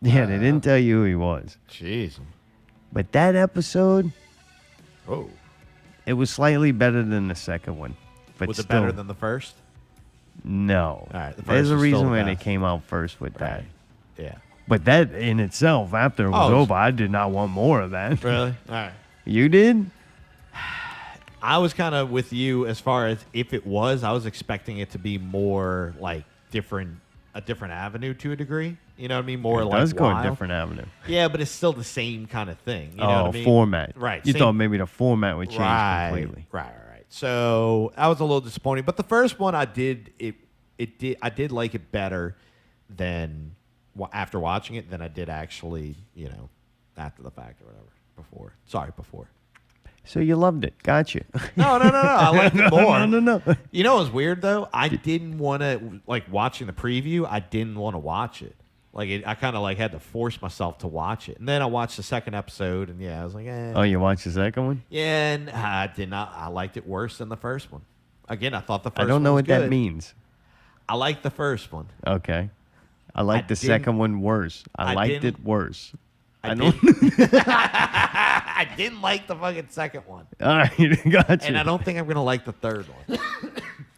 Yeah, they didn't tell you who he was. Jeez. But that episode, Oh. it was slightly better than the second one. But Was it still, better than the first? No. All right, the There's first a is still reason the why they best. came out first with that. Yeah. But that in itself, after it was Oh, over, I did not want more of that. Really? All right. You did? I was kind of with you as far as if it was, I was expecting it to be more like a different avenue to a degree. You know what I mean? More It like does go a wild. different avenue. Yeah, but it's still the same kind of thing. You know what I mean? Format. Right. You same- thought maybe the format would change completely. Right. So I was a little disappointed, but the first one I did like it better than after watching it than I did actually, after the fact or whatever. Before. So you loved it. Gotcha. No. I liked it more. No. You know what's weird though? I didn't want to watching the preview. I didn't want to watch it. I kind of had to force myself to watch it, and then I watched the second episode, and I was like, eh. Oh, you watched the second one? Yeah, and I did not. I liked it worse than the first one. Again, I thought the first. I don't know one what was that good. means. I liked the first one. Okay. I liked the didn't- second one worse. I liked didn't- it worse. I don't. I didn't like the fucking second one. All right, gotcha. And I don't think I'm gonna like the third one.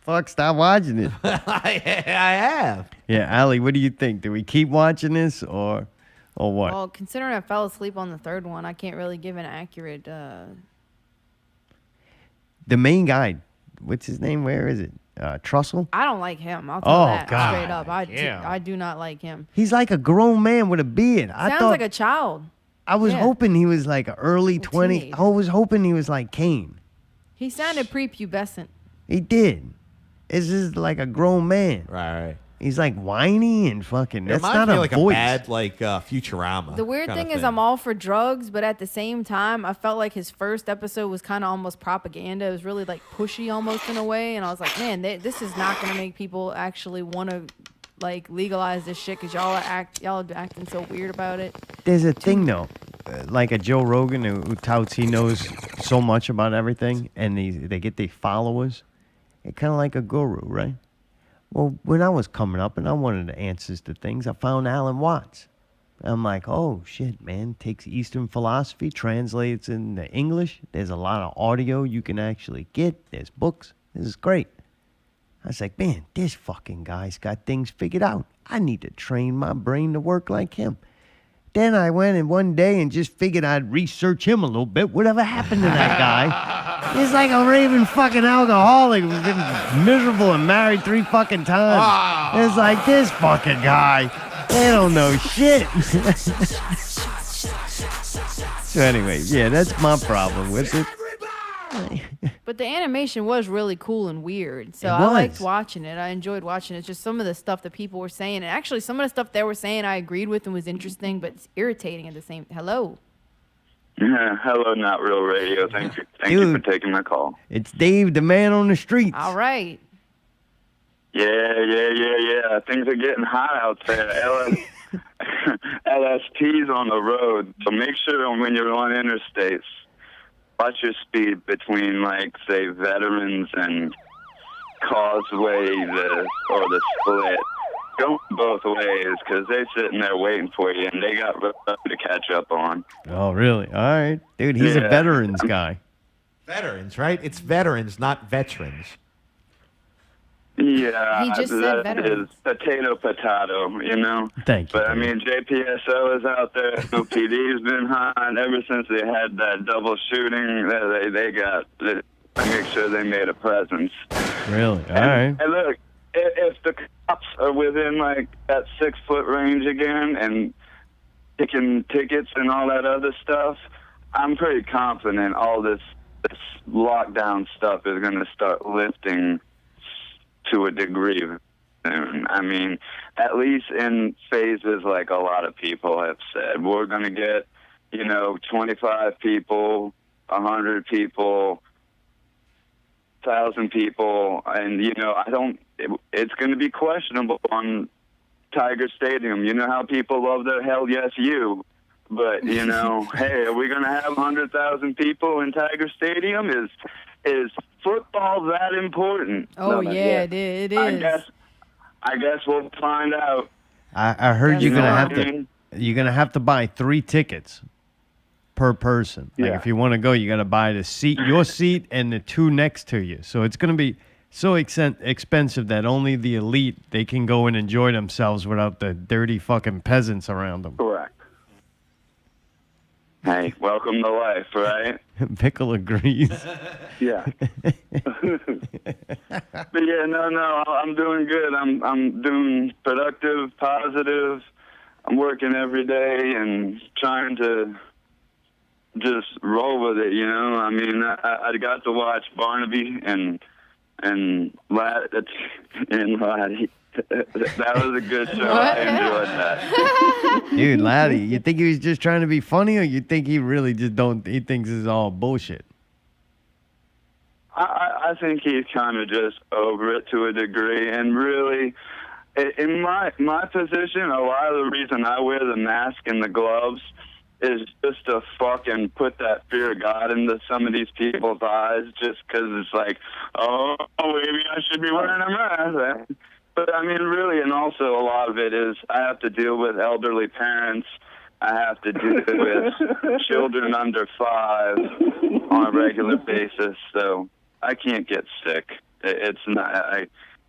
Fuck, stop watching it. I have. Yeah, Allie, what do you think? Do we keep watching this or what? Well, considering I fell asleep on the third one, I can't really give an accurate. The main guy, what's his name? Where is it? Trussell? I don't like him. I'll tell Oh, that God. straight up. Yeah. I do not like him. He's like a grown man with a beard. Sounds like a child. I was Yeah. hoping he was like early 20. teenager. I was hoping he was like Kane. He sounded prepubescent. He did. It's just like a grown man. Right. He's like whiny and fucking. It That's reminds not me a of like voice. a bad Futurama. The weird kinda thing is I'm all for drugs, but at the same time, I felt like his first episode was kind of almost propaganda. It was really like pushy almost in a way. And I was like, man, this is not going to make people actually want to like legalize this shit because y'all are acting so weird about it. There's a thing though, like a Joe Rogan who touts he knows so much about everything, and they get their followers. It's kind of like a guru, right? Well, when I was coming up and I wanted the answers to things, I found Alan Watts. I'm like, oh shit, man! Takes Eastern philosophy, translates into English. There's a lot of audio you can actually get. There's books. This is great. I was like, man, this fucking guy's got things figured out. I need to train my brain to work like him. Then I went and one day and just figured I'd research him a little bit. Whatever happened to that guy? He's like a raving fucking alcoholic who's been miserable and married 3 fucking times. It's like this fucking guy. They don't know shit. So anyway, yeah, that's my problem with it. But the animation was really cool and weird. So It I liked was. watching it. I enjoyed watching it. It's just some of the stuff that people were saying. And actually, some of the stuff they were saying I agreed with and was interesting, but it's irritating at the same. Hello. Hello, Not Real Radio. Thank you for taking my call. It's Dave, the man on the streets. All right. Yeah. Things are getting hot out there. LST's on the road, so make sure when you're on interstates, watch your speed between, like, say, Veterans and Causeway or the Split. Go both ways, because they're sitting there waiting for you, and they got stuff to catch up on. Oh, really? All right. Dude, he's a Yeah. veterans guy. Veterans, right? It's veterans, not veterans. Yeah, He just said that veterans. is potato, you know? Thank you. But, I mean, JPSO is out there. NOPD's been hot. Ever since they had that double shooting, they make sure they made a presence. Really? All right. And look, if the cops are within, like, that 6-foot range again and taking tickets and all that other stuff, I'm pretty confident all this lockdown stuff is going to start lifting to a degree soon. I mean, at least in phases, like a lot of people have said. We're going to get, 25 people, 100 people, 1,000 people, and, it's going to be questionable on Tiger Stadium. You know how people love their Hell Yes You. But, hey, are we going to have 100,000 people in Tiger Stadium? Is football that important? Oh, yeah, it is. I guess we'll find out. I heard you're gonna have to buy 3 tickets per person. Like, Yeah. if you want to go, you got to buy your seat and the 2 next to you. So it's gonna be so expensive that only the elite, they can go and enjoy themselves without the dirty fucking peasants around them. Correct. Hey, welcome to life, right? Pickle agrees. Yeah. But yeah, no, I'm doing good. I'm doing productive, positive. I'm working every day and trying to just roll with it, I mean, I got to watch Barnaby and Lattie. That was a good show. I enjoyed that. Dude, Lattie, you think he was just trying to be funny, or you think he really just he thinks it's all bullshit? I think he's kind of just over it to a degree, and really, in my position, a lot of the reason I wear the mask and the gloves is just to fucking put that fear of God into some of these people's eyes, just because it's like, oh, maybe I should be wearing a mask. But, I mean, really, and also a lot of it is I have to deal with elderly parents. I have to deal with children under 5 on a regular basis, so I can't get sick. It's not.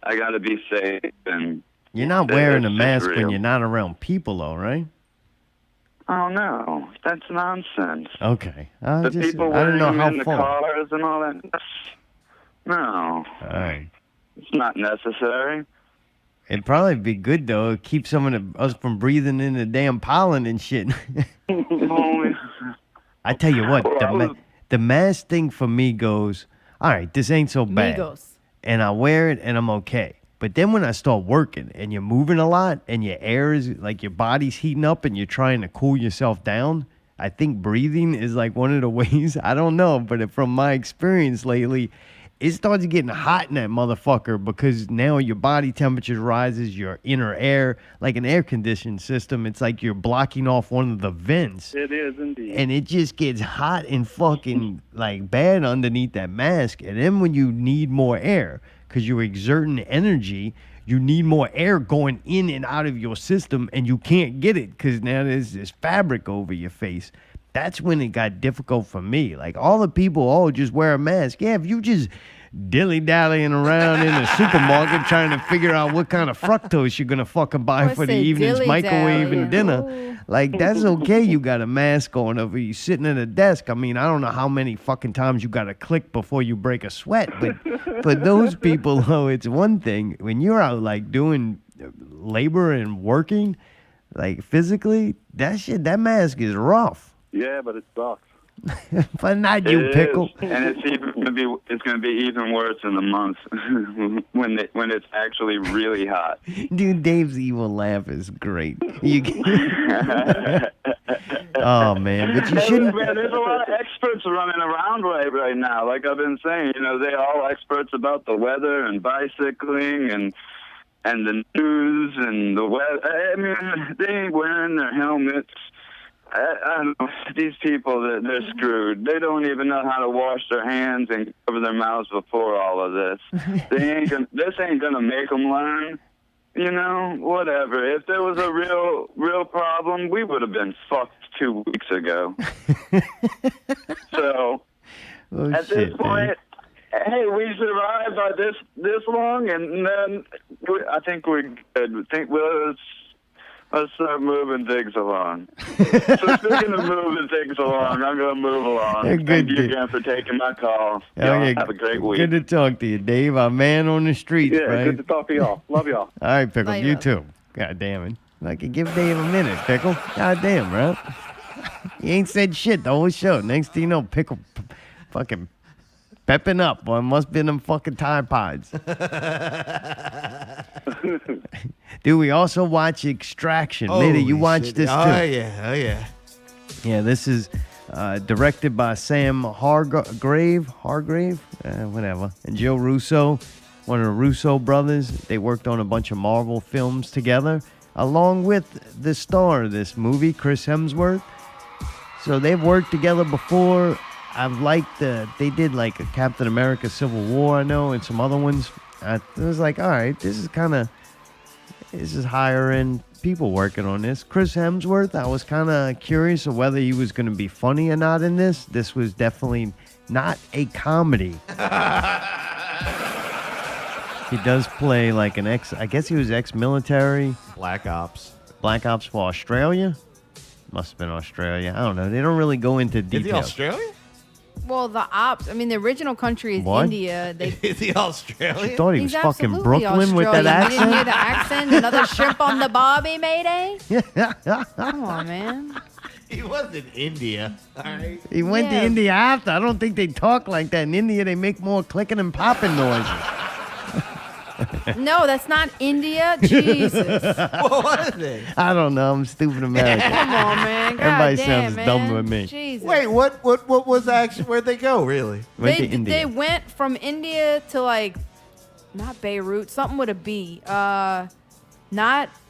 I got to be safe. And You're not wearing a it's mask when real. you're not around people, though, right? Oh, no. That's nonsense. Okay. The people I don't wearing know them how in the far. cars and all that. No. All right. It's not necessary. It'd probably be good, though. It'd keep some of us from breathing in the damn pollen and shit. I tell you what, the mask thing for me goes, all right, this ain't so bad. Migos. And I wear it and I'm okay. But then when I start working and you're moving a lot and your air is, like, your body's heating up and you're trying to cool yourself down, I think breathing is like one of the ways. I don't know, but from my experience lately, it starts getting hot in that motherfucker because now your body temperature rises, your inner air, like an air conditioning system. It's like you're blocking off one of the vents. It is indeed. And it just gets hot and fucking like bad underneath that mask. And then when you need more air, because you're exerting energy, you need more air going in and out of your system, and you can't get it because now there's this fabric over your face. That's when it got difficult for me. Like, all the people, just wear a mask. Yeah, if you just dilly-dallying around in a supermarket trying to figure out what kind of fructose you're going to fucking buy for the evening's microwave and dinner, like, that's okay. You got a mask on over you sitting at a desk. I mean, I don't know how many fucking times you got to click before you break a sweat, but for those people, though, it's one thing. When you're out, like, doing labor and working, like, physically, that mask is rough. Yeah, but it sucks. But not you, It Pickle. is. And it's going to be even worse in the months when it's actually really hot. Dude, Dave's evil laugh is great. Oh, man. But you Hey, shouldn't. man, there's a lot of experts running around right now. Like I've been saying, they're all experts about the weather and bicycling and the news and the weather. I mean, they ain't wearing their helmets. I don't know. These people, they're screwed. They don't even know how to wash their hands and cover their mouths before all of this. This ain't gonna make them learn. Whatever. If there was a real problem, we would have been fucked 2 weeks ago. So, at this point, hey, we survived by this long, and then I think we're good. Let's start moving things along. So speaking of moving things along, I'm going to move along. Good, Thank you Dave. again for taking my call. Oh, Y'all yeah. have a great week. Good to talk to you, Dave. Our man on the streets, Yeah, right? good to talk to y'all. Love y'all. All right, Pickle. Love You you. too. God damn it. I can give Dave a minute, Pickle. God damn, bro. He ain't said shit the whole show. Next thing you know, Pickle fucking pepping up. Boy, must be them fucking Tide Pods. Dude, we also watch Extraction. Maybe you watched this too. Oh, yeah. Yeah, this is directed by Sam Hargrave, whatever, and Joe Russo, one of the Russo brothers. They worked on a bunch of Marvel films together, along with the star of this movie, Chris Hemsworth. So they've worked together before. I've liked they did like a Captain America Civil War, I know, and some other ones. I was like, all right, this is higher end people working on this. Chris Hemsworth, I was kind of curious of whether he was going to be funny or not in this. This was definitely not a comedy. He does play like an I guess he was ex-military. Black Ops for Australia? Must have been Australia. I don't know. They don't really go into details. Is he Australian? Well, the original country is What? India. Is he Australian? She thought he was He's fucking absolutely Brooklyn with that Australian. You didn't hear accent? the accent? Another shrimp on the barbie, Mayday? Come on, man. He was in India. All right. He went to Yeah. India after. I don't think they talk like that. In India, they make more clicking and popping noises. No, that's not India. Jesus. What was it? I don't know. I'm stupid American. Come on, man. God Everybody damn, sounds man. dumb with me. Jesus. Wait, what was actually, where'd they go, really? Went to India. They went from India to like, not Beirut, something with a B. Not,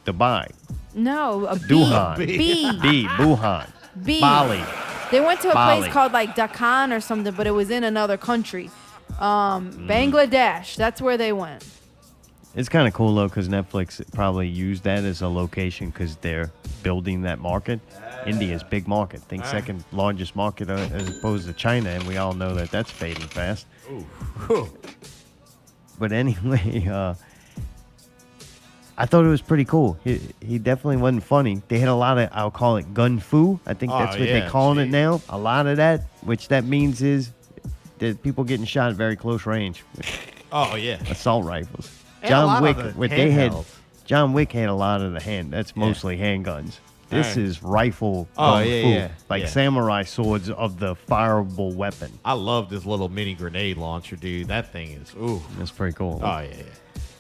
Dubai. no, a B. Duhan. B. Wuhan. B. Bali. They went to a Bali. place called like Deccan or something, but it was in another country. Bangladesh. That's where they went. It's kind of cool, though, because Netflix probably used that as a location because they're building that market. India's big market. I think second largest market as opposed to China, and we all know that that's fading fast. Ooh. But anyway, I thought it was pretty cool. He definitely wasn't funny. They had a lot of, I'll call it gun fu. I think that's what they're calling it now. A lot of that, which that means is that people getting shot at very close range. Oh, yeah. Assault rifles. And a lot John Wick, of the what they had, handhelds. John Wick had a lot of the that's mostly handguns. This Alright. is rifle Oh, gun yeah, fu, yeah, like yeah. samurai swords of the fireable weapon. I love this little mini grenade launcher, dude. That thing is, ooh. That's pretty cool. Oh, yeah.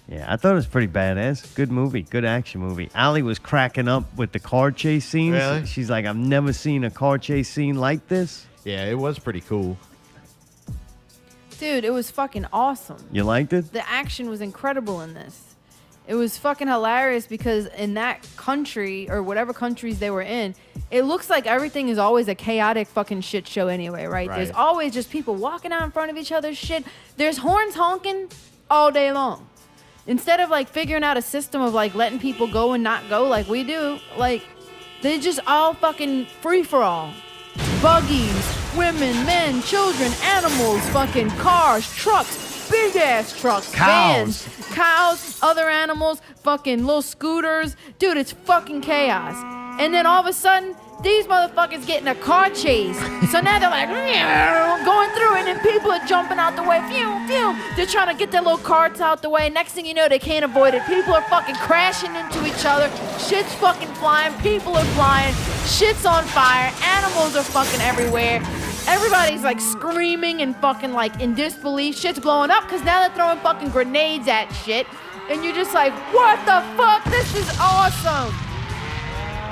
Yeah, I thought it was pretty badass. Good movie, good action movie. Allie was cracking up with the car chase scenes. Really? She's like, I've never seen a car chase scene like this. Yeah, it was pretty cool. Dude, it was fucking awesome. You liked it? The action was incredible in this. It was fucking hilarious because in that country or whatever countries they were in, it looks like everything is always a chaotic fucking shit show anyway, right? There's Right. always just people walking out in front of each other's shit. There's horns honking all day long. Instead of like figuring out a system of like letting people go and not go like we do, like they just all fucking free for all. Buggies, women, men, children, animals, fucking cars, trucks, big ass trucks, Cows. vans, cows, other animals, fucking little scooters. Dude, it's fucking chaos. And then all of a sudden, these motherfuckers get in a car chase. So now they're like, going through it, and People are jumping out the way. Phew, phew. They're trying to get their little carts out the way. Next thing you know, they can't avoid it. People are fucking crashing into each other. Shit's fucking flying. People are flying. Shit's on fire. Animals are fucking everywhere. Everybody's like screaming and fucking like in disbelief. Shit's blowing up because now they're throwing fucking grenades at shit. And you're just like, what the fuck? This is awesome.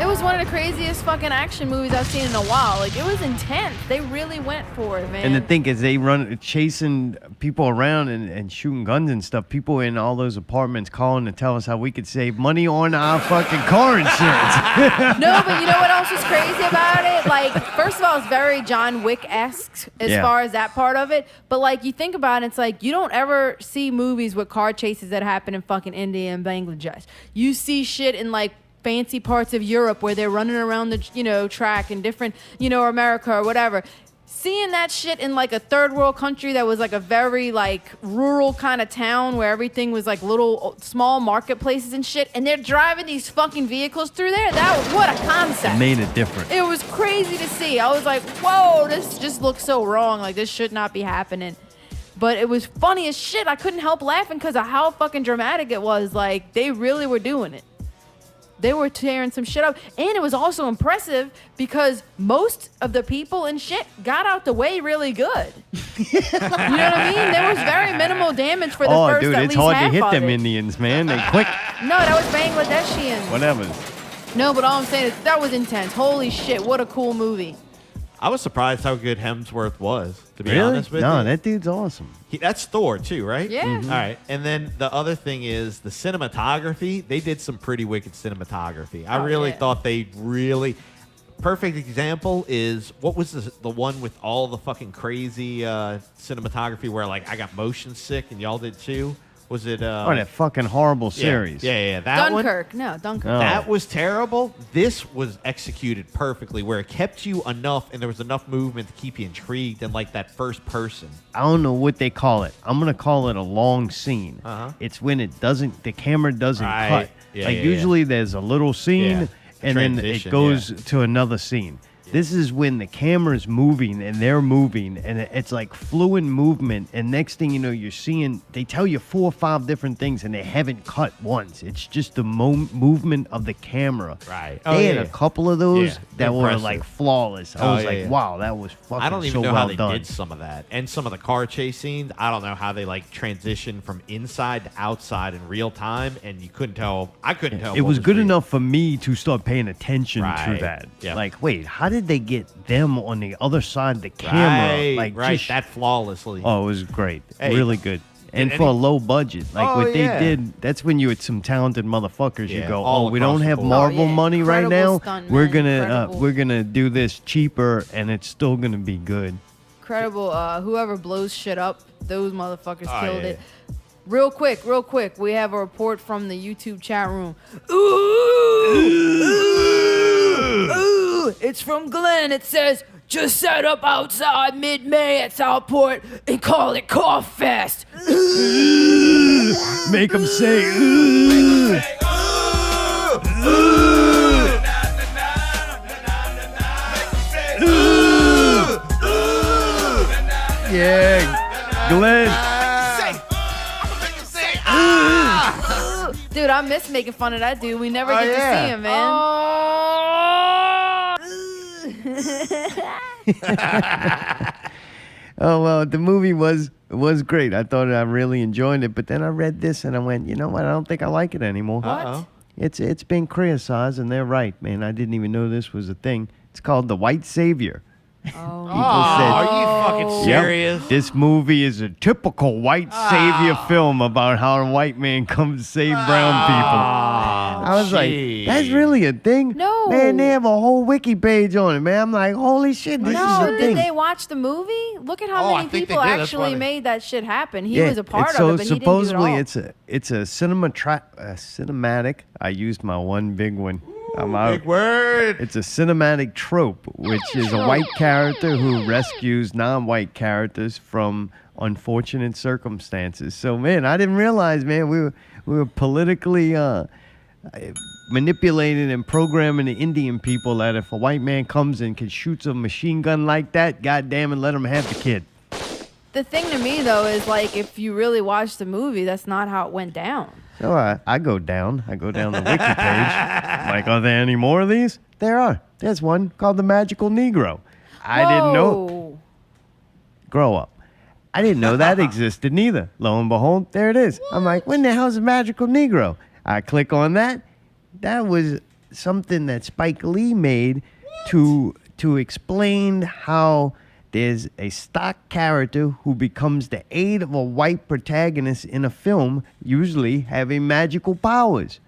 It was one of the craziest fucking action movies I've seen in a while. Like, it was intense. They really went for it, man. And the thing is, they run chasing people around and shooting guns and stuff. People in all those apartments calling to tell us how we could save money on our fucking car insurance. No, but you know what else was crazy about it? Like, first of all, it's very John Wick-esque as far as that part of it. But, like, you think about it, it's like you don't ever see movies with car chases that happen in fucking India and Bangladesh. You see shit in, like, fancy parts of Europe where they're running around the, track in different, or America or whatever. Seeing that shit in like a third world country that was like a very like rural kind of town where everything was like little small marketplaces and shit, and they're driving these fucking vehicles through there. What a concept. It made it different. It was crazy to see. I was like, whoa, this just looks so wrong. Like, this should not be happening. But it was funny as shit. I couldn't help laughing because of how fucking dramatic it was. Like, they really were doing it. They were tearing some shit up. And it was also impressive because most of the people and shit got out the way really good. You know what I mean? There was very minimal damage for the first dude, at it's least hard half to hit of them it. Indians, man. They quick. No, that was Bangladeshians. Whatever. No, but all I'm saying is that was intense. Holy shit, what a cool movie. I was surprised how good Hemsworth was, to be Really? honest with you. No, that dude's awesome. That's Thor, too, right? Yeah. Mm-hmm. All right. And then the other thing is the cinematography. They did some pretty wicked cinematography. I really thought they really... Perfect example is, what was the one with all the fucking crazy cinematography where, like, I got motion sick and y'all did too? Was it... that fucking horrible series. Yeah. That Dunkirk. one, No, Dunkirk. Oh. that was terrible. This was executed perfectly, where it kept you enough, and there was enough movement to keep you intrigued and like that first person. I don't know what they call it. I'm gonna call it a long scene. It's when the camera doesn't cut. Usually there's a little scene and then it Transition, goes to another scene. This is when the camera's moving and they're moving and it's like fluid movement, and next thing you know, you're seeing, they tell you 4 or 5 different things and they haven't cut once. It's just the movement of the camera. Right. They had a couple of those that were Impressive. like flawless. I was like, wow, that was fucking I don't even so know well how they done. did some of that. And some of the car chase scenes, I don't know how they like transitioned from inside to outside in real time, and you couldn't tell. I couldn't tell. It what was good real. enough for me to start paying attention to Right. that. Yeah. Like, wait, how did they get them on the other side of the camera? Right, Just- that flawlessly. Oh, it was great. Hey, Really good. And and for a any- low budget, like Oh, what they yeah. did, that's when you had some talented motherfuckers. You Yeah, go, all oh, we don't across the have board. Marvel Oh, yeah. money right Incredible now. stunt, We're man. gonna do this cheaper, and it's still gonna be good. Incredible. Whoever blows shit up, those motherfuckers Oh, killed yeah. it. Real quick, we have a report from the YouTube chat room. Ooh, it's from Glenn. It says, just set up outside mid-May at Southport and call it Cough Fest. Make them say, "Ooh." Yeah, Glenn. Dude, I miss making fun of that dude. We never get to see him, man. Oh well, the movie was great. I thought I really enjoyed it, but then I read this and I went, you know what? I don't think I like it anymore. Uh-oh. It's been criticized, and they're right, man. I didn't even know this was a thing. It's called The White Savior. Oh. Are you fucking Yep, serious? this movie is a typical white savior film about how a white man comes to save brown people. I was like, that's really a thing? No. Man, they have a whole wiki page on it, man. I'm like, holy shit, this is No, a did thing. they watch the movie? Look at Oh, how I many think they people did. That's why actually they- made that shit happen. He was a part it's of it, but he didn't do it supposedly all. it's a cinematic. I used my one big one. I'm out. Big word. It's a cinematic trope, which is a white character who rescues non-white characters from unfortunate circumstances. So, man, I didn't realize, man, we were politically manipulating and programming the Indian people that if a white man comes and can shoots a machine gun like that, goddamn it, let him have the kid. The thing to me, though, is like if you really watch the movie, that's not how it went down. So I go down the wiki page. Like, are there any more of these? There are. There's one called The Magical Negro. I didn't know. Grow up. I didn't know that existed neither. Lo and behold, there it is. What? I'm like, when the hell's a Magical Negro? I click on that. That was something that Spike Lee made to explain how there's a stock character who becomes the aid of a white protagonist in a film, usually having magical powers.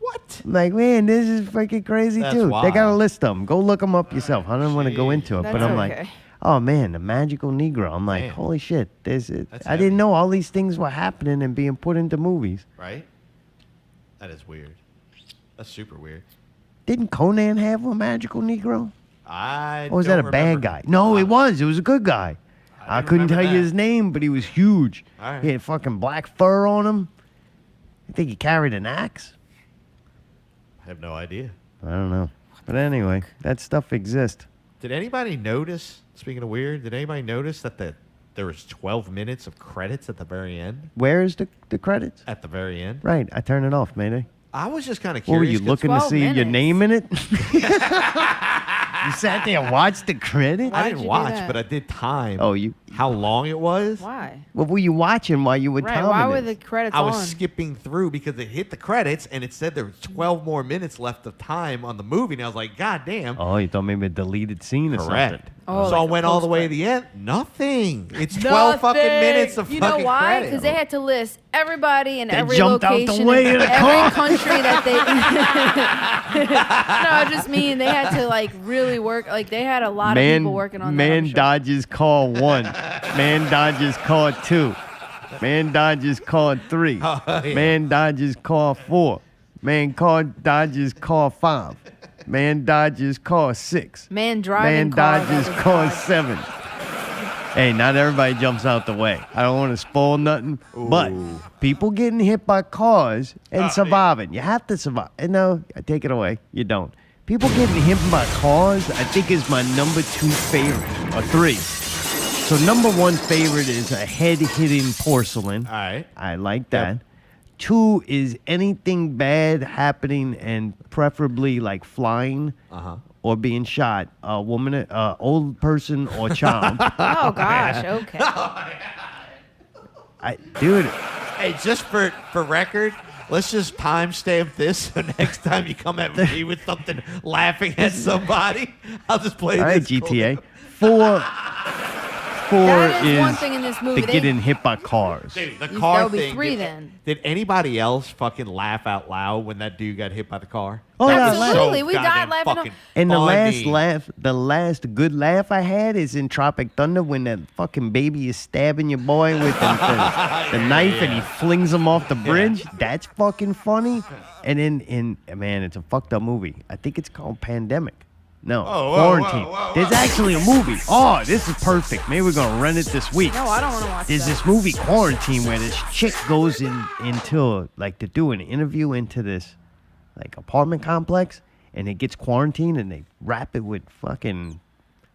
What? I'm like, man, this is freaking crazy That's too. wild. They got a list of them. Go look them up yourself. I don't want to go into it, but I'm okay. like, oh man, the Magical Negro. I'm like, Man. holy shit. I heavy. didn't know all these things were happening and being put into movies. Right? That is weird. That's super weird. Didn't Conan have a Magical Negro? I Or was that a don't bad remember. guy? No, it was. It was a good guy. I couldn't tell remember you that. his name, but he was huge. All right. He had fucking black fur on him. I think he carried an axe. I have no idea. I don't know. But anyway, that stuff exists. Did anybody notice, speaking of weird, did anybody notice that there was 12 minutes of credits at the very end? Where is the credits? At the very end? Right. I turned it off, Mayday. I was just kind of What were curious. you 'cause- looking to see your name in it? You sat there and watched the credits? I didn't watch, but I did time. Oh, you? How long it was? Why? What were you watching while you were Right, timing why were it? the credits I was on? skipping through because it hit the credits and it said there was 12 more minutes left of time on the movie. And I was like, God damn. Oh, you thought maybe a deleted scene or Correct. something. Oh, so I like a went all the way to the end. Nothing. It's 12 fucking minutes of You know fucking why? credits. Because they had to list everybody in They every jumped out the location, way in of the every car. country that they. No, I just mean they had to like really work. Like they had a lot of people working on that. I'm Man sure. dodges call 1. Man dodges call 2. Man dodges call 3. yeah. Man dodges call 4. Man dodges call 5. Man dodges call 6. Man driving cars dodges that was call driving. 7. Hey, not everybody jumps out the way. I don't want to spoil nothing, but people getting hit by cars and surviving. You have to survive. No, I take it away. You don't. People getting hit by cars, I think, is my number 2 favorite, or 3. So number 1 favorite is a head-hitting porcelain. All right. I like that. 2 is anything bad happening and preferably like flying or being shot. A woman, old person, or child. Oh gosh. Okay. Dude. Hey, just for record, let's just timestamp this so next time you come at me with something laughing at somebody, I'll just play All right, this. GTA. 4 That is is one thing in this movie. the They- getting hit by cars. Dude, the That car would be thing. 3 did, then. did anybody else fucking laugh out loud when that dude got hit by the car? Oh, That yeah, was Absolutely, so we died goddamn laughing. fucking And the funny. last good laugh I had is in Tropic Thunder when that fucking baby is stabbing your boy with the knife and he flings him off the bridge. That's fucking funny. And then man, it's a fucked up movie. I think it's called Pandemic. No, whoa, Quarantine. whoa, whoa, There's actually a movie. Oh, this is perfect. Maybe we're gonna rent it this week. No, I don't want to watch There's that. this movie Quarantine where this chick goes into like to do an interview into this like apartment complex and it gets quarantined and they wrap it with fucking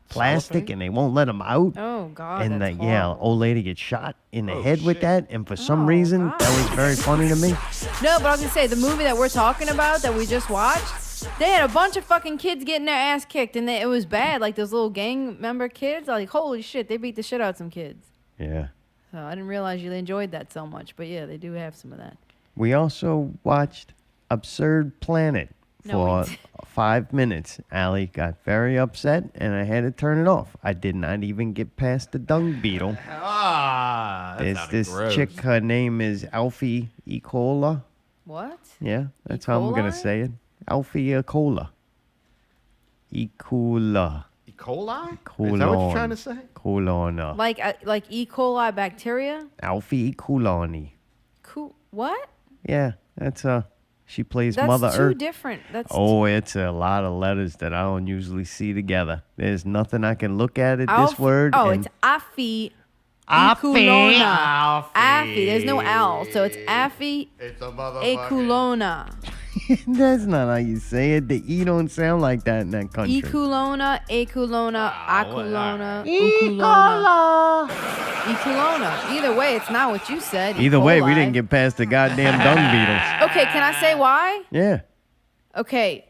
plastic and they won't let them out. Oh God. And that's yeah, horrible. old lady gets shot in the head with that, and for some reason that was very funny to me. No, but I was gonna say the movie that we're talking about that we just watched. They had a bunch of fucking kids getting their ass kicked, and it was bad. Like those little gang member kids. Like holy shit, they beat the shit out of some kids. Yeah. So I didn't realize you enjoyed that so much, but yeah, they do have some of that. We also watched Absurd Planet No, we for 5 minutes. Allie got very upset, and I had to turn it off. I did not even get past the dung beetle. Ah, that There's sounded this gross. chick, her name is Alfie E. Cola. What? Yeah, that's how I'm going to say it. Alfie E. Cola. E. Cola. E. coli? Colon. Is that what you're trying to say? Colon. Like E. coli bacteria? Alfie E. Coloni. Cool. What? Yeah, that's she plays That's Mother too Earth. different. That's Oh, it's a lot of letters that I don't usually see together. There's nothing I can look at this Alfie- word. Oh, and it's Afi. Alfie. Eculona. Afi. There's no L, so it's Afi. It's a motherfucker. Eculona. That's not how you say it. The E don't sound like that in that country. Eculona, Eculona, Aculona, E. Uculona. Tulona. Either way, it's not what you said. Either way, we Coli. didn't get past the goddamn dung beetles. Okay, can I say why? Yeah. Okay,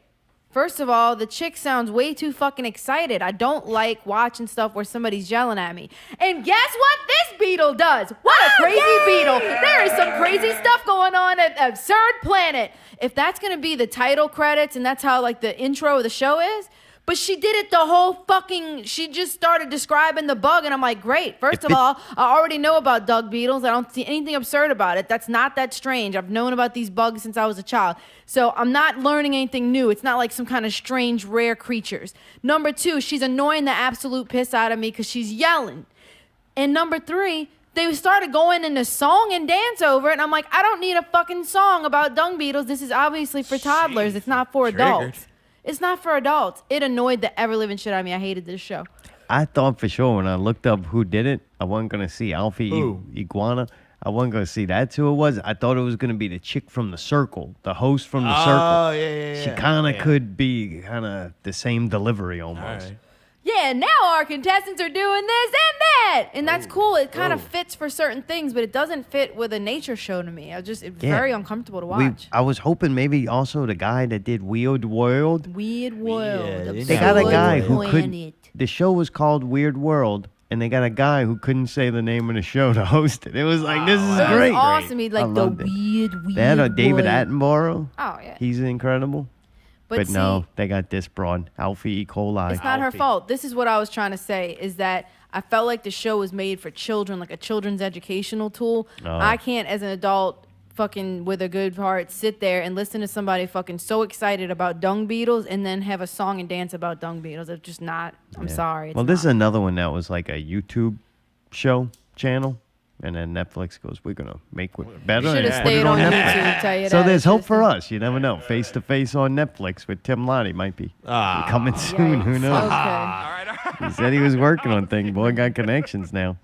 first of all, the chick sounds way too fucking excited. I don't like watching stuff where somebody's yelling at me. And guess what this beetle does? What a crazy beetle. There is some crazy stuff going on at Absurd Planet. If that's going to be the title credits and that's how like the intro of the show is, but she did it the whole fucking, she just started describing the bug and I'm like, great. First of all, I already know about dung beetles. I don't see anything absurd about it. That's not that strange. I've known about these bugs since I was a child. So I'm not learning anything new. It's not like some kind of strange, rare creatures. Number 2, she's annoying the absolute piss out of me because she's yelling. And number 3, they started going into song and dance over it. And I'm like, I don't need a fucking song about dung beetles. This is obviously for toddlers. It's not for adults. It's not for adults. It annoyed the ever-living shit out of me. I hated this show. I thought for sure when I looked up who did it, I wasn't going to see Alfie Iguana. I wasn't going to see that's who it was. I thought it was going to be the chick from The Circle, the host from The Circle. Oh, yeah. She kind of could be kind of the same delivery almost. Yeah, now our contestants are doing this and that. And that's cool. It kind of fits for certain things, but it doesn't fit with a nature show to me. It's very uncomfortable to watch. I was hoping maybe also the guy that did Weird World. Weird World. They got a guy who could. The show was called Weird World, and they got a guy who couldn't say the name of the show to host it. It was like, this is great. It was awesome. He'd like the weird They had a David World. Attenborough. Oh, yeah. He's incredible. But no, they got this broad, Alfie E. coli. It's not her fault. This is what I was trying to say, is that I felt like the show was made for children, like a children's educational tool. Oh. I can't, as an adult, fucking with a good heart, sit there and listen to somebody fucking so excited about dung beetles and then have a song and dance about dung beetles. It's just not, I'm sorry. Well, this is another one that was like a YouTube channel. And then Netflix goes, we're going to make it better. Should've and put stayed it on Netflix. YouTube, tell you So that. there's hope for us. You never know. Face to face on Netflix with Tim Lattie might be coming soon. Who knows? Okay. He said he was working on things. Boy, got connections now.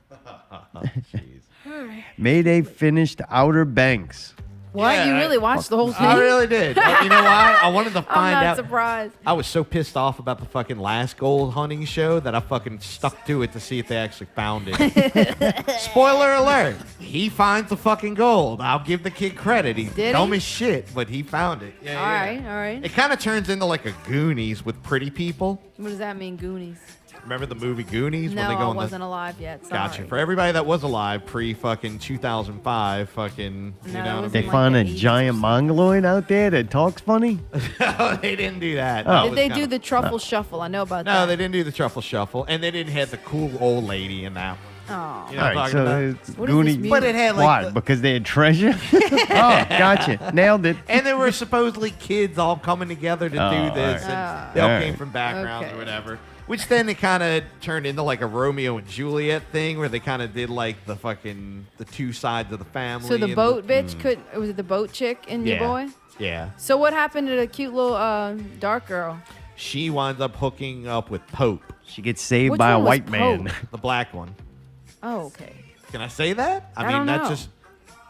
Mayday finished Outer Banks. What? Yeah, you really watched the whole thing? I really did. You know why? I wanted to find I'm not out. surprised. I was so pissed off about the fucking last gold hunting show that I fucking stuck to it to see if they actually found it. Spoiler alert. He finds the fucking gold. I'll give the kid credit. He's Did dumb he? as shit, but he found it. Yeah, All right. It kind of turns into like a Goonies with pretty people. What does that mean, Goonies? Remember the movie Goonies? No, when they go I in the... wasn't alive yet. Sorry. Gotcha. For everybody that was alive pre-fucking 2005, fucking, you know what I They mean? find a giant mongoloid out there that talks funny? No, they didn't do that. Oh. That Did was they kinda- do the truffle shuffle? I know about No, that. they didn't do the truffle shuffle, and they didn't have the cool old lady in that. Oh. You know what I'm talking so about? it's What is this Goonie. music? But it had like Why? the- Because they had treasure? Oh, gotcha. Nailed it. and there were supposedly kids all coming together to Oh, do this, all right. and they all All came right. from backgrounds Okay. or whatever. Which then it kind of turned into like a Romeo and Juliet thing, where they kind of did like the fucking the two sides of the family. So the and boat bitch was it the boat chick and your Yeah. boy? Yeah. So what happened to the cute little dark girl? She winds up hooking up with Pope, She gets saved Which by a one was white man. Pope? the black one. Oh, okay. Can I say that? I don't know.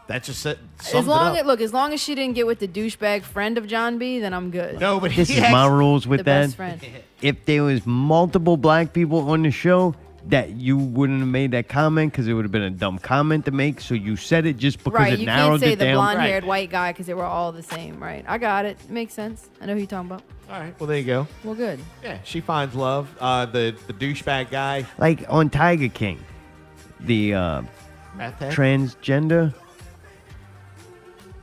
That just sums As long it up. as long as she didn't get with the douchebag friend of John B, then I'm good. No, but This he is my actually- rules with The that. best friend. If there was multiple black people on the show, that you wouldn't have made that comment because it would have been a dumb comment to make. So you said it just because Right, it you narrowed can't say it the down. blonde-haired white guy because they were all the same, right? I got it. Makes sense. I know who you're talking about. All right, well there you go. Well, good. Yeah, she finds love. The douchebag guy. Like on Tiger King, the Meth head? transgender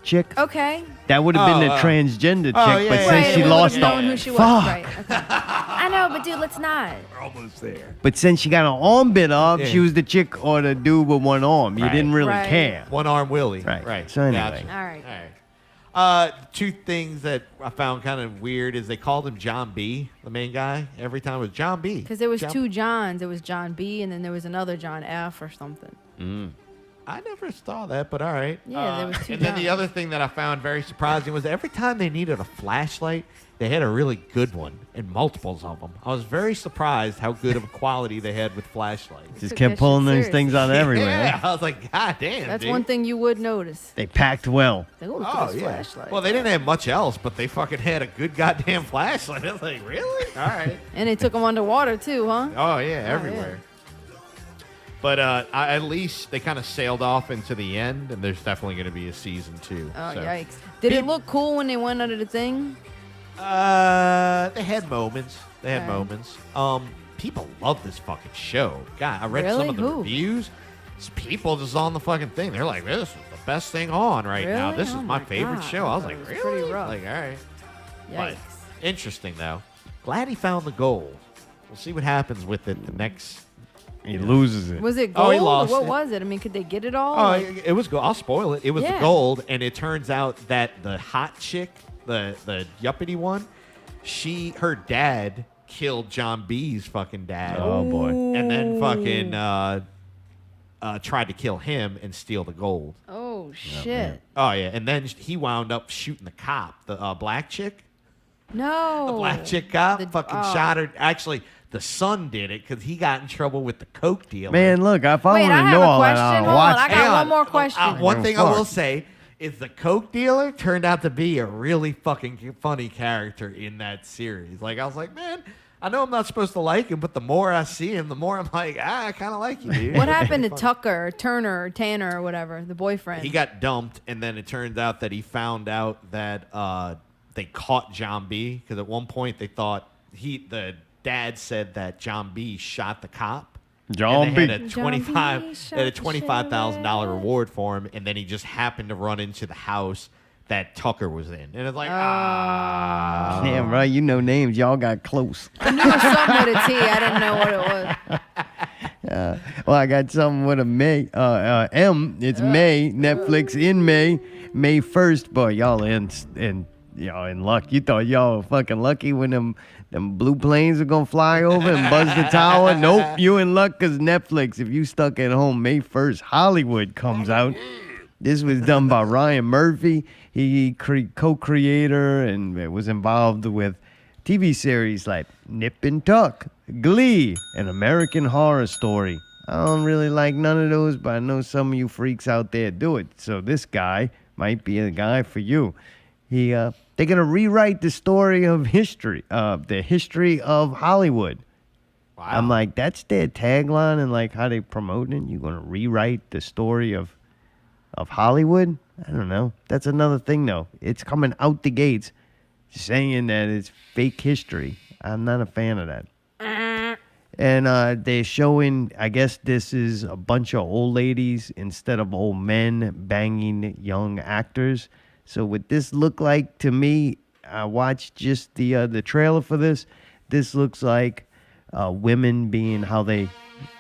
chick. Okay. That would have been the Oh, transgender chick, oh, yeah, but yeah, since yeah, she yeah. lost known the who she was. fuck. Right. Okay. I know, but dude, let's not. Almost there. But since she got her arm bit off, Yeah. she was the chick or the dude with one arm. You Right. didn't really Right. care. One arm Willie. Right. Right. So anyway. Gotcha. All right. All right. Two things that I found kind of weird is they called him John B, the main guy. Every time it was John B. Because there was John- two Johns. There was John B, and then there was another John F or something. I never saw that, but all right. Yeah, there was two And then the Johns. other thing that I found very surprising was every time they needed a flashlight, they had a really good one and multiples of them. I was very surprised how good of a quality they had with flashlights. Just Took kept that pulling shit those serious. things out everywhere. Yeah, huh? I was like, God damn, That's dude. one thing you would notice. They packed well. Like, oh, look at Oh, this yeah. flashlight. Well, they didn't have much else, but they fucking had a good goddamn flashlight. I was like, really? All right. And they took them underwater, too, huh? Oh, yeah, everywhere. But at least they kind of sailed off into the end, and there's definitely going to be a season 2. Oh, so. yikes. Did it look cool when they went under the thing? They had moments. People love this fucking show. God, I read some of the reviews. People just on the fucking thing. They're like, this is the best thing on right now. This is my favorite show. I was like, really? Pretty rough. Like, all right. But Yikes. interesting, though. Glad he found the gold. We'll see what happens with it the next... He loses it. Was it gold? Oh, he lost what it. was it? I mean, could they get it all? Oh, Like- it was gold. I'll spoil it. It was the gold, and it turns out that the hot chick, the yuppity one, her dad killed John B's fucking dad. Oh, boy. And then fucking tried to kill him and steal the gold. Oh, shit. Oh, yeah. And then he wound up shooting the cop, the black chick. No. The black chick cop shot her. Actually, the son did it because he got in trouble with the coke dealer. Man, look, if I Wait, want I to have know a all that, question. I'll Hold watch on, I it. got one more question. One thing I will say is the coke dealer turned out to be a really fucking funny character in that series. Like, I was like, man, I know I'm not supposed to like him, but the more I see him, the more I'm like, I kind of like you, dude. What happened to Tucker, or Turner, or Tanner, or whatever, the boyfriend? He got dumped, and then it turns out that he found out that they caught John B. Because at one point they thought the dad said that John B. shot the cop. John B. Had a $25,000 reward for him, and then he just happened to run into the house that Tucker was in, and it's like, Damn, right. You know names. Y'all got close. I knew it was something with a T. I didn't know what it was. Well, I got something with a May. M. It's May. Netflix in May 1st. But y'all y'all in luck. You thought y'all were fucking lucky when them blue planes are gonna fly over and buzz the tower. Nope, you in luck because Netflix. If you stuck at home, May 1st, Hollywood comes out. This was done by Ryan Murphy. He co-creator and was involved with TV series like Nip and Tuck, Glee, and American Horror Story. I don't really like none of those, but I know some of you freaks out there do it. So this guy might be a guy for you. They're gonna rewrite the story of history, the history of Hollywood. Wow. I'm like, that's their tagline and like how they promote it. You're gonna rewrite the story of Hollywood? I don't know. That's another thing, though. It's coming out the gates saying that it's fake history. I'm not a fan of that. And they're showing, I guess this is a bunch of old ladies instead of old men banging young actors. So what this look like to me, I watched just the trailer for this. This looks like women being how they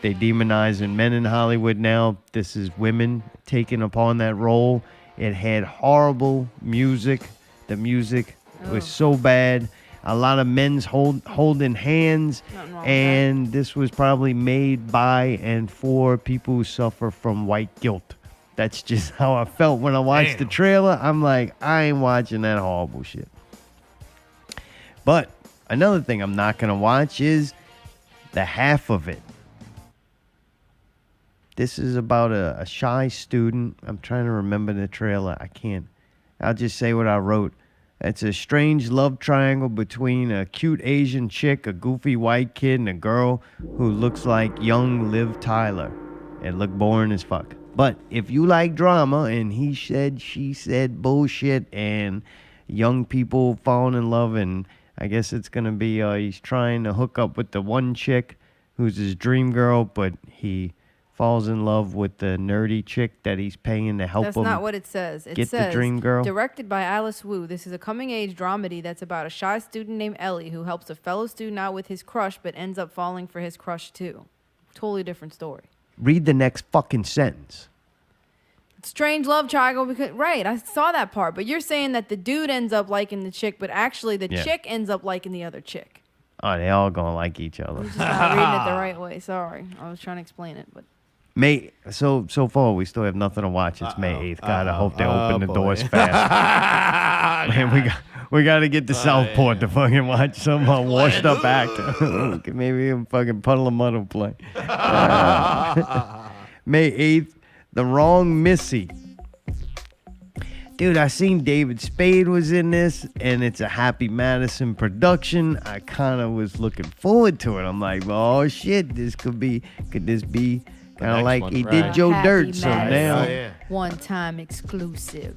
demonizing men in Hollywood now. This is women taking upon that role. It had horrible music. The music was so bad. A lot of men's holding hands. And this was probably made by and for people who suffer from white guilt. That's just how I felt when I watched the trailer. I'm like, I ain't watching that horrible shit. But another thing I'm not going to watch is the half of it. This is about a shy student. I'm trying to remember the trailer. I can't. I'll just say what I wrote. It's a strange love triangle between a cute Asian chick, a goofy white kid, and a girl who looks like young Liv Tyler. It looked boring as fuck. But if you like drama and he said, she said bullshit and young people falling in love, and I guess it's going to be he's trying to hook up with the one chick who's his dream girl, but he falls in love with the nerdy chick that he's paying to help him. That's not what it says. It get says, the dream girl. Directed by Alice Wu. This is a coming-age dramedy that's about a shy student named Ellie who helps a fellow student out with his crush but ends up falling for his crush too. Totally different story. Read the next fucking sentence. Strange love triangle because right, I saw that part, but you're saying that the dude ends up liking the chick, but actually the chick ends up liking the other chick. Oh, they all gonna like each other. I'm just not reading it the right way. Sorry, I was trying to explain it, but. May so far we still have nothing to watch. It's May 8th. God, I hope they open the doors fast. Man, we got to get to Southport to fucking watch some washed up actor. Maybe a fucking Puddle of Mud will play. May 8th, The Wrong Missy. Dude, I seen David Spade was in this, and it's a Happy Madison production. I kind of was looking forward to it. I'm like, well, oh shit, could this be Kind of next like one, he right. did Joe Happy Dirt, so Madison. now. Oh, yeah. One-time exclusive.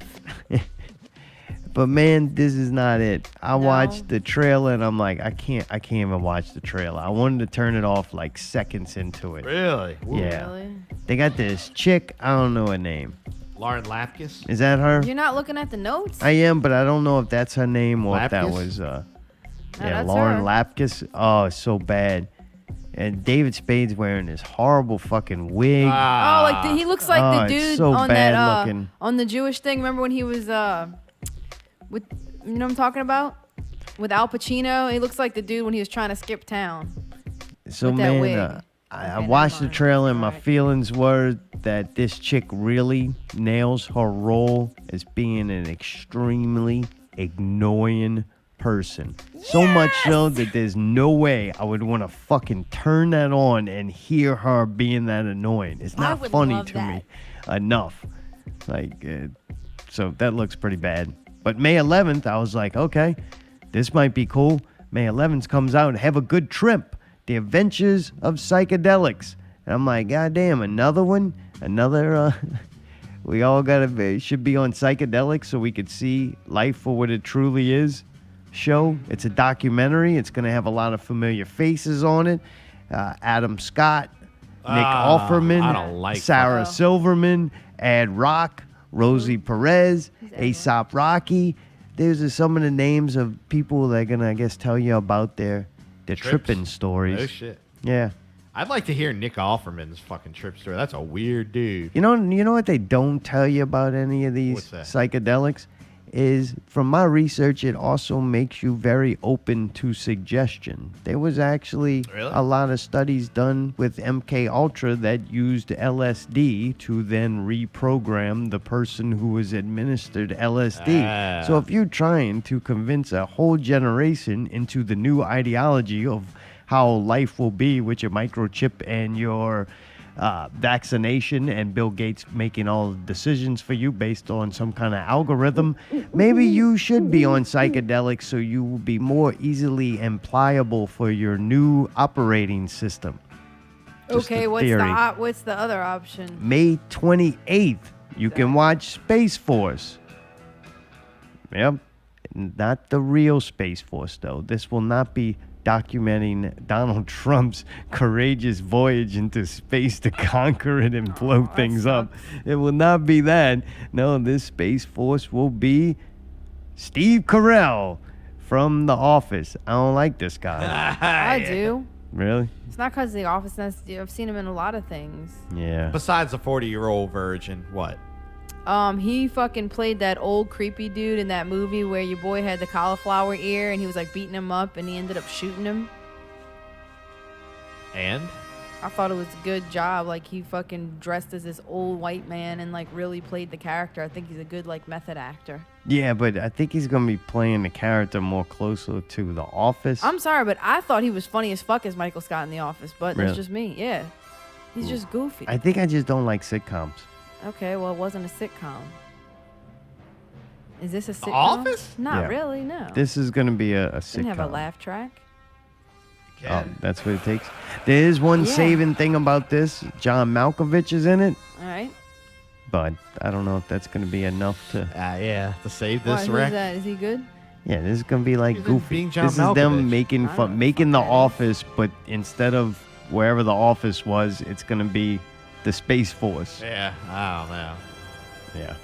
But man, this is not it. I No? watched the trailer and I'm like, I can't even watch the trailer. I wanted to turn it off like seconds into it. Really? Yeah. Really? They got this chick, I don't know her name. Lauren Lapkus? Is that her? You're not looking at the notes? I am, but I don't know if that's her name or if that Lapkus? was that's Lauren her. Lapkus. Oh, it's so bad. And David Spade's wearing this horrible fucking wig. Oh, like he looks like the it's dude so on bad that looking. on the Jewish thing. Remember when he was with, you know what I'm talking about? With Al Pacino, he looks like the dude when he was trying to skip town. So with that wig. man, I watched the trailer and my feelings were that this chick really nails her role as being an extremely annoying person. So much so that there's no way I would want to fucking turn that on and hear her being that annoying. It's I not would funny love to that. me enough. Like, so that looks pretty bad. But May 11th, I was like, okay, this might be cool. May 11th comes out and have a good trip. The Adventures of Psychedelics. And I'm like, God damn, another one? Another, we all should be on psychedelics so we could see life for what it truly is. Show. It's a documentary. It's going to have a lot of familiar faces on it. Adam Scott, Nick Offerman, I don't like Sarah Silverman, Ad Rock, Rosie Perez, Aesop Rocky. These are some of the names of people that are going to, I guess, tell you about their tripping stories. Oh, shit. Yeah. I'd like to hear Nick Offerman's fucking trip story. That's a weird dude. You know what they don't tell you about any of these What's that? psychedelics is, from my research, it also makes you very open to suggestion. There was actually a lot of studies done with MK Ultra that used LSD to then reprogram the person who was administered LSD. So if you're trying to convince a whole generation into the new ideology of how life will be with your microchip and your vaccination and Bill Gates making all the decisions for you based on some kind of algorithm, maybe you should be on psychedelics so you will be more easily and pliable for your new operating system. Just Okay, a what's theory. what's the other option? May 28th, you can watch Space Force. Yep. Not the real Space Force, though. This will not be documenting Donald Trump's courageous voyage into space to conquer it and blow things up. It will not be that. No, this Space Force will be Steve Carell from The Office. I don't like this guy. I do. Really? It's not because of The Office. I've seen him in a lot of things. Yeah. Besides the 40-year-old virgin, what? He fucking played that old creepy dude in that movie where your boy had the cauliflower ear and he was like beating him up and he ended up shooting him. And? I thought it was a good job. Like, he fucking dressed as this old white man and like really played the character. I think he's a good like method actor. Yeah, but I think he's going to be playing the character more closer to The Office. I'm sorry, but I thought he was funny as fuck as Michael Scott in The Office, but Really? that's just me. Yeah. He's just goofy. I think I just don't like sitcoms. Okay, well, it wasn't a sitcom. Is this a sitcom? Office? Not Yeah. really, no. This is going to be a sitcom. Didn't have a laugh track. Oh, that's what it takes. There is one Yeah. saving thing about this. John Malkovich is in it, All right. but I don't know if that's going to be enough to. To save Why, this who's wreck. that? Is he good? Yeah, this is going to be like He's in goofy. Being John This is them Malkovich. making I fun, don't making The fuck that. Office, but instead of wherever The Office was, it's going to be the Space Force. Yeah, I don't know. Yeah.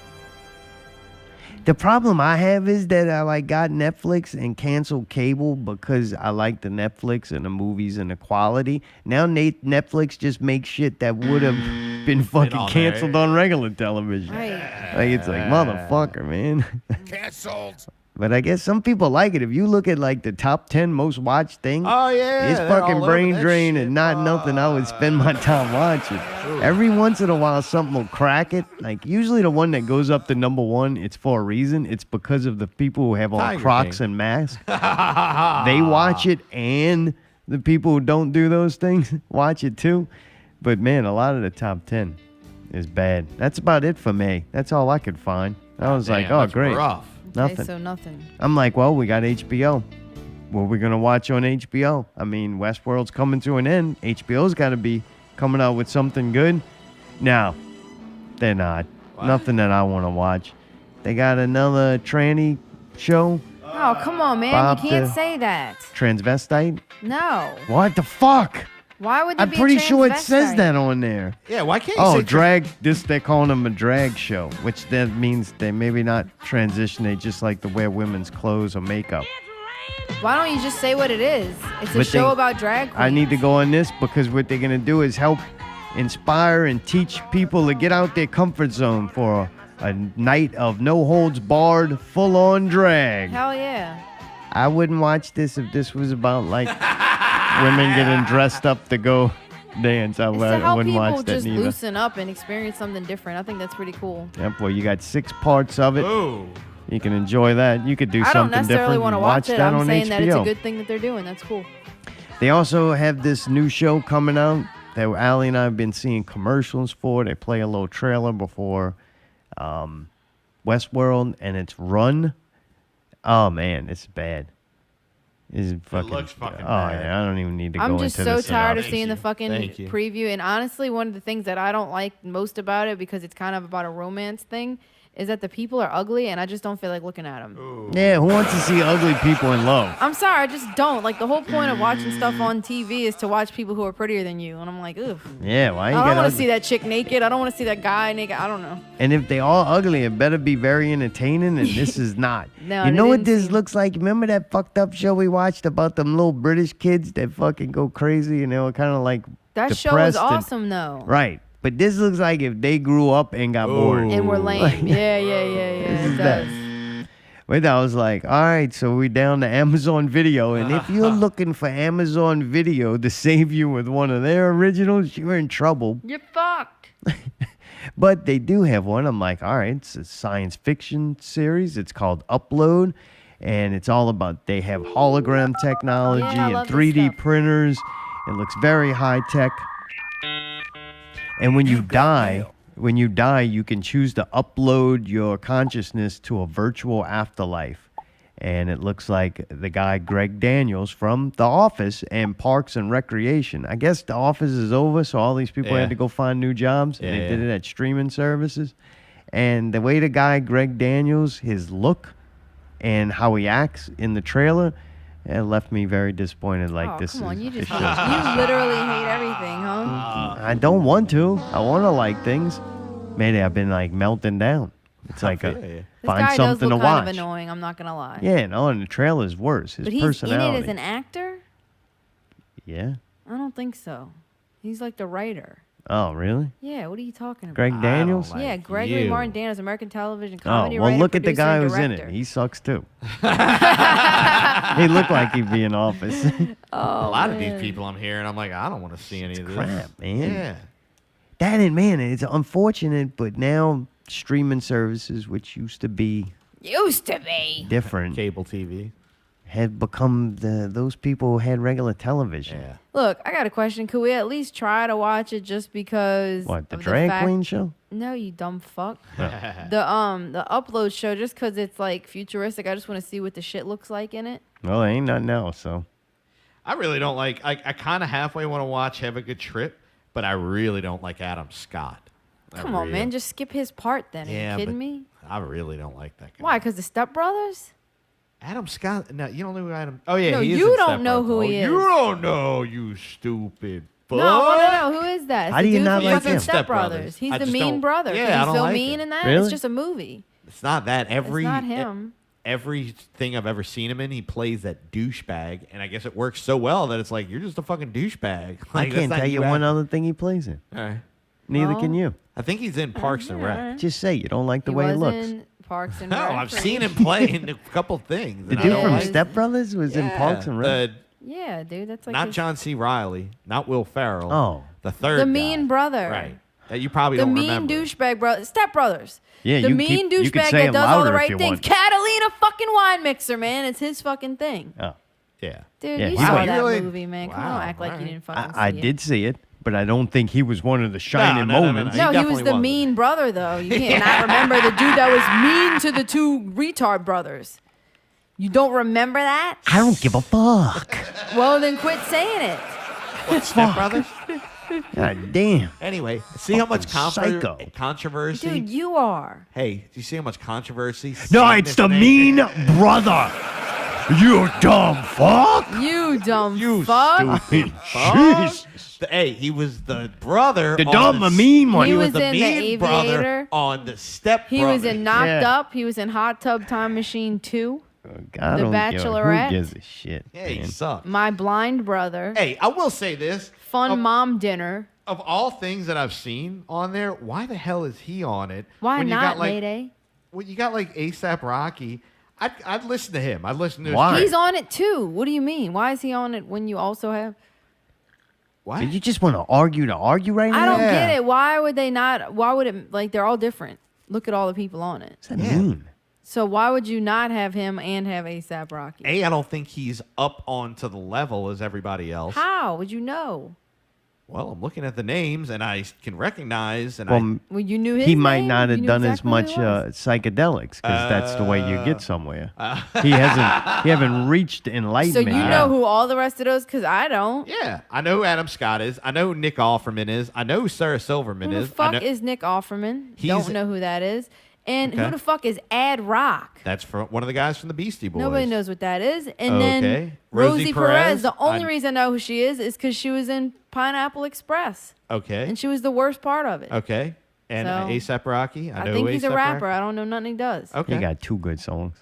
The problem I have is that I like got Netflix and canceled cable because I like the Netflix and the movies and the quality. Now Netflix just makes shit that would have been fucking on canceled there. on regular television. Right. Like, it's like, motherfucker, man. Canceled. But I guess some people like it. If you look at like the top 10 most watched things, Oh, yeah. it's they're fucking all over brain that drain shit. and not nothing I would spend my time watching. Every once in a while, something will crack it. Like, usually the one that goes up to number one, it's for a reason. It's because of the people who have on Tiger Crocs King. and masks. They watch it, and the people who don't do those things watch it too. But, man, a lot of the top 10 is bad. That's about it for me. That's all I could find. I was like, Damn, oh, that's great. rough. Nothing. Okay, so nothing. I'm like, well, we got HBO. What are we going to watch on HBO? I mean, Westworld's coming to an end. HBO's got to be coming out with something good. No, they're not. Nothing that I want to watch. They got another tranny show. Oh, come on, man. Bob You can't the say that. Transvestite. No. What the fuck? Why would there I'm be pretty a sure it says transvestite? that on there. Yeah, why can't you Oh, say drag. They're calling them a drag show, which that means they maybe not transition. They just like to wear women's clothes or makeup. Why don't you just say what it is? It's a But show they- about drag queens. I need to go on this because what they're going to do is help inspire and teach people to get out their comfort zone for a night of no holds barred, full on drag. Hell yeah. I wouldn't watch this if this was about like women getting dressed up to go dance. I It's to help wouldn't people watch that just neither. loosen up and experience something different. I think that's pretty cool. Yep, well, you got 6 parts of it. You can enjoy that. You could do I don't something necessarily different. want to and watch it. that I'm on saying HBO. that it's a good thing that they're doing. That's cool. They also have this new show coming out that Allie and I have been seeing commercials for. They play a little trailer before Westworld, and it's Run. Oh, man, it's bad. It's fucking, looks fucking oh, bad. yeah, I don't even need to go I'm into just the so tired of synopsis. seeing the fucking Thank you. preview. And honestly, one of the things that I don't like most about it, because it's kind of about a romance thing, is that the people are ugly, and I just don't feel like looking at them. Yeah, who wants to see ugly people in love? I'm sorry, I just don't. Like, the whole point of watching stuff on TV is to watch people who are prettier than you. And I'm like, ugh. Yeah, why you I don't got want to ugly? see that chick naked. I don't want to see that guy naked. I don't know. And if they all ugly, it better be very entertaining, and this is not. No, you they know what didn't this looks like? Remember that fucked up show we watched about them little British kids that fucking go crazy and they were kind of like That show was depressed and- awesome, though. Right. But this looks like if they grew up and got bored. And we're lame. Yeah. It does. Wait, I was like, all right, so we down to Amazon Video, and if you're looking for Amazon Video to save you with one of their originals, you're in trouble. You're fucked. But they do have one. I'm like, all right, it's a science fiction series. It's called Upload, and it's all about they have hologram technology Yeah, I and love this 3D stuff. printers. It looks very high tech. And when you die, you can choose to upload your consciousness to a virtual afterlife. And it looks like the guy Greg Daniels from The Office and Parks and Recreation. I guess The Office is over, so all these people Yeah. had to go find new jobs, and Yeah, they yeah. did it at streaming services. And the way the guy Greg Daniels, his look and how he acts in the trailer, it left me very disappointed. Like, Oh, this come on. is You this just show's- you literally hate everything, huh? I don't want to. I want to like things. Maybe I've been like melting down. It's like feel a you. This find guy does something look to kind watch. of annoying. I'm not gonna lie. Yeah, no, and the trailer's worse. His But he's in personality. it as an actor. Yeah. I don't think so. He's like the writer. Oh, really? Yeah. What are you talking about? Greg Daniels? Yeah, Gregory Martin Daniels, American television Oh, comedy well, writer, look at the producer, guy and who's in director. it. He sucks too. He looked like he'd be in Office. a lot of these people I'm hearing, I'm like, I don't want to see any of this. Crap, man. Yeah. That and man, it's unfortunate, but now streaming services, which used to be Used to be. different, Cable TV. had become those people who had regular television. Yeah. Look, I got a question. Could we at least try to watch it just because? What, the of drag fact- queen show? No, you dumb fuck. The upload show, just because it's like futuristic. I just want to see what the shit looks like in it. Well, there ain't nothing else, so. I really don't like. I kind of halfway want to watch Have a Good Trip, but I really don't like Adam Scott. I Come on, really- man, just skip his part then. Are Yeah, you kidding but me? I really don't like that guy. Why? Because the Step Brothers? Adam Scott. No, you don't know who Adam. Oh yeah, No, he is you in don't Step know Brothers. who he You is. don't know, you stupid. No, I want to know who is that? It's How the do you dude not from like fucking him? Step Brothers. He's I the just mean don't- brother. yeah, He's I don't so like mean him. in that. Really? It's just a movie. It's not that. Every It's not him. Everything I've ever seen him in, he plays that douchebag, and I guess it works so well that it's like you're just a fucking douchebag. I Like, that's can't not tell you acting. one other thing he plays in. All right. Neither Well, can you. I think he's in Parks and Rec. Just say you don't like the He way he was looks. in Parks and No, Rec. I've seen him play in a couple things. The and I dude don't from like- Step Brothers was in Parks and Rec. Yeah, dude, that's like Not his- John C. Riley, not Will Ferrell. Oh. The third the guy. mean brother. Right. That you probably The don't mean remember. douchebag brother. Step Brothers. Yeah, the you mean keep- you could douchebag say that it does all the louder if right you things. want. Catalina fucking wine mixer, man. It's his fucking thing. Oh. Yeah. Dude, Yeah, you he's saw like- that Really? movie, man. Come Wow, on, act like you alright. didn't fucking see I it. did see it, but I don't think he was one of the shining no, no, no, moments. no. No, He he was definitely the wasn't. mean brother, though. You can't not remember the dude that was mean to the two retard brothers. You don't remember that? I don't give a fuck. Well, then quit saying it. What, Step Brothers? God damn. Anyway, see how much Psycho. controversy? Dude, you are. Hey, do you see how much controversy? No, Satan it's is the making? mean brother. You dumb fuck. You dumb fuck. Stupid fuck. Jesus. Hey, he was the brother. The on dumb, mean one. He He was was the in The mean brother Aviator. on the Step He Brother. was in Knocked Yeah. Up. He was in Hot Tub Time Machine 2. I The don't Bachelorette. Who gives a shit? Yeah, he man. sucks. My Blind Brother. Hey, I will say this. Fun Mom Dinner. Of all things that I've seen on there, why the hell is he on it? Why when you not, got like, Mayday? When you got like ASAP Rocky, I'd listen to him. I'd listen to his Why? He's on it too. What do you mean? Why is he on it when you also have? What? So you just want to argue right now? I don't get it. Why would they not? Why would it? Like, they're all different. Look at all the people on it. What's that mean? So why would you not have him and have ASAP Rocky? I don't think he's up onto the level as everybody else. How would you know? Well, I'm looking at the names and I can recognize and Well, you knew his He might name? not You have knew done exactly as who much it was. psychedelics because that's the way you get somewhere. He haven't reached So enlightenment. you yet. know who all the rest of those? Because I don't. Yeah, I know who Adam Scott is. I know who Nick Offerman is. I know who Sarah Silverman Who the is. fuck I know, is Nick Offerman? He's- Don't know who that is. And Okay. who the fuck is Ad Rock? That's from one of the guys from the Beastie Boys. Nobody knows what that is. And Okay. then Rosie Rosie Perez, Perez. The only I- reason I know who she is because she was in Pineapple Express. Okay. And she was the worst part of it. Okay. And So, ASAP Rocky. I know think who he's a A$AP rapper. Rocky- I don't know nothing he does. Okay. He got 2 good songs.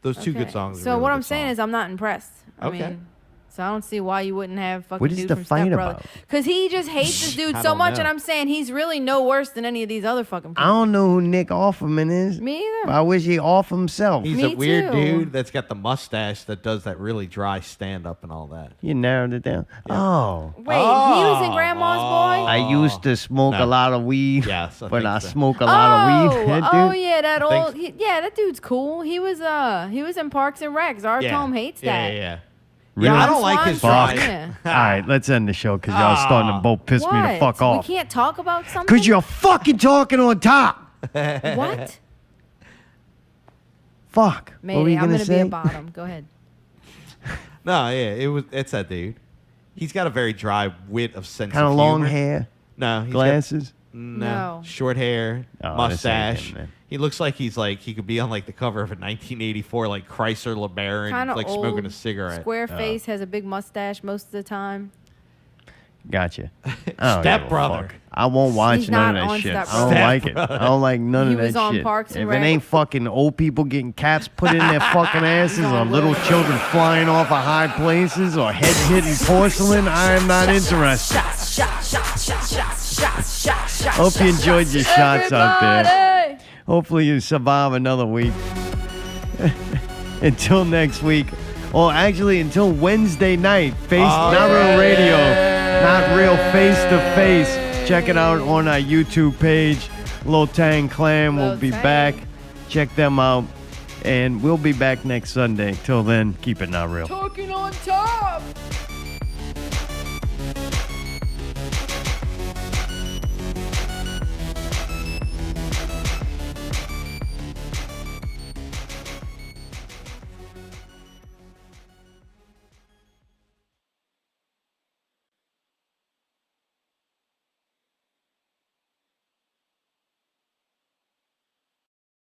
Those two good Okay. songs. are So really what good I'm saying songs. is I'm not impressed. I Okay. mean, so I don't see why you wouldn't have fucking What is dude the from fight Step Brother. about? Because he just hates this dude I so don't much, know. and I'm saying he's really no worse than any of these other fucking people. I don't know who Nick Offerman is. Me either. I wish he off himself. He's a weird dude that's got the mustache that does that really dry stand up and all that. You narrowed it down. Oh. Wait, he was in Grandma's Boy? I used to smoke No. a lot of weed. Yes, I but think I so. smoke a lot of weed. That Oh dude. yeah, that I think old that dude's cool. He was in Parks and Recs. Our Tom hates that. Yeah. Really? I don't like his Fuck. drive. Yeah. All right, let's end the show because y'all starting to both piss me the What? fuck off. We can't talk about something. Because you're fucking talking on top. What? Fuck. What were Maybe you I'm gonna gonna say? be a bottom. Go ahead. No, yeah, it's that dude. He's got a very dry wit of sense Kind of of long humor. hair. No, he's Glasses. Got, no, short hair, Oh, this ain't mustache. him, man. He looks like he could be on like the cover of a 1984 like Chrysler LeBaron, Kind of like old. smoking a cigarette. Square face, has a big mustache most of the time. Gotcha. Step Brother. I won't watch He's none not of that on shit. Step I don't Brother. like it. I don't like none He of that was on shit. Parks and If Rec. it ain't fucking old people getting caps put in their fucking asses or little children flying off of high places or heads hitting porcelain, I am not interested. Hope you enjoyed your shots out there. Hopefully you survive another week. Until next week. Or actually until Wednesday night. Not Real Radio. Not Real Face to Face. Check it out on our YouTube page. Lo Tang Clan will be back. Check them out. And we'll be back next Sunday. Till then, keep it not real. Talking on top.